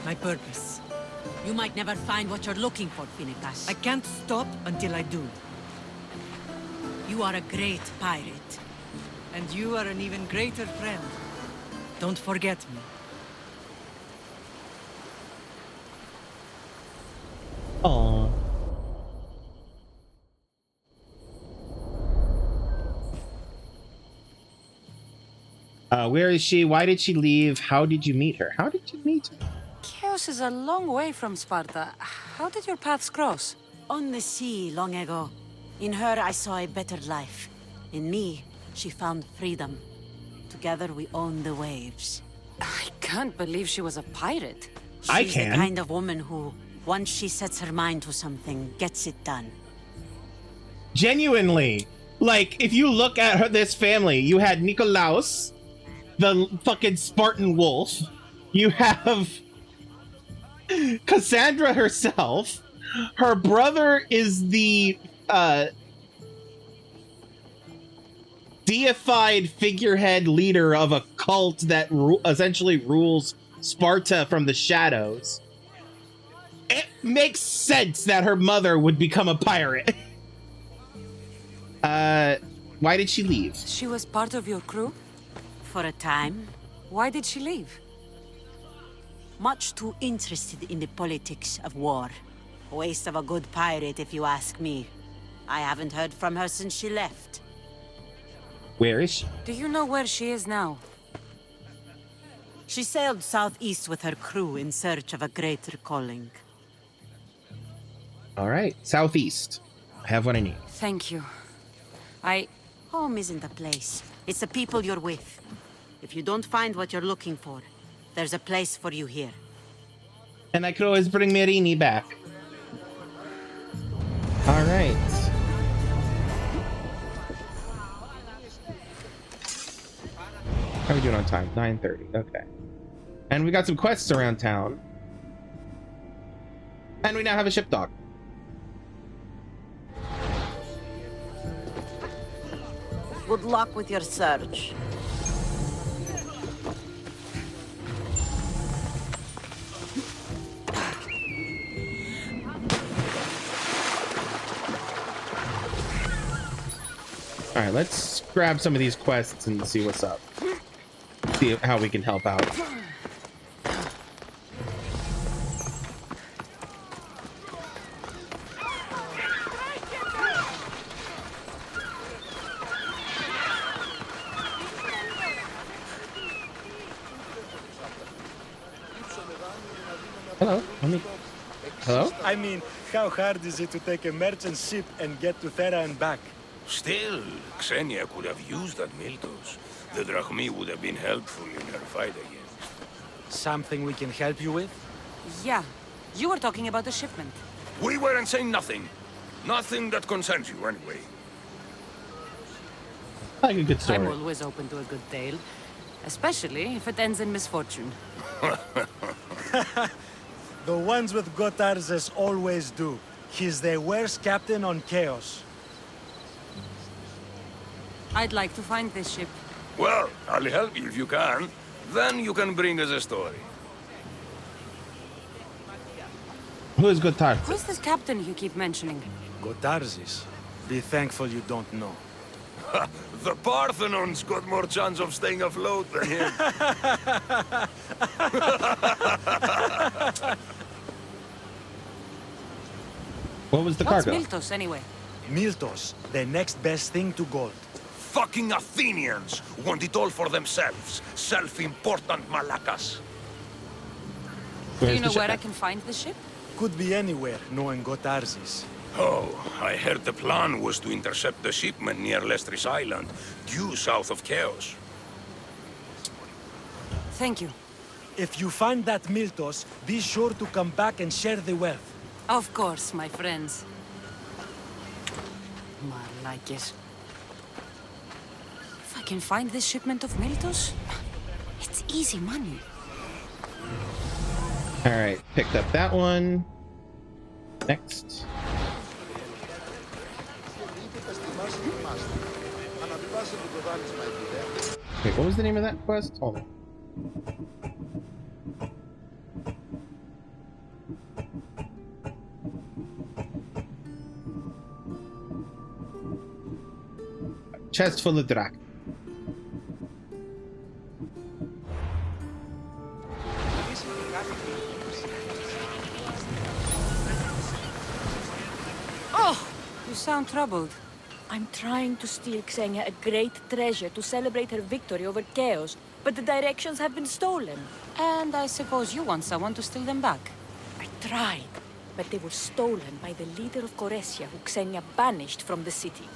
My purpose. You might never find what you're looking for, Finnegas. I can't stop until I do. You are a great pirate. And you are an even greater friend. Don't forget me. Aww. Where is she? Why did she leave? How did you meet her? How did you meet her? Keos is a long way from Sparta. How did your paths cross? On the sea, long ago. In her, I saw a better life. In me, she found freedom. Together, we own the waves. I can't believe she was a pirate. She's the kind of woman who, once she sets her mind to something, gets it done. Genuinely. Like, if you look at her, this family, you had Nikolaos, the fucking Spartan wolf. You have Cassandra herself. Her brother is the deified figurehead leader of a cult that essentially rules Sparta from the shadows. It makes sense that her mother would become a pirate. Why did she leave? She was part of your crew? For a time. Why did she leave? Much too interested in the politics of war. A waste of a good pirate, if you ask me. I haven't heard from her since she left. Where is she? Do you know where she is now? She sailed southeast with her crew in search of a greater calling. All right, southeast. I have what I need. Thank you. Home isn't a place. It's the people you're with. If you don't find what you're looking for, there's a place for you here. And I could always bring Mirini back. All right. How are we doing on time? 9:30. Okay. And we got some quests around town. And we now have a ship dock. Good luck with your search. All right, let's grab some of these quests and see what's up. See how we can help out. Hello. Hello? I mean, how hard is it to take a merchant ship and get to Thera and back? Still, Xenia could have used that Miltos. The Drachmi would have been helpful in her fight against. Something we can help you with? Yeah. You were talking about the shipment. We weren't saying nothing. Nothing that concerns you, anyway. Like a good story. I'm always open to a good tale. Especially if it ends in misfortune. The ones with Gotarzes always do. He's the worst captain on Keos. I'd like to find this ship. Well, I'll help you if you can. Then you can bring us a story. Who is Gotarzes? Who's this captain you keep mentioning? Gotarzes? Be thankful you don't know. The Parthenon's got more chance of staying afloat than him. What was the What's cargo? Miltos, anyway? Miltos, the next best thing to gold. Fucking Athenians want it all for themselves. Self-important malacas. Do you know where I can find the ship? Could be anywhere, knowing Gotarzes. Oh, I heard the plan was to intercept the shipment near Lestris Island, due south of Keos. Thank you. If you find that Miltos, be sure to come back and share the wealth. Of course, my friends. Malakes. If I can find this shipment of Miltos, it's easy money. All right, picked up that one. Next. Wait, what was the name of that quest? Hold on. Chest full of drac. Oh, you sound troubled. I'm trying to steal Xenia a great treasure to celebrate her victory over Keos, but the directions have been stolen. And I suppose you want someone to steal them back. I tried, but they were stolen by the leader of Koresia, who Xenia banished from the city.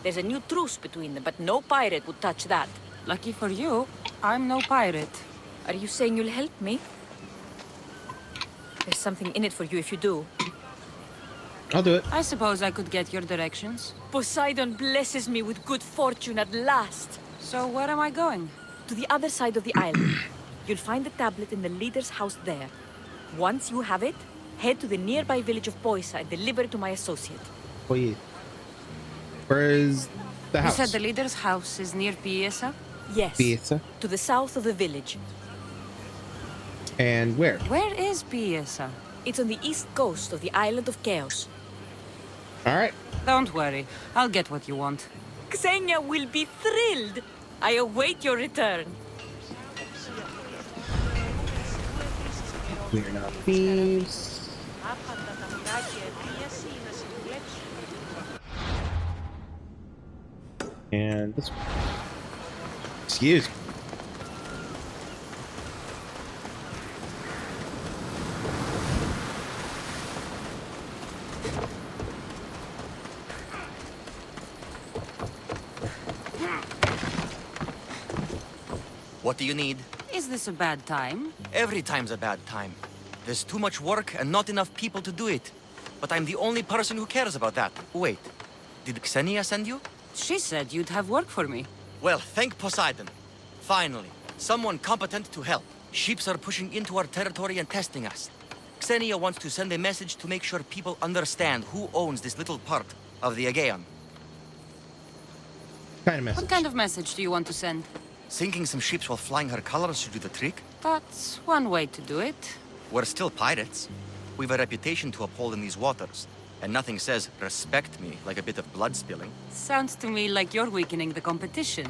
There's a new truce between them, but no pirate would touch that. Lucky for you, I'm no pirate. Are you saying you'll help me? There's something in it for you if you do. I'll do it. I suppose I could get your directions. Poseidon blesses me with good fortune at last. So where am I going? To the other side of the island. You'll find the tablet in the leader's house there. Once you have it, head to the nearby village of Poisa and deliver it to my associate. Oh yeah. Where is the house? You said the leader's house is near Piesa? Yes. Piesa. To the south of the village. And where? Where is Piesa? It's on the east coast of the island of Keos. All right. Don't worry. I'll get what you want. Xenia will be thrilled. I await your return. We're not thieves. And this one. Excuse me. What do you need? Is this a bad time? Every time's a bad time. There's too much work and not enough people to do it. But I'm the only person who cares about that. Wait, did Xenia send you? She said you'd have work for me. Well, thank Poseidon. Finally, someone competent to help. Ships are pushing into our territory and testing us. Xenia wants to send a message to make sure people understand who owns this little part of the Aegean. Kind of message. What kind of message do you want to send? Sinking some ships while flying her colors should do the trick. That's one way to do it. We're still pirates. We've a reputation to uphold in these waters. And nothing says, respect me, like a bit of blood spilling. Sounds to me like you're weakening the competition.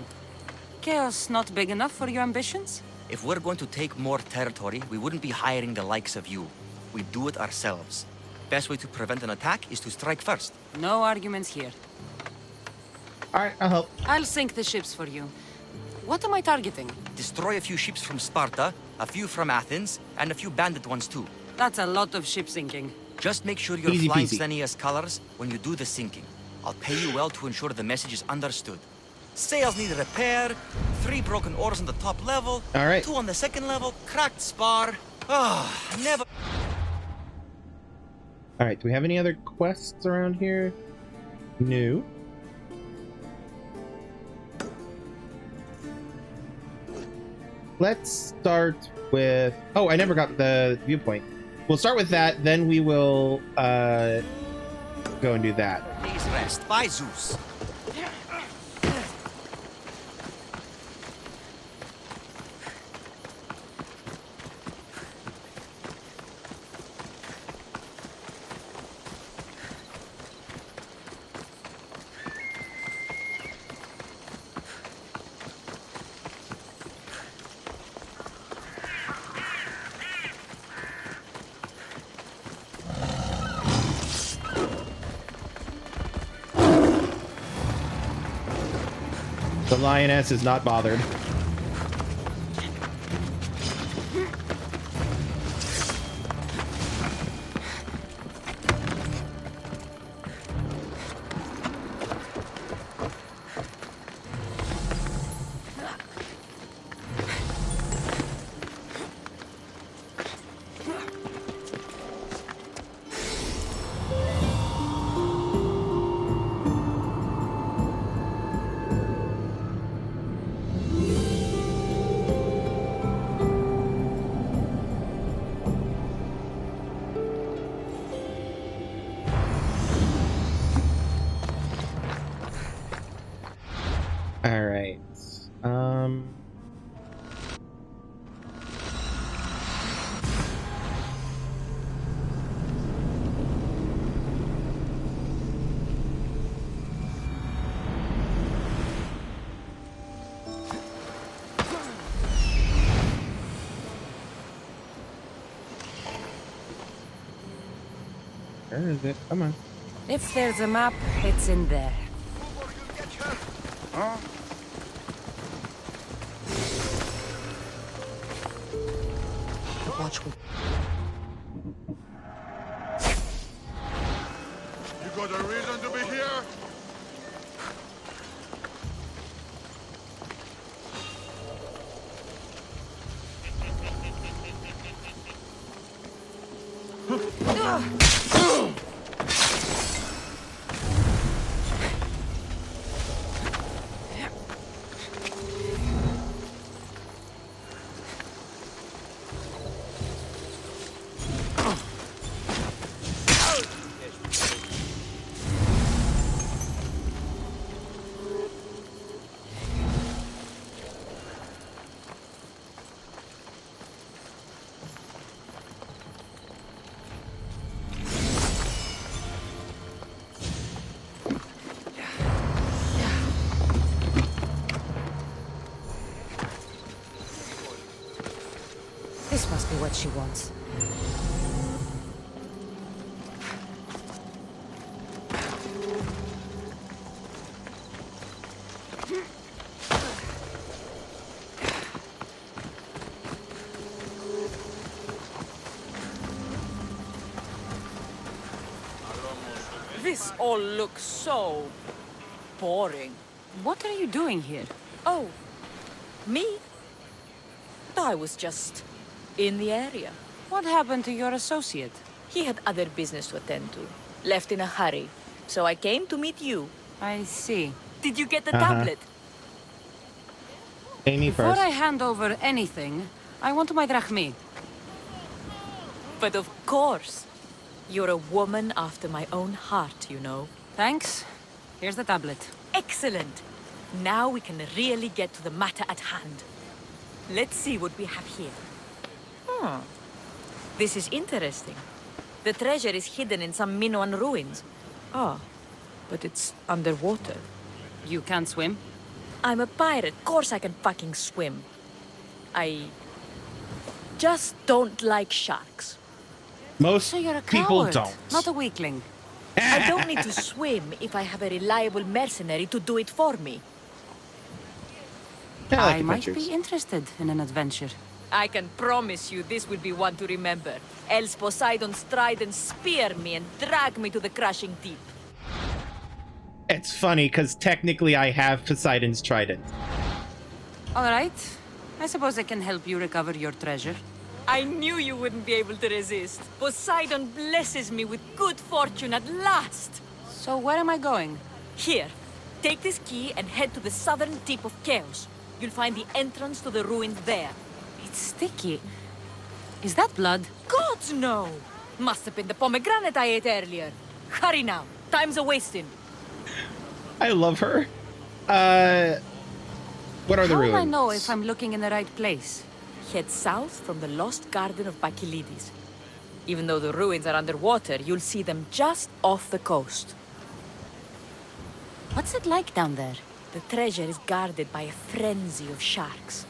Chaos not big enough for your ambitions? If we're going to take more territory, we wouldn't be hiring the likes of you. We do it ourselves. Best way to prevent an attack is to strike first. No arguments here. All right, I'll help. I'll sink the ships for you. What am I targeting? Destroy a few ships from Sparta, a few from Athens, and a few bandit ones too. That's a lot of ship sinking. Just make sure you're Easy flying peasy. Xenia's colors when you do the sinking. I'll pay you well to ensure the message is understood. Sails need repair, 3 broken oars on the top level, All right. 2 on the second level, cracked spar. Ah, never... All right, do we have any other quests around here? No. Let's start with... Oh, I never got the viewpoint. We'll start with that, then we will go and do that. Please rest, by Zeus. The lioness is not bothered. All right. Where is it? Come on. If there's a map, it's in there. Huh? Watch me. You got a reason to be here? This must be what she wants. This all looks so boring. What are you doing here? Oh, me? I was just in the area. What happened to your associate? He had other business to attend to. Left in a hurry. So I came to meet you. I see. Did you get the tablet? Amy Before first. I hand over anything, I want my drachmi. But of course. You're a woman after my own heart, you know. Thanks. Here's the tablet. Excellent. Now we can really get to the matter at hand. Let's see what we have here. This is interesting. The treasure is hidden in some Minoan ruins. Ah, but it's underwater. You can't swim? I'm a pirate. Of course I can fucking swim. I just don't like sharks. Most So you're a people coward, don't. not a weakling. I don't need to swim if I have a reliable mercenary to do it for me. I like I might adventures. be interested in an adventure. I can promise you this will be one to remember. Else Poseidon's trident spear me and drag me to the crushing deep. It's funny because technically I have Poseidon's trident. All right. I suppose I can help you recover your treasure. I knew you wouldn't be able to resist. Poseidon blesses me with good fortune at last. So where am I going? Here, take this key and head to the southern tip of Keos. You'll find the entrance to the ruins there. It's sticky. Is that blood? Gods, no! Must have been the pomegranate I ate earlier. Hurry now. Time's a-wasting. I love her. What are the How ruins? will I know if I'm looking in the right place? Head south from the lost garden of Bacchylides. Even though the ruins are underwater, you'll see them just off the coast. What's it like down there? The treasure is guarded by a frenzy of sharks.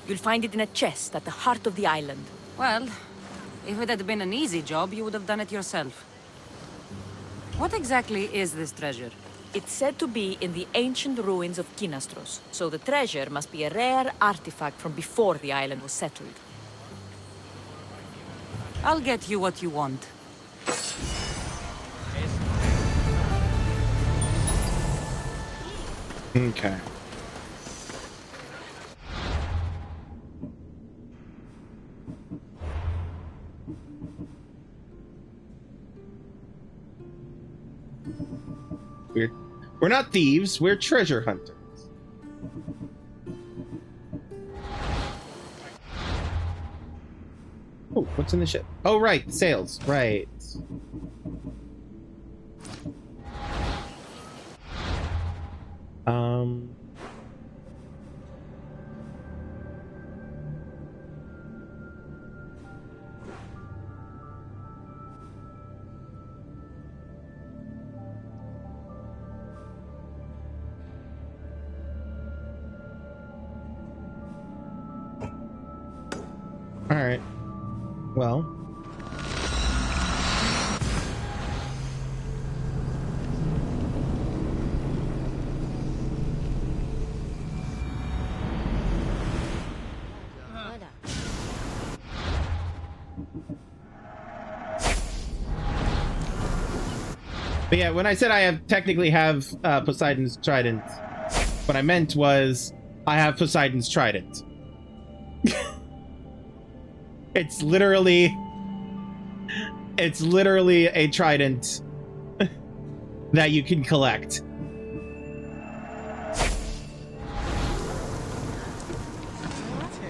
You'll find it in a chest at the heart of the island. Well, if it had been an easy job, you would have done it yourself. What exactly is this treasure? It's said to be in the ancient ruins of Kinastros, so the treasure must be a rare artifact from before the island was settled. I'll get you what you want. Okay. We're not thieves, we're treasure hunters. Oh, what's in the ship? Oh, right, sails, right. All right. Well. But yeah, when I said I technically have Poseidon's trident, what I meant was I have Poseidon's trident. It's literally a trident that you can collect.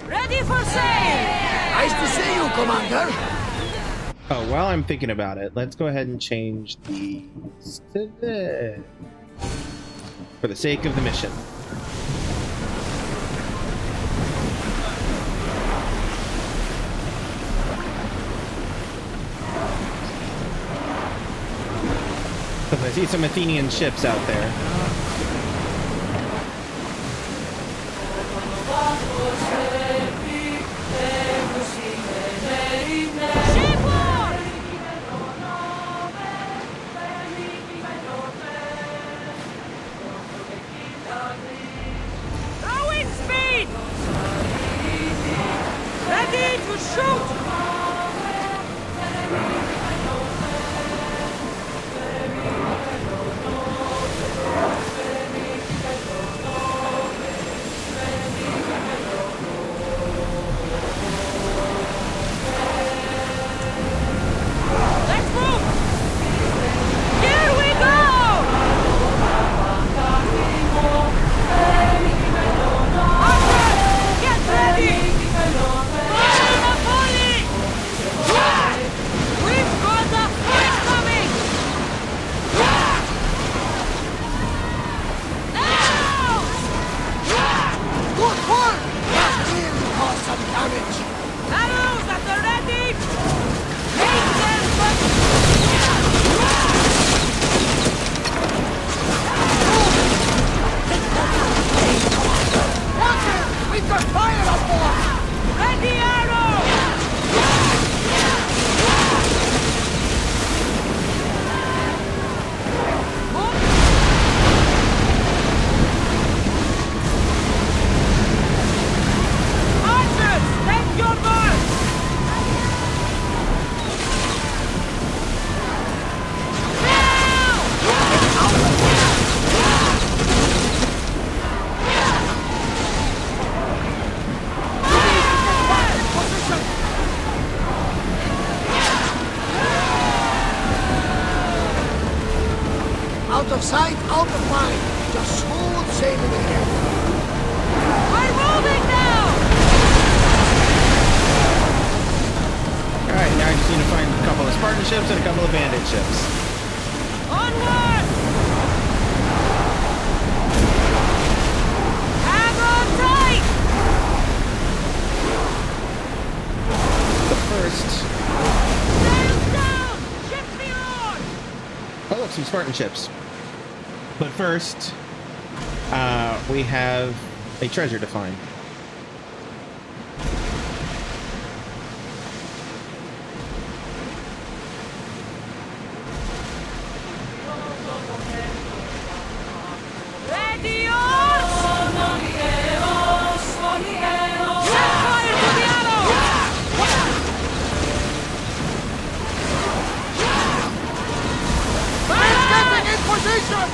Ready for sail! Nice to see you, Commander. Oh, while I'm thinking about it, let's go ahead and change these to this for the sake of the mission. Because I see some Athenian ships out there. Throwing speed! Ready to shoot! Out of sight, out of mind. Just smooth sailing ahead. We're moving now! Alright, now I just need to find a couple of Spartan ships and a couple of bandit ships. Onward! Hang on tight! But first... Sails down! Ship me on! Oh, look, some Spartan ships. But first, we have a treasure to find. Ready, oars! Set fire to the arrows! Man's getting in position!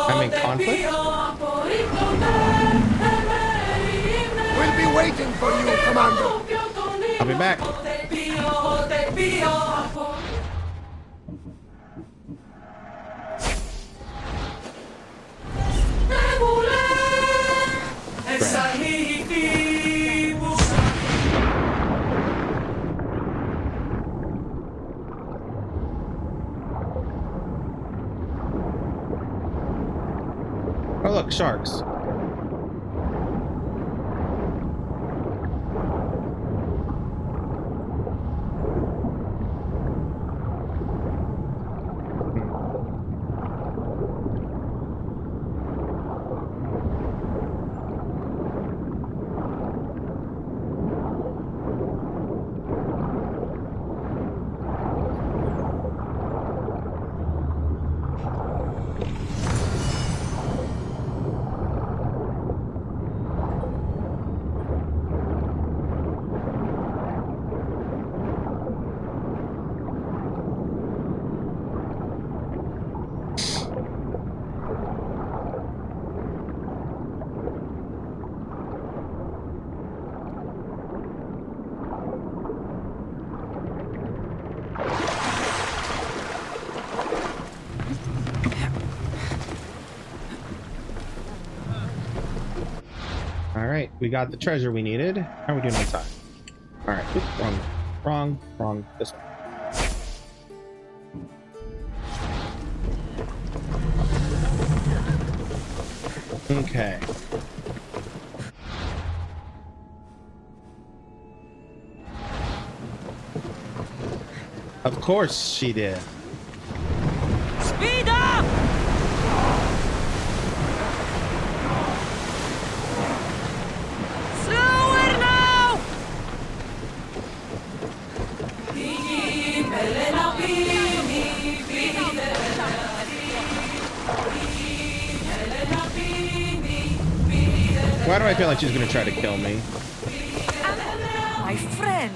I'm in conflict? We'll be waiting for you, Commander. I'll be back. Oh look, sharks. Alright, we got the treasure we needed. How are we doing on time? Alright, wrong, this one. Okay. Of course she did. Speed up! Slower now! Why do I feel like she's gonna try to kill me? My friend,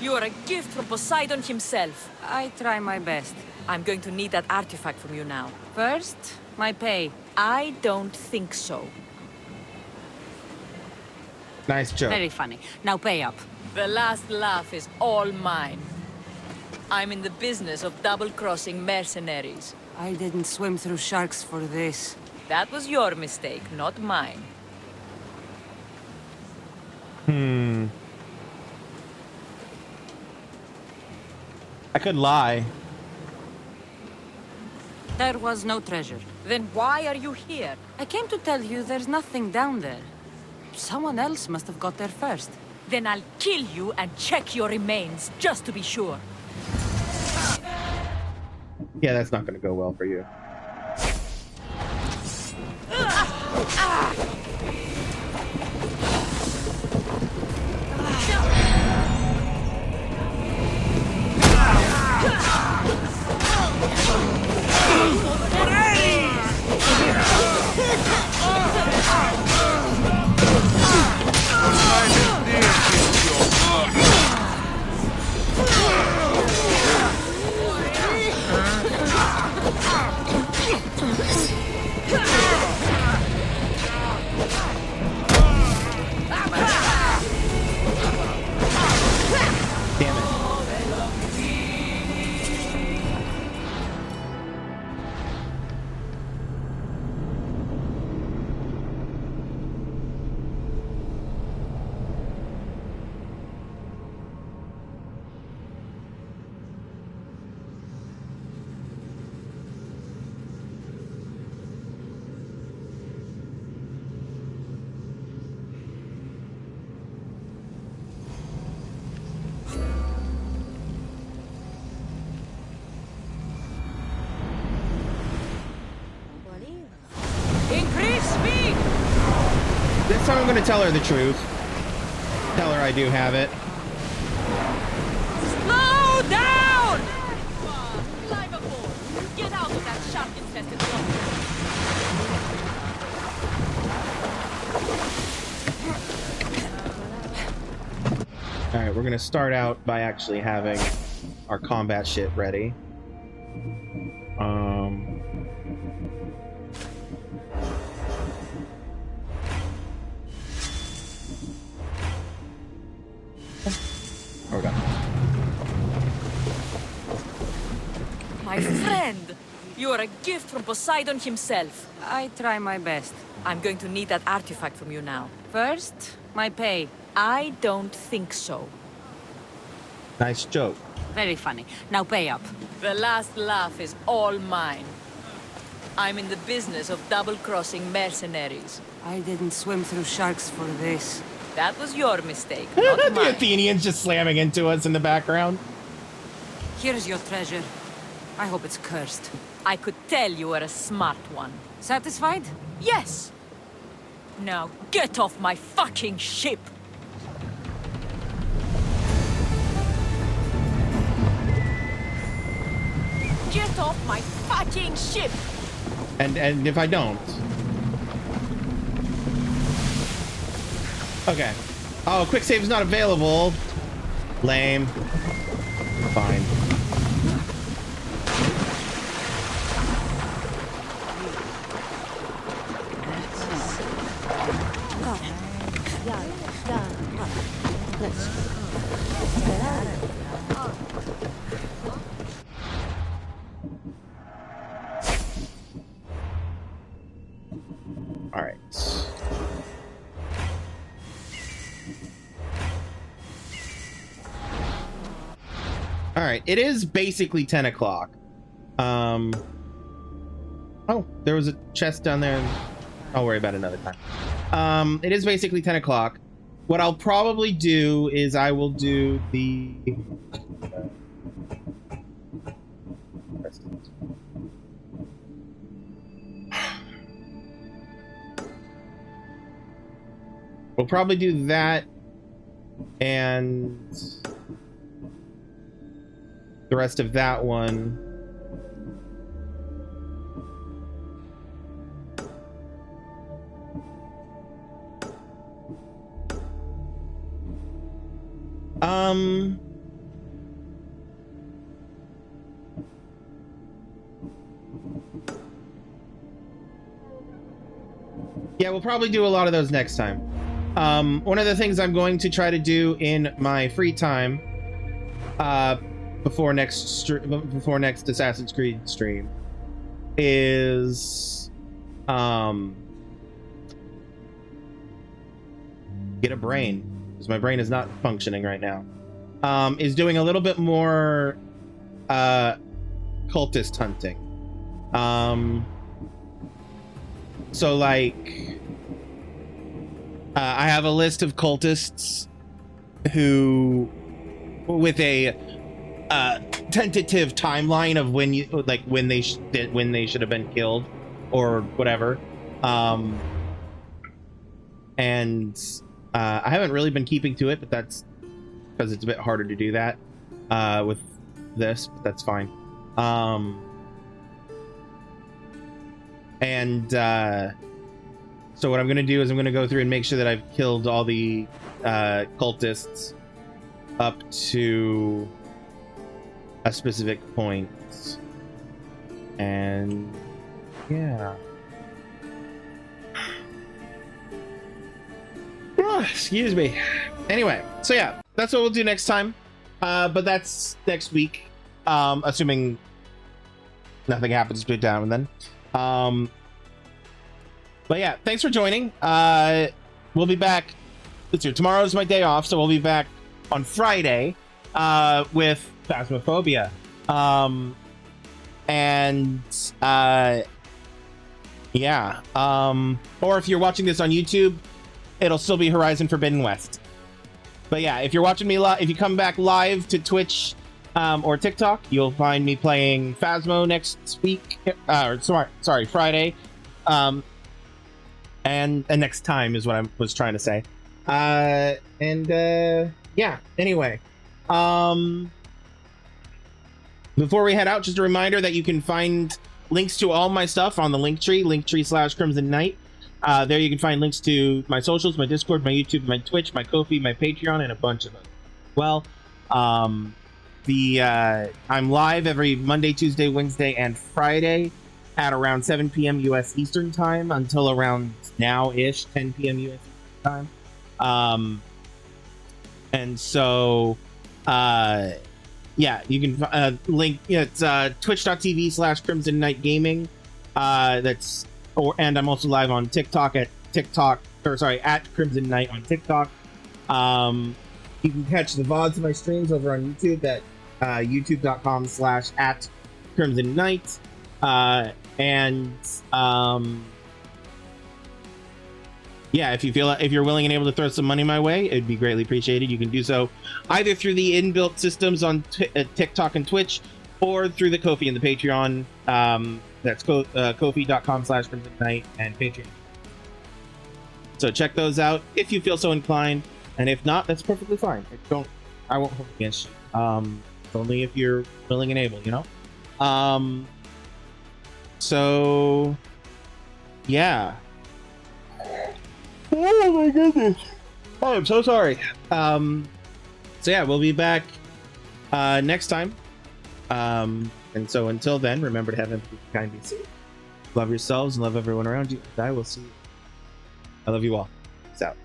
you are a gift from Poseidon himself. I try my best. I'm going to need that artifact from you now. First, my pay. I don't think so. Nice joke. Very funny. Now pay up. The last laugh is all mine. I'm in the business of double-crossing mercenaries. I didn't swim through sharks for this. That was your mistake, not mine. I could lie. There was no treasure. Then why are you here? I came to tell you there's nothing down there. Someone else must have got there first. Then I'll kill you and check your remains, just to be sure. Yeah, that's not gonna go well for you. Increase speed! This time I'm gonna tell her the truth. Tell her I do have it. Slow down! Climb aboard. Get out of that shark-infested zone. Alright, we're gonna start out by actually having our combat shit ready. Oh, we go. My friend, you are a gift from Poseidon himself. I try my best. I'm going to need that artifact from you now. First, my pay. I don't think so. Nice joke. Very funny. Now pay up. The last laugh is all mine. I'm in the business of double-crossing mercenaries. I didn't swim through sharks for this. That was your mistake, The not mine. Athenians just slamming into us in the background. Here's your treasure. I hope it's cursed. I could tell you were a smart one. Satisfied? Yes. Now get off my fucking ship! Get off my fucking ship! And if I don't. Okay. Oh, quick save is not available. Lame. Fine. All right. All right. It is basically 10 o'clock. Oh, there was a chest down there. I'll worry about it another time. It is basically 10 o'clock. What I'll probably do is I will do the... We'll probably do that and the rest of that one. Yeah, we'll probably do a lot of those next time. One of the things I'm going to try to do in my free time, before next Assassin's Creed stream, is get a brain, because my brain is not functioning right now. Is doing a little bit more cultist hunting. So like, I have a list of cultists who, with a tentative timeline of when you when they should have been killed or whatever. And I haven't really been keeping to it, but that's because it's a bit harder to do that with this, but that's fine. So what I'm going to do is I'm going to go through and make sure that I've killed all the cultists up to a specific point. And yeah. Excuse me. Anyway, so yeah, that's what we'll do next time. But that's next week. Assuming nothing happens between now and then. But yeah, thanks for joining. We'll be back. Let's see, tomorrow's my day off, so we'll be back on Friday with Phasmophobia. Yeah. Or if you're watching this on YouTube, it'll still be Horizon Forbidden West. But yeah, if you're watching me live, if you come back live to Twitch or TikTok, you'll find me playing Phasmo next week. Sorry, Friday. And next time is what I was trying to say. Yeah, anyway. Before we head out, just a reminder that you can find links to all my stuff on the Linktree, Linktree/Krimzonknight. There you can find links to my socials, my Discord, my YouTube, my Twitch, my Ko-fi, my Patreon, and a bunch of others. Well, I'm live every Monday, Tuesday, Wednesday, and Friday at around 7 p.m. U.S. Eastern Time until around now-ish, 10 p.m. U.S. Eastern Time. And so, yeah, you can link. It's twitch.tv/Krimzonknight Gaming. And I'm also live on TikTok at Krimzonknight on TikTok. You can catch the VODs of my streams over on YouTube at youtube.com/@Krimzonknight. Yeah, if you're willing and able to throw some money my way, it'd be greatly appreciated. You can do so either through the inbuilt systems on TikTok and Twitch, or through the Ko-fi and the Patreon. That's Ko-fi.com/Krimzonknight and Patreon. So check those out if you feel so inclined, and if not, that's perfectly fine. I won't hold against you. Only if you're willing and able, you know. So yeah. Oh my goodness. Oh, I'm so sorry. So yeah, we'll be back next time. And so until then, remember to have empathy, kind, be safe. Love yourselves and love everyone around you. And I will see you. I love you all. Peace out.